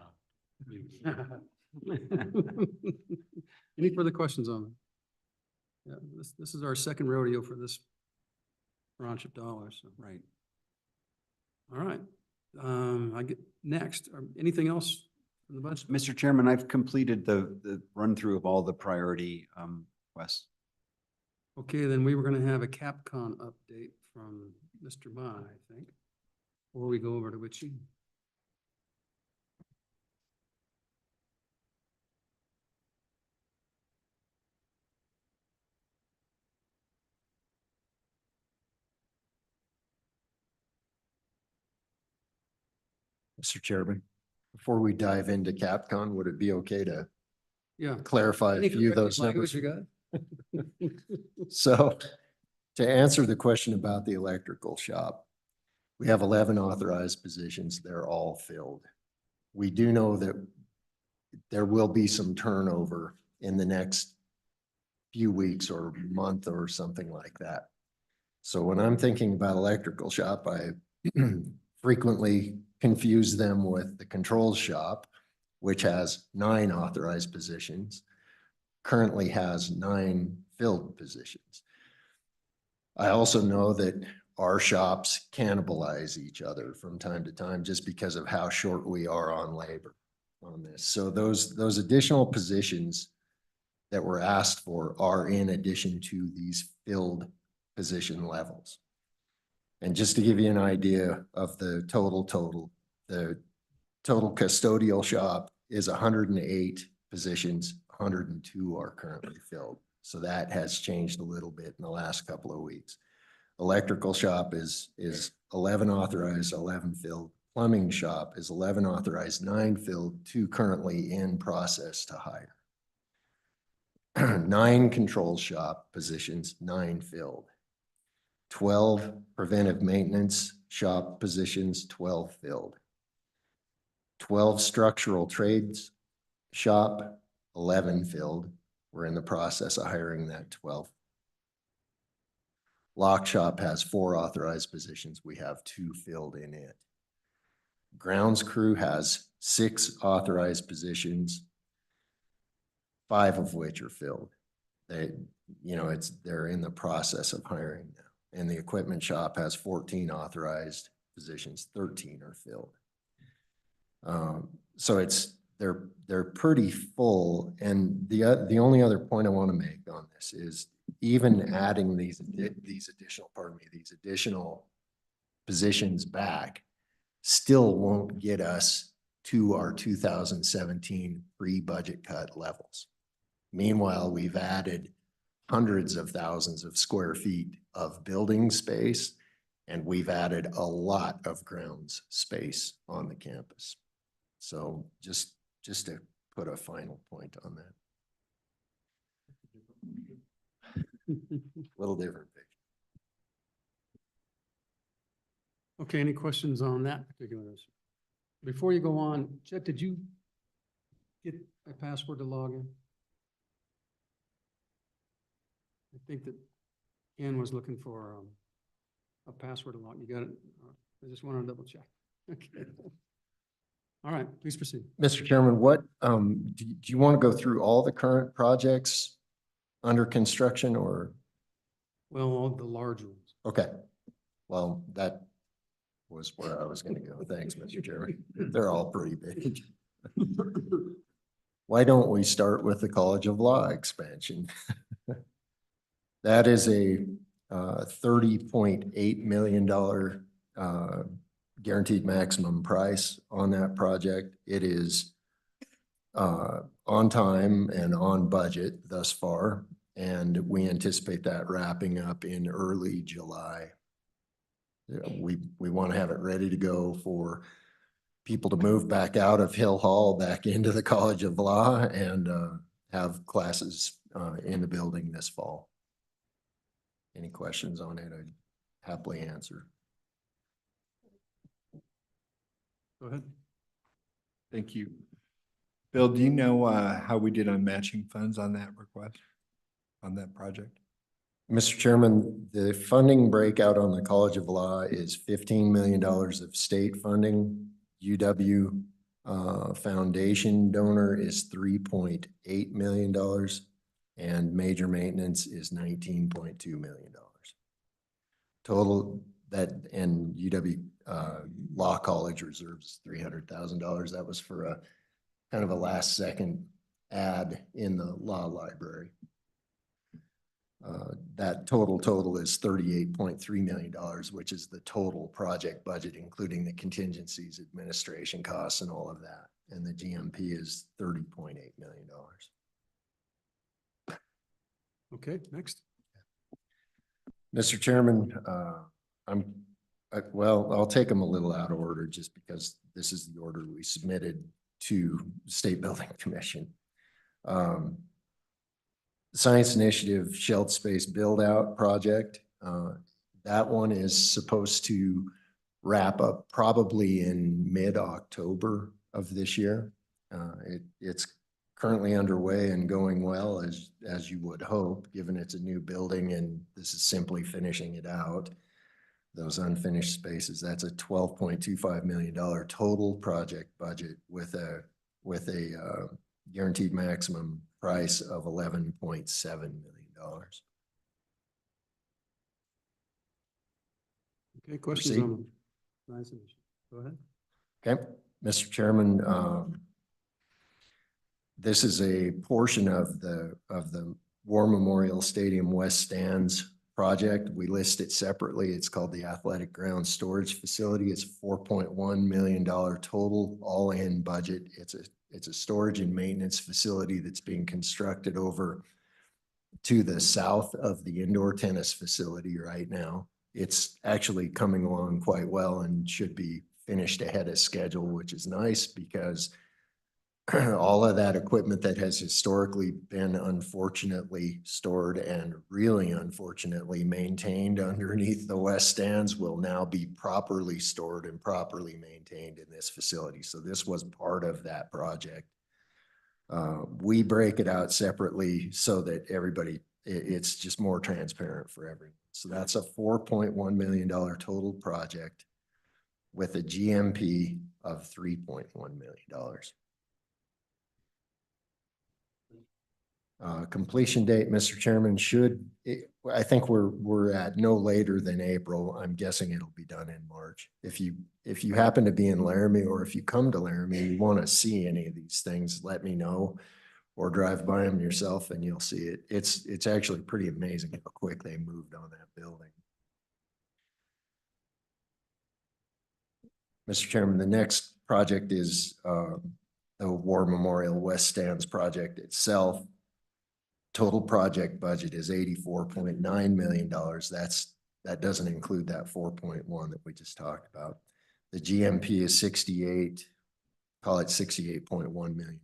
B: Any further questions on it? Yeah, this is our second rodeo for this tranche of dollars, so.
A: Right.
B: All right, I get next, anything else in the budget?
A: Mr. Chairman, I've completed the run through of all the priority requests.
B: Okay, then we were gonna have a CapCon update from Mr. Mai, I think, before we go over to WICHE.
K: Mr. Chairman, before we dive into CapCon, would it be okay to
B: Yeah.
K: clarify a
B: Any
K: few of
B: corrective
K: those
B: language
K: numbers?
B: you got?
K: So to answer the question about the electrical shop, we have 11 authorized positions. They're all filled. We do know that there will be some turnover in the next few weeks or month or something like that. So when I'm thinking about electrical shop, I frequently confuse them with the controls shop, which has 9 authorized positions, currently has 9 filled positions. I also know that our shops cannibalize each other from time to time just because of how short we are on labor on this. So those additional positions that were asked for are in addition to these filled position levels. And just to give you an idea of the total, the total custodial shop is 108 positions, 102 are currently filled. So that has changed a little bit in the last couple of weeks. Electrical shop is 11 authorized, 11 filled. Plumbing shop is 11 authorized, 9 filled, 2 currently in process to hire. 9 control shop positions, 9 filled. 12 preventive maintenance shop positions, 12 filled. 12 structural trades shop, 11 filled. We're in the process of hiring that 12. Lock shop has 4 authorized positions. We have 2 filled in it. Grounds crew has 6 authorized positions, 5 of which are filled. They're in the process of hiring now. And the equipment shop has 14 authorized positions, 13 are filled. So they're pretty full. And the only other point I want to make on this is even adding these additional positions back still won't get us to our 2017 pre-budget cut levels. Meanwhile, we've added hundreds of thousands of square feet of building space, and we've added a lot of grounds space on the campus. So just to put a final point on that. Little different picture.
B: Okay, any questions on that particular issue? Before you go on, Chet, did you get a password to log in? I think that Ken was looking for a password to log. You got it? I just want to double check. Okay. All right, please proceed.
K: Mr. Chairman, what, do you want to go through all the current projects under construction or?
B: Well, all the large ones.
K: Okay, well, that was where I was going to go. Thanks, Mr. Chairman. They're all pretty big. Why don't we start with the College of Law expansion? That is a $30.8 million guaranteed maximum price on that project. It is on time and on budget thus far, and we anticipate that wrapping up in early July. We want to have it ready to go for people to move back out of Hill Hall, back into the College of Law, and have classes in the building this fall. Any questions on it, I'd happily answer.
B: Go ahead.
I: Thank you. Bill, do you know how we did on matching funds on that request, on that project?
K: Mr. Chairman, the funding breakout on the College of Law is $15 million of state funding. UW Foundation donor is $3.8 million, and major maintenance is $19.2 million. Total that, and UW Law College reserves $300,000. That was for a kind of a last second ad in the law library. That total is $38.3 million, which is the total project budget, including the contingencies, administration costs, and all of that. And the GMP is $30.8 million.
B: Okay, next.
K: Mr. Chairman, I'll take them a little out of order just because this is the order we submitted to State Building Commission. Science Initiative Shelf Space Build Out Project. That one is supposed to wrap up probably in mid-October of this year. It's currently underway and going well, as you would hope, given it's a new building and this is simply finishing it out. Those unfinished spaces, that's a $12.25 million total project budget with a guaranteed maximum price of $11.7 million.
B: Okay, questions
K: Proceed.
B: on Science Initiative? Go ahead.
K: Okay, Mr. Chairman, this is a portion of the War Memorial Stadium West Stands project. We list it separately. It's called the Athletic Ground Storage Facility. It's $4.1 million total all-in budget. It's a storage and maintenance facility that's being constructed over to the south of the indoor tennis facility right now. It's actually coming along quite well and should be finished ahead of schedule, which is nice because all of that equipment that has historically been unfortunately stored and really unfortunately maintained underneath the West Stands will now be properly stored and properly maintained in this facility. So this was part of that project. We break it out separately so that everybody, it's just more transparent for everyone. So that's a $4.1 million total project with a GMP of $3.1 million. Completion date, Mr. Chairman, I think we're at no later than April. I'm guessing it'll be done in March. If you happen to be in Laramie or if you come to Laramie and you want to see any of these things, let me know or drive by them yourself and you'll see it. It's actually pretty amazing how quick they moved on that building. Mr. Chairman, the next project is the War Memorial West Stands project itself. Total project budget is $84.9 million. That doesn't include that 4.1 that we just talked about. The GMP is 68, call it $68.1 million.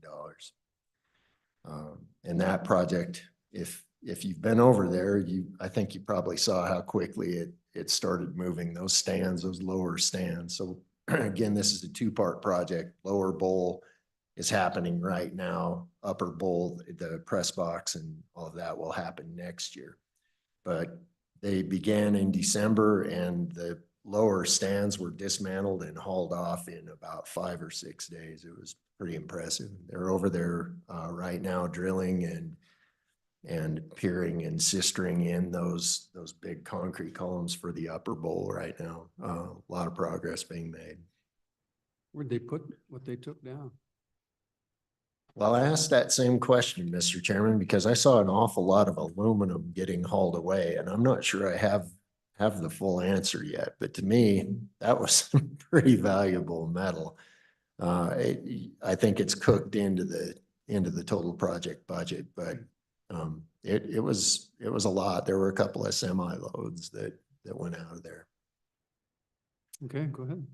K: And that project, if you've been over there, I think you probably saw how quickly it started moving those stands, those lower stands. So again, this is a two-part project. Lower bowl is happening right now. Upper bowl, the press box and all of that will happen next year. But they began in December and the lower stands were dismantled and hauled off in about 5 or 6 days. It was pretty impressive. They're over there right now drilling and peering and sistering in those big concrete columns for the upper bowl right now. A lot of progress being made.
B: Where'd they put what they took down?
K: Well, I asked that same question, Mr. Chairman, because I saw an awful lot of aluminum getting hauled away, and I'm not sure I have the full answer yet. But to me, that was some pretty valuable metal. I think it's cooked into the total project budget, but it was a lot. There were a couple of semi loads that went out of there.
B: Okay, go ahead.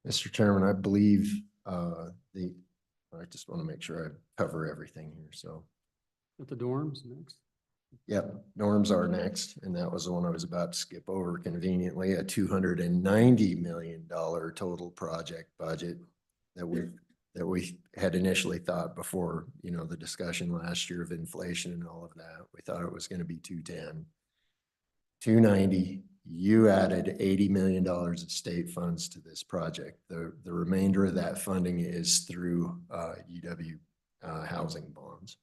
K: Mr. Chairman, I believe I just want to make sure I cover everything here. So
B: At the dorms next.
K: Yep, norms are next, and that was the one I was about to skip over conveniently, a $290 million total project budget that we had initially thought before, you know, the discussion last year of inflation and all of that. We thought it was going to be 210. 290, you added $80 million of state funds to this project. The remainder of that funding is through UW housing bonds.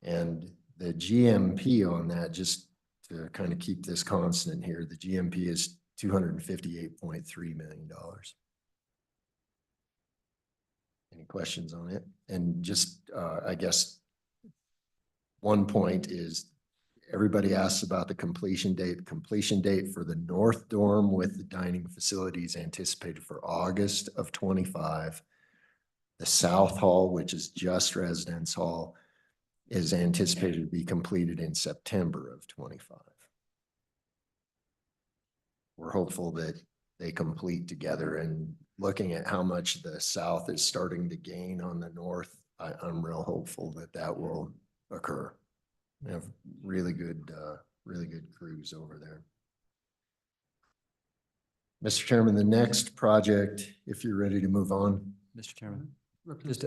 K: And the GMP on that, just to kind of keep this constant here, the GMP is $258.3 million. Any questions on it? And just, I guess, one point is everybody asks about the completion date. The completion date for the north dorm with the dining facilities anticipated for August of 25. The south hall, which is just residence hall, is anticipated to be completed in September of 25. We're hopeful that they complete together, and looking at how much the south is starting to gain on the north, I'm real hopeful that that will occur. We have really good crews over there. Mr. Chairman, the next project, if you're ready to move on.
E: Mr. Chairman, just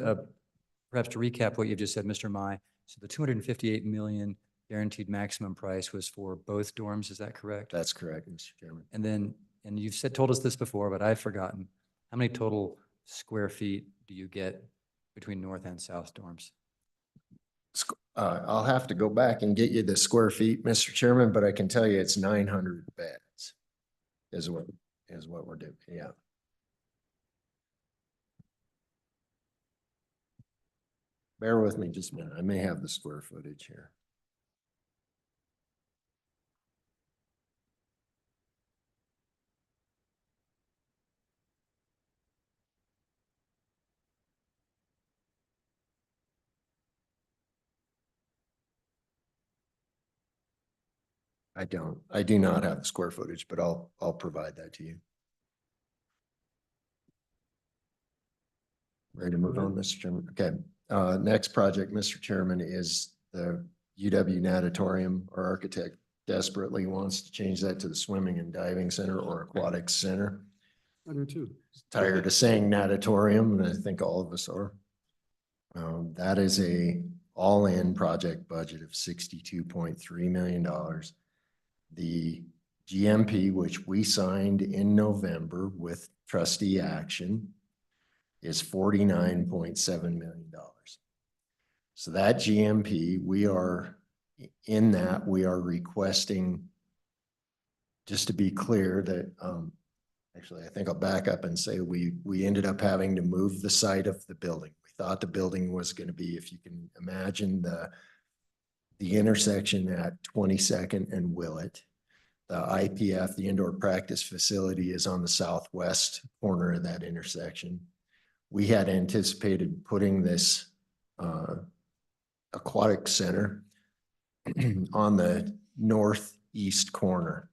E: perhaps to recap what you've just said, Mr. Mai. So the 258 million guaranteed maximum price was for both dorms, is that correct?
K: That's correct, Mr. Chairman.
E: And then, and you've told us this before, but I've forgotten. How many total square feet do you get between north and south dorms?
K: I'll have to go back and get you the square feet, Mr. Chairman, but I can tell you it's 900 beds is what we're doing, yeah. Bear with me just a minute. I may have the square footage here. I do not have the square footage, but I'll provide that to you. Ready to move on, Mr. Chairman? Okay. Next project, Mr. Chairman, is the UW natatorium. Our architect desperately wants to change that to the swimming and diving center or aquatics center.
B: I do too.
K: Tired of saying natatorium, and I think all of us are. That is a all-in project budget of $62.3 million. The GMP, which we signed in November with trustee action, is $49.7 million. So that GMP, we are requesting, just to be clear that, actually, I think I'll back up and say we ended up having to move the site of the building. We thought the building was going to be, if you can imagine the intersection at 22nd and Willett. The IPF, the indoor practice facility, is on the southwest corner of that intersection. We had anticipated putting this aquatic center on the northeast corner.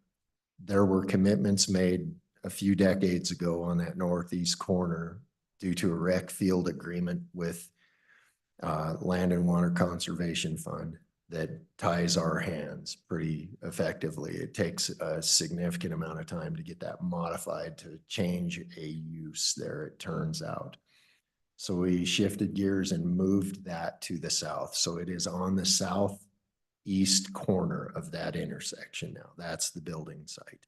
K: There were commitments made a few decades ago on that northeast corner due to a rec field agreement with Land and Water Conservation Fund that ties our hands pretty effectively. It takes a significant amount of time to get that modified to change a use there, it turns out. So we shifted gears and moved that to the south. So it is on the southeast corner of that intersection now. That's the building site.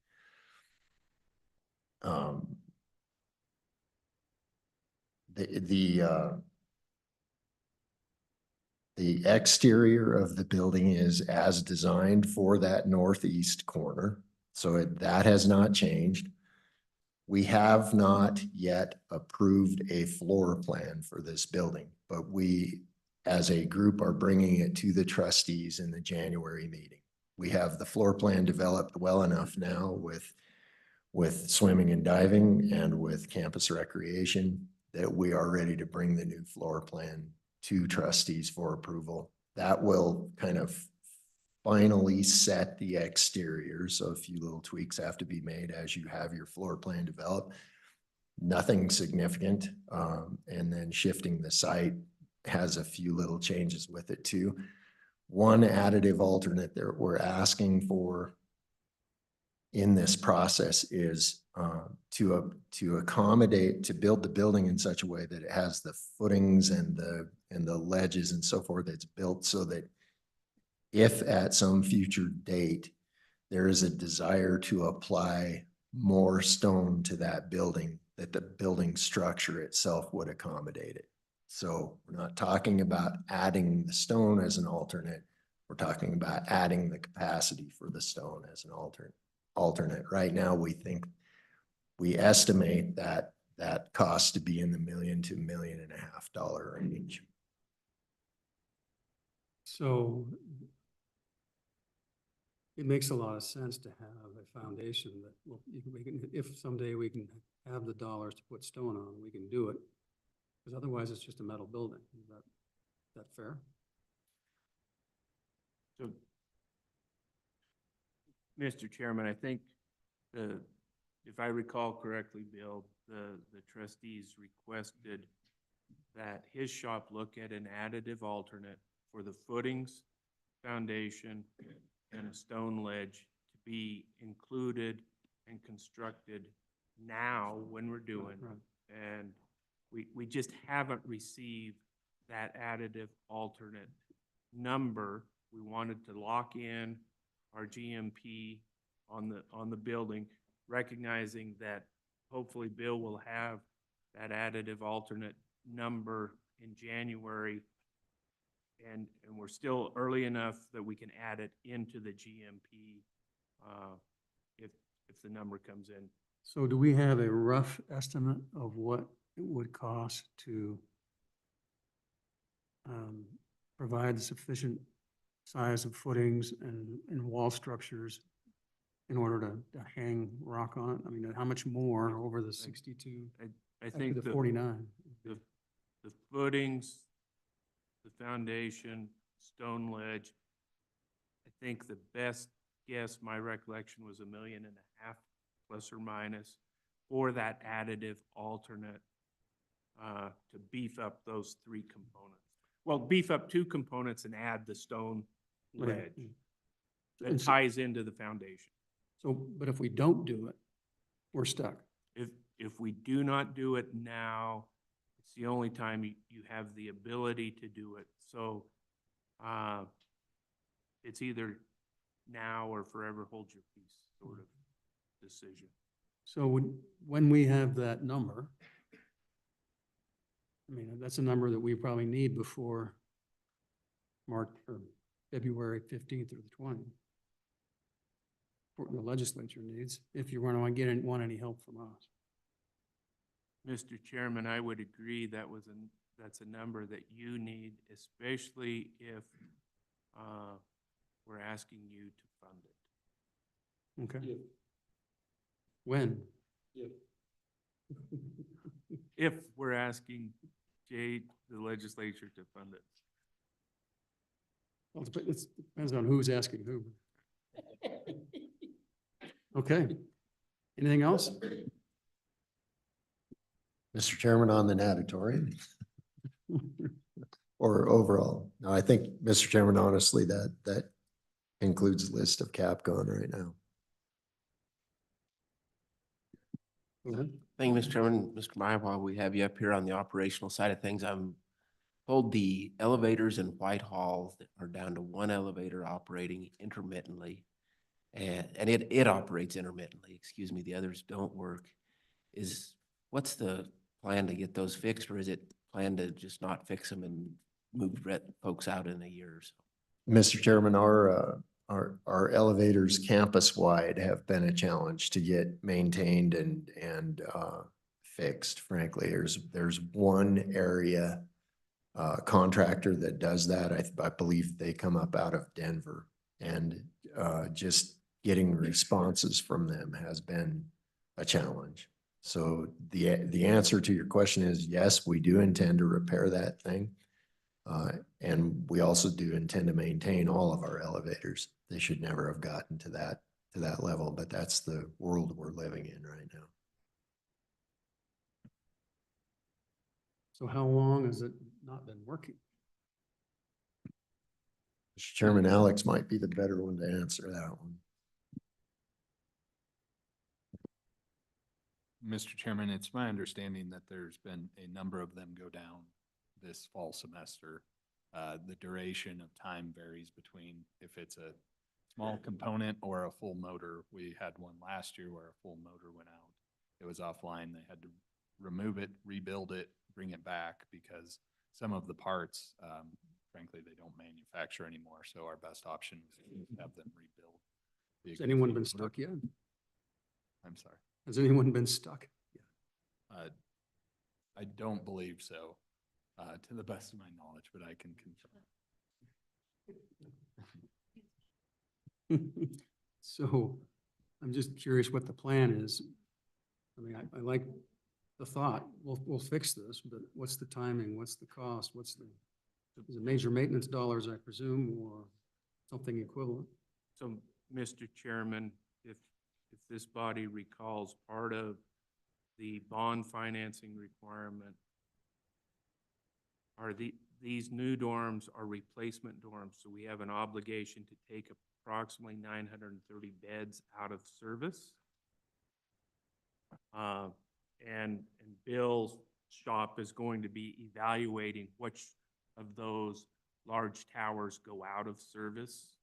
K: The exterior of the building is as designed for that northeast corner. So that has not changed. We have not yet approved a floor plan for this building, but we, as a group, are bringing it to the trustees in the January meeting. We have the floor plan developed well enough now with swimming and diving and with campus recreation that we are ready to bring the new floor plan to trustees for approval. That will kind of finally set the exterior. So a few little tweaks have to be made as you have your floor plan developed. Nothing significant. And then shifting the site has a few little changes with it too. one additive alternate that we're asking for in this process is to accommodate, to build the building in such a way that it has the footings and the ledges and so forth that's built so that if at some future date there is a desire to apply more stone to that building, that the building structure itself would accommodate it. So we're not talking about adding the stone as an alternate. We're talking about adding the capacity for the stone as an alternate. Right now, we estimate that cost to be in the $1 million to $1.5 million range.
B: So it makes a lot of sense to have a foundation that, well, we can, if someday we can have the dollars to put stone on, we can do it. Because otherwise it's just a metal building. Is that fair?
H: So, Mr. Chairman, I think if I recall correctly, Bill, the trustees requested that his shop look at an additive alternate for the footings, foundation, and a stone ledge to be included and constructed now when we're doing. And we just haven't received that additive alternate number. We wanted to lock in our GMP on the building, recognizing that hopefully Bill will have that additive alternate number in January. And we're still early enough that we can add it into the GMP if the number comes in.
B: So do we have a rough estimate of what it would cost to provide sufficient size of footings and wall structures in order to hang rock on it? I mean, how much more over the 62?
H: I think
B: the 49.
H: The footings, the foundation, stone ledge, I think the best guess, my recollection was $1.5 million plus or minus for that additive alternate to beef up those three components. Well, beef up two components and add the stone ledge that ties into the foundation.
B: So, but if we don't do it, we're stuck.
H: If we do not do it now, it's the only time you have the ability to do it. So it's either now or forever hold your peace sort of decision.
B: So when we have that number, I mean, that's a number that we probably need before March or February 15th or the 20th. The legislature needs, if you want to want any help from us.
H: Mr. Chairman, I would agree that's a number that you need, especially if we're asking you to fund it.
B: Okay. Yeah. When?
H: Yeah. If we're asking the legislature to fund it.
B: Well, it depends on who's asking who. Okay. Anything else?
K: Mr. Chairman, on the natatorium or overall? No, I think, Mr. Chairman, honestly, that includes the list of Capcom right now.
J: Thank you, Mr. Chairman. Mr. Meyer, while we have you up here on the operational side of things, I'm told the elevators in Whitehall are down to one elevator operating intermittently. And it operates intermittently, excuse me, the others don't work. What's the plan to get those fixed, or is it planned to just not fix them and move folks out in a year or so?
K: Mr. Chairman, our elevators campus-wide have been a challenge to get maintained and fixed, frankly. There's one area contractor that does that. I believe they come up out of Denver, and just getting responses from them has been a challenge. So the answer to your question is yes, we do intend to repair that thing. And we also do intend to maintain all of our elevators. They should never have gotten to that level, but that's the world we're living in right now.
B: So how long has it not been working?
K: Mr. Chairman, Alex might be the better one to answer that one.
D: Mr. Chairman, it's my understanding that there's been a number of them go down this fall semester. The duration of time varies between if it's a small component or a full motor. We had one last year where a full motor went out. It was offline. They had to remove it, rebuild it, bring it back because some of the parts, frankly, they don't manufacture anymore. So our best option is to have them rebuild.
B: Has anyone been stuck yet?
D: I'm sorry.
B: Has anyone been stuck?
D: I don't believe so, to the best of my knowledge, but I can confirm.
B: So I'm just curious what the plan is. I mean, I like the thought, we'll fix this, but what's the timing? What's the cost? Is it major maintenance dollars, I presume, or something equivalent?
H: So, Mr. Chairman, if this body recalls, part of the bond financing requirement are these new dorms are replacement dorms. So we have an obligation to take approximately 930 beds out of service. And Bill's shop is going to be evaluating which of those large towers go out of service.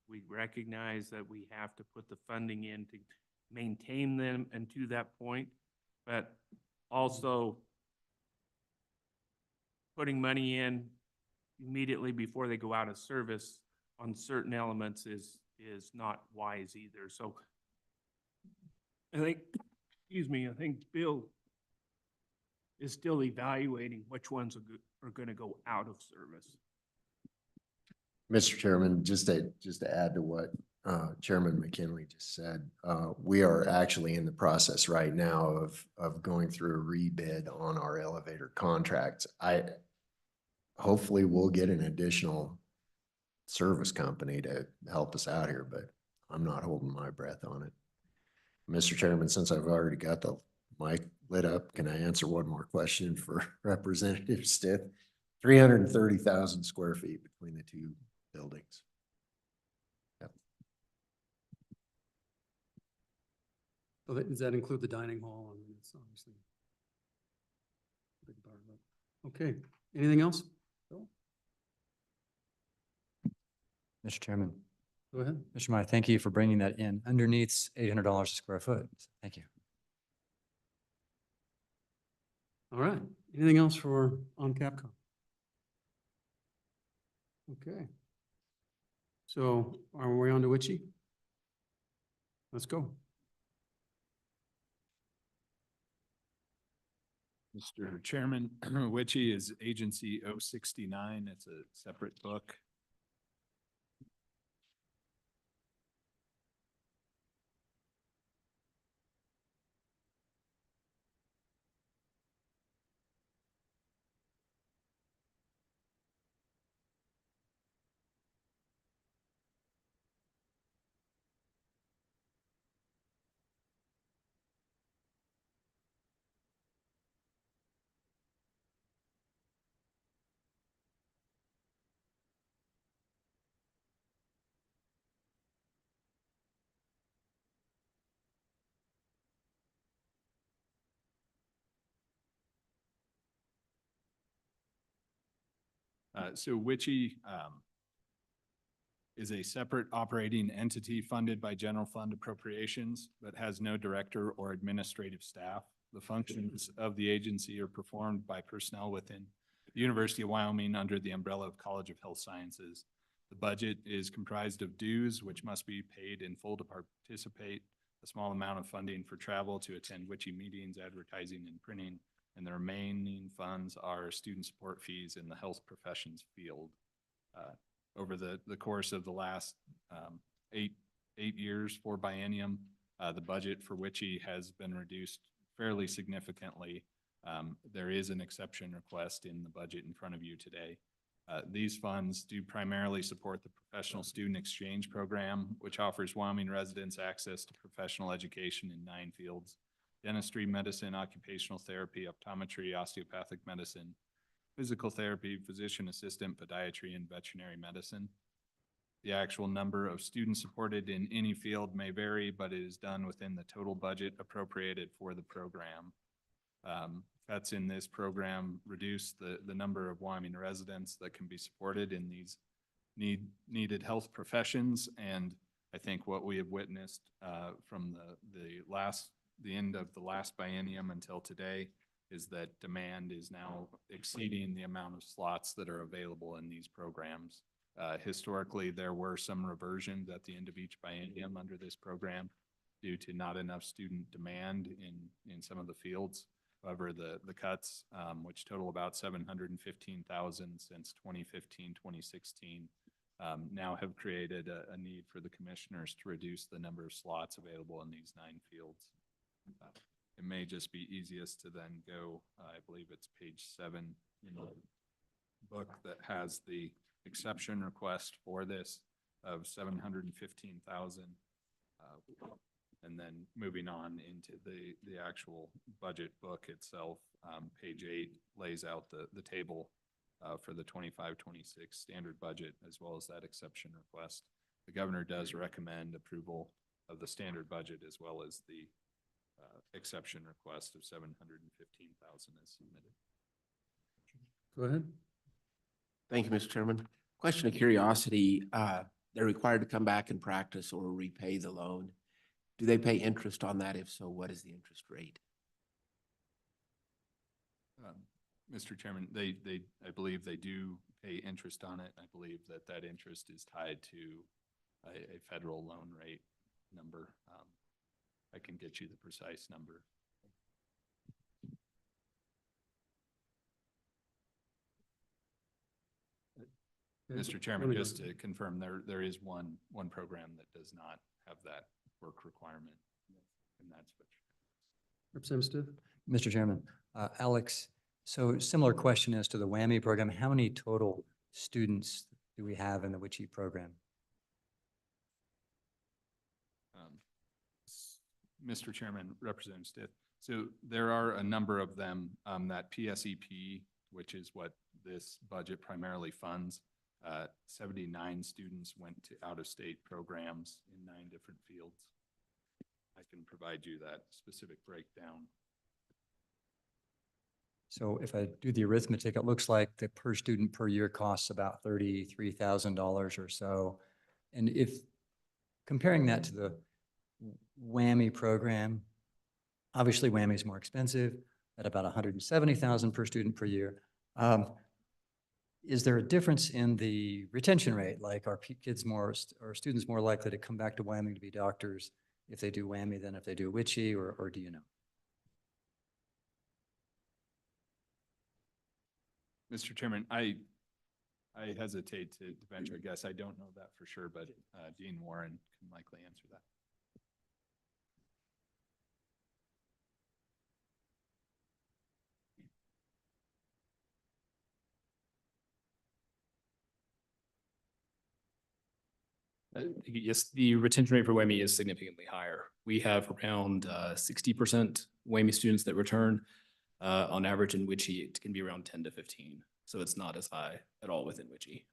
H: We recognize that we have to put the funding in to maintain them and to that point, but also putting money in immediately before they go out of service on certain elements is not wise either. So I think, I think Bill is still evaluating which ones are going to go out of service.
K: Mr. Chairman, just to add to what Chairman McKinley just said, we are actually in the process right now of going through a rebid on our elevator contracts. Hopefully we'll get an additional service company to help us out here, but I'm not holding my breath on it. Mr. Chairman, since I've already got the mic lit up, can I answer one more question for Representative Stith? 330,000 square feet between the two buildings. Yep.
B: So does that include the dining hall? I mean, it's obviously a big part of it. Okay, anything else? Bill?
E: Mr. Chairman.
B: Go ahead.
E: Mr. Meyer, thank you for bringing that in. Underneath $800 a square foot. Thank you.
B: All right, anything else on Capcom? Okay. So are we on to WICHE? Let's go.
D: Mr. Chairman, WICHE is Agency 069. It's a separate book. So WICHE is a separate operating entity funded by general fund appropriations, but has no director or administrative staff. The functions of the agency are performed by personnel within the University of Wyoming under the umbrella of College of Health Sciences. The budget is comprised of dues, which must be paid in full to participate, a small amount of funding for travel to attend WICHE meetings, advertising, and printing, and the remaining funds are student support fees in the health professions field. Over the course of the last 8 years for biennium, the budget for WICHE has been reduced fairly significantly. There is an exception request in the budget in front of you today. These funds do primarily support the Professional Student Exchange Program, which offers Wyoming residents access to professional education in 9 fields: dentistry, medicine, occupational therapy, optometry, osteopathic medicine, physical therapy, physician assistant, podiatry, and veterinary medicine. The actual number of students supported in any field may vary, but it is done within the total budget appropriated for the program. Cuts in this program reduce the number of Wyoming residents that can be supported in these needed health professions. And I think what we have witnessed from the end of the last biennium until today is that demand is now exceeding the amount of slots that are available in these programs. Historically, there were some reversions at the end of each biennium under this program due to not enough student demand in some of the fields. However, the cuts, which total about 715,000 since 2015, 2016, now have created a need for the commissioners to reduce the number of slots available in these 9 fields. It may just be easiest to then go, I believe it's page 7 in the book that has the exception request for this of 715,000. And then moving on into the actual budget book itself, page 8 lays out the table for the 25-26 standard budget as well as that exception request. The governor does recommend approval of the standard budget as well as the exception request of 715,000 as submitted.
B: Go ahead.
J: Thank you, Mr. Chairman. Question of curiosity, they're required to come back and practice or repay the loan. Do they pay interest on that? If so, what is the interest rate?
D: Mr. Chairman, I believe they do pay interest on it. I believe that interest is tied to a federal loan rate number. I can get you the precise number. Mr. Chairman, just to confirm, there is one program that does not have that work requirement, and that's which.
B: Representative Stiff?
E: Mr. Chairman, Alex, so similar question as to the WWAMI program. How many total students do we have in the WICHE program?
D: Mr. Chairman, Representative Stiff. So there are a number of them that PSEP, which is what this budget primarily funds, 79 students went to out-of-state programs in 9 different fields. I can provide you that specific breakdown.
E: So if I do the arithmetic, it looks like the per student per year costs about $33,000 or so. And if comparing that to the WWAMI program, obviously WWAMI is more expensive at about $170,000 per student per year. Is there a difference in the retention rate? Like are students more likely to come back to Wyoming to be doctors if they do WWAMI than if they do WICHE, or do you know?
D: Mr. Chairman, I hesitate to venture a guess. I don't know that for sure, but Dean Warren can likely answer that.
O: Yes, the retention rate for WWAMI is significantly higher. We have around 60% WWAMI students that return. On average in WICHE, it can be around 10 to 15. So it's not as high at all within WICHE.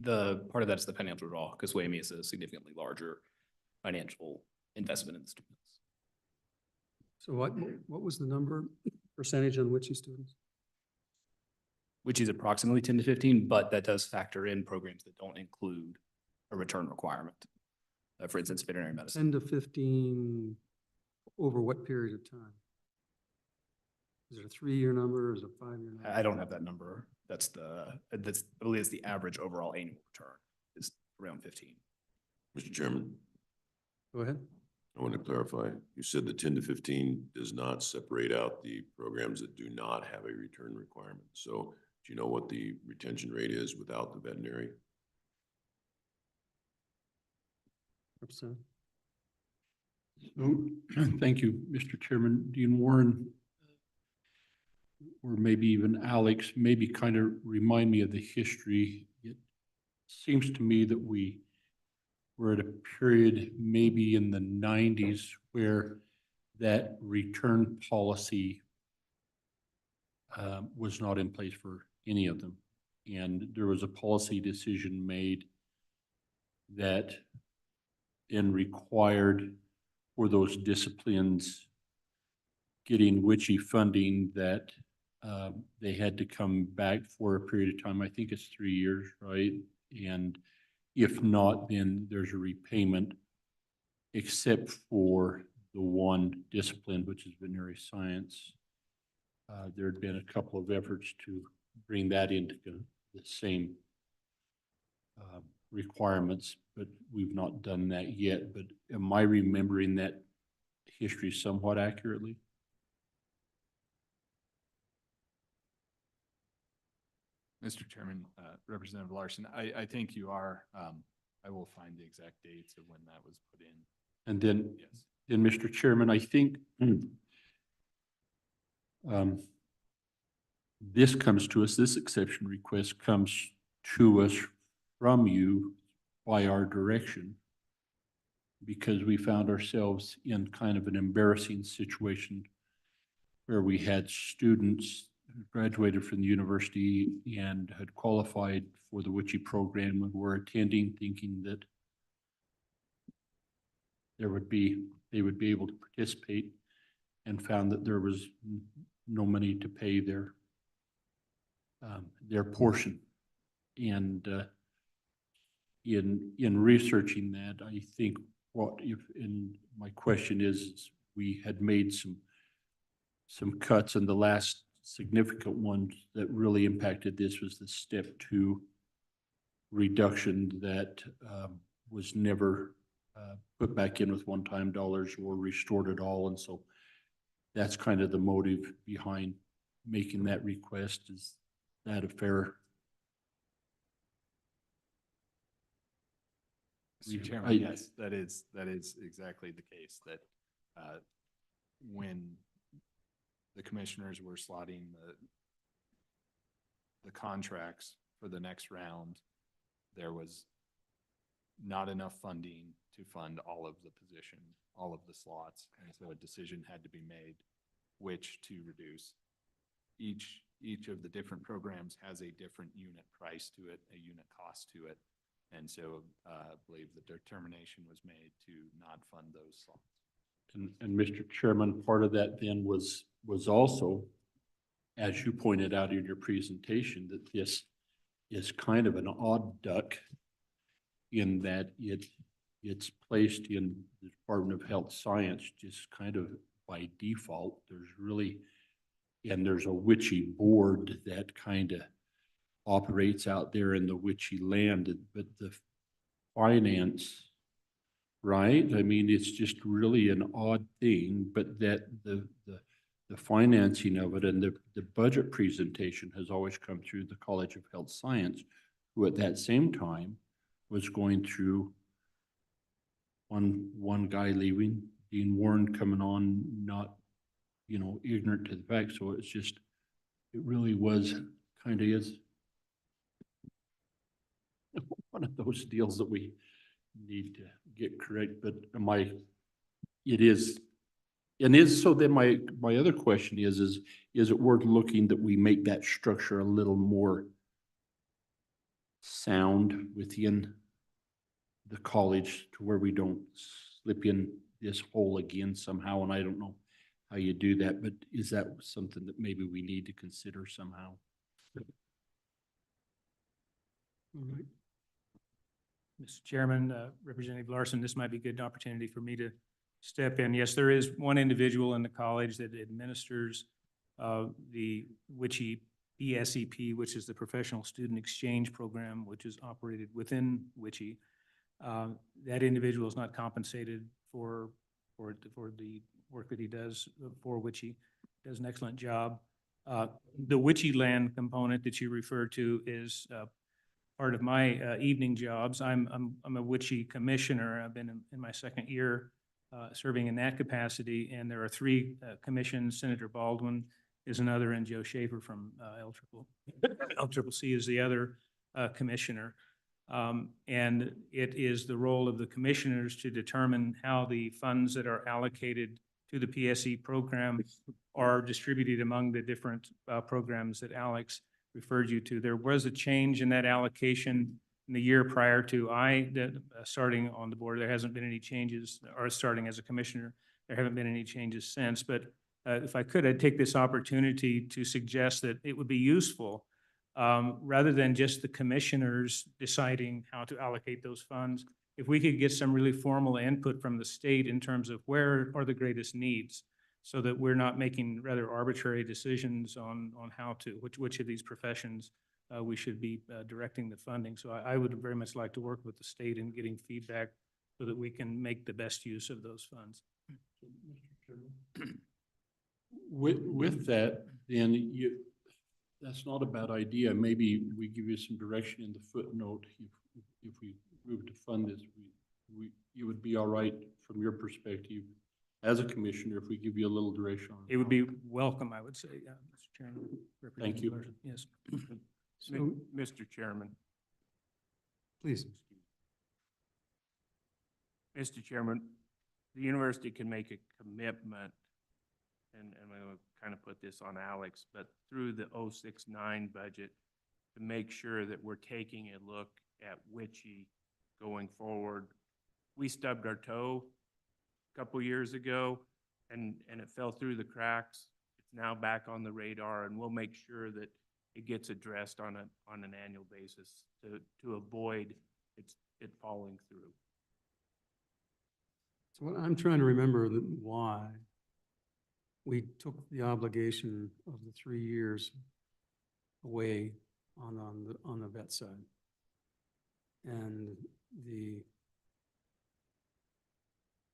O: The part of that is the financial draw, because WWAMI is a significantly larger financial investment in the students.
B: So what was the percentage on WICHE students?
O: Which is approximately 10 to 15, but that does factor in programs that don't include a return requirement. For instance, veterinary medicine.
B: 10 to 15 over what period of time? Is it a 3-year number or is it a 5-year number?
O: I don't have that number. I believe it's the average overall annual return is around 15.
Q: Mr. Chairman,
B: Go ahead.
Q: I want to clarify. You said the 10 to 15 does not separate out the programs that do not have a return requirement. So do you know what the retention rate is without the veterinary?
R: Thank you, Mr. Chairman. Dean Warren, or maybe even Alex, maybe kind of remind me of the history. It seems to me that we were at a period maybe in the 90s where that return policy was not in place for any of them. And there was a policy decision made that then required for those disciplines getting WICHE funding that they had to come back for a period of time. I think it's 3 years, right? And if not, then there's a repayment, except for the one discipline, which is veterinary science. There had been a couple of efforts to bring that into the same requirements, but we've not done that yet. But am I remembering that history somewhat accurately?
D: Mr. Chairman, Representative Larson, I think you are. I will find the exact dates of when that was put in.
R: And then,
D: Yes.
R: then Mr. Chairman, I think this comes to us, this exception request comes to us from you by our direction, because we found ourselves in kind of an embarrassing situation where we had students who graduated from the university and had qualified for the WICHE program and were attending thinking that they would be able to participate, and found that there was no money to pay their portion. And in researching that, I think my question is we had made some cuts, and the last significant one that really impacted this was the step 2 reduction that was never put back in with one-time dollars or restored at all. And so that's kind of the motive behind making that request. Is that a fair?
D: Mr. Chairman, yes, that is exactly the case. That when the commissioners were slotting the contracts for the next round, there was not enough funding to fund all of the position, all of the slots, and so a decision had to be made which to reduce. Each of the different programs has a different unit price to it, a unit cost to it. And so I believe the determination was made to not fund those slots.
R: And Mr. Chairman, part of that then was also, as you pointed out in your presentation, that this is kind of an odd duck in that it's placed in the Department of Health Science just kind of by default. There's a WICHE board that kind of operates out there in the WICHE land, but the finance, right? I mean, it's just really an odd thing, but that the financing of it and the budget presentation has always come through the College of Health Science, who at that same time was going through one guy leaving, Dean Warren coming on, not, ignorant to the fact. So it's just, it really was kind of is one of those deals that we need to get correct. But so then my other question is it worth looking that we make that structure a little more sound within the college to where we don't slip in this hole again somehow? And I don't know how you do that, but is that something that maybe we need to consider somehow?
B: All right.
F: Mr. Chairman, Representative Larson, this might be a good opportunity for me to step in. Yes, there is one individual in the college that administers the WICHE PSEP, which is the Professional Student Exchange Program, which is operated within WICHE. That individual is not compensated for the work that he does for WICHE. Does an excellent job. The WICHE land component that you referred to is part of my evening jobs. I'm a WICHE commissioner. I've been in my second year serving in that capacity, and there are 3 commissions. Senator Baldwin is another, and Joe Schaefer from LCCC is the other commissioner. And it is the role of the commissioners to determine how the funds that are allocated
S: to the PSE program are distributed among the different programs that Alex referred you to. There was a change in that allocation in the year prior to starting on the board. There hasn't been any changes, or starting as a commissioner, there haven't been any changes since. But if I could, I'd take this opportunity to suggest that it would be useful, rather than just the commissioners deciding how to allocate those funds, if we could get some really formal input from the state in terms of where are the greatest needs, so that we're not making rather arbitrary decisions on how to, which of these professions we should be directing the funding. So I would very much like to work with the state in getting feedback so that we can make the best use of those funds.
R: With that, then that's not a bad idea. Maybe we give you some direction in the footnote. If we move to fund this, it would be all right from your perspective as a commissioner if we give you a little direction on
S: It would be welcome, I would say, yeah, Mr. Chairman.
R: Thank you.
S: Representative Larson. Yes.
B: So,
H: Mr. Chairman.
B: please.
H: Mr. Chairman, the university can make a commitment, and I'm going to kind of put this on Alex, but through the 069 budget, to make sure that we're taking a look at WICHE going forward. We stubbed our toe a couple years ago, and it fell through the cracks. It's now back on the radar, and we'll make sure that it gets addressed on an annual basis to avoid it falling through.
B: So what I'm trying to remember why we took the obligation of the 3 years away on the vet side. And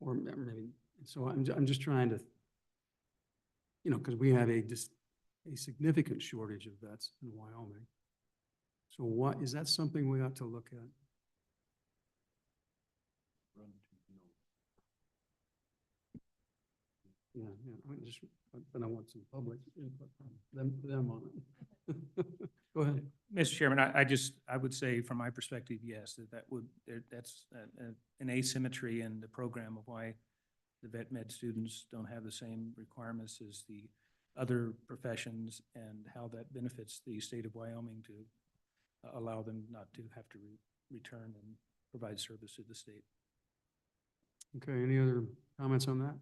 B: or maybe, so I'm just trying to, because we have a significant shortage of vets in Wyoming. So what, is that something we ought to look at? Yeah, but I want some public input from them on it. Go ahead.
S: Mr. Chairman, I would say from my perspective, yes, that's an asymmetry in the program of why the vet med students don't have the same requirements as the other professions, and how that benefits the state of Wyoming to allow them not to have to return and provide service to the state.
B: Okay, any other comments on that?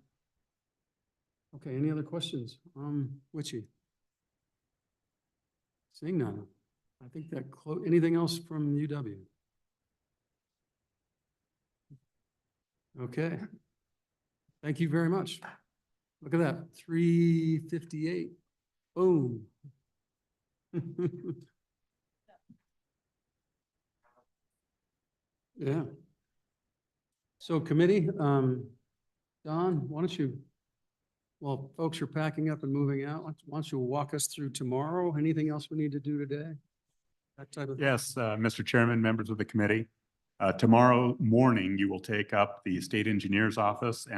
B: Okay, any other questions? WICHE? Seeing none. I think that anything else from UW? Okay. Thank you very much. Look at that, 3:58. Boom. Yeah. So committee, Don, why don't you, while folks are packing up and moving out, why don't you walk us through tomorrow? Anything else we need to do today? That type of.
T: Yes, Mr. Chairman, members of the committee. Tomorrow morning, you will take up the state engineer's office and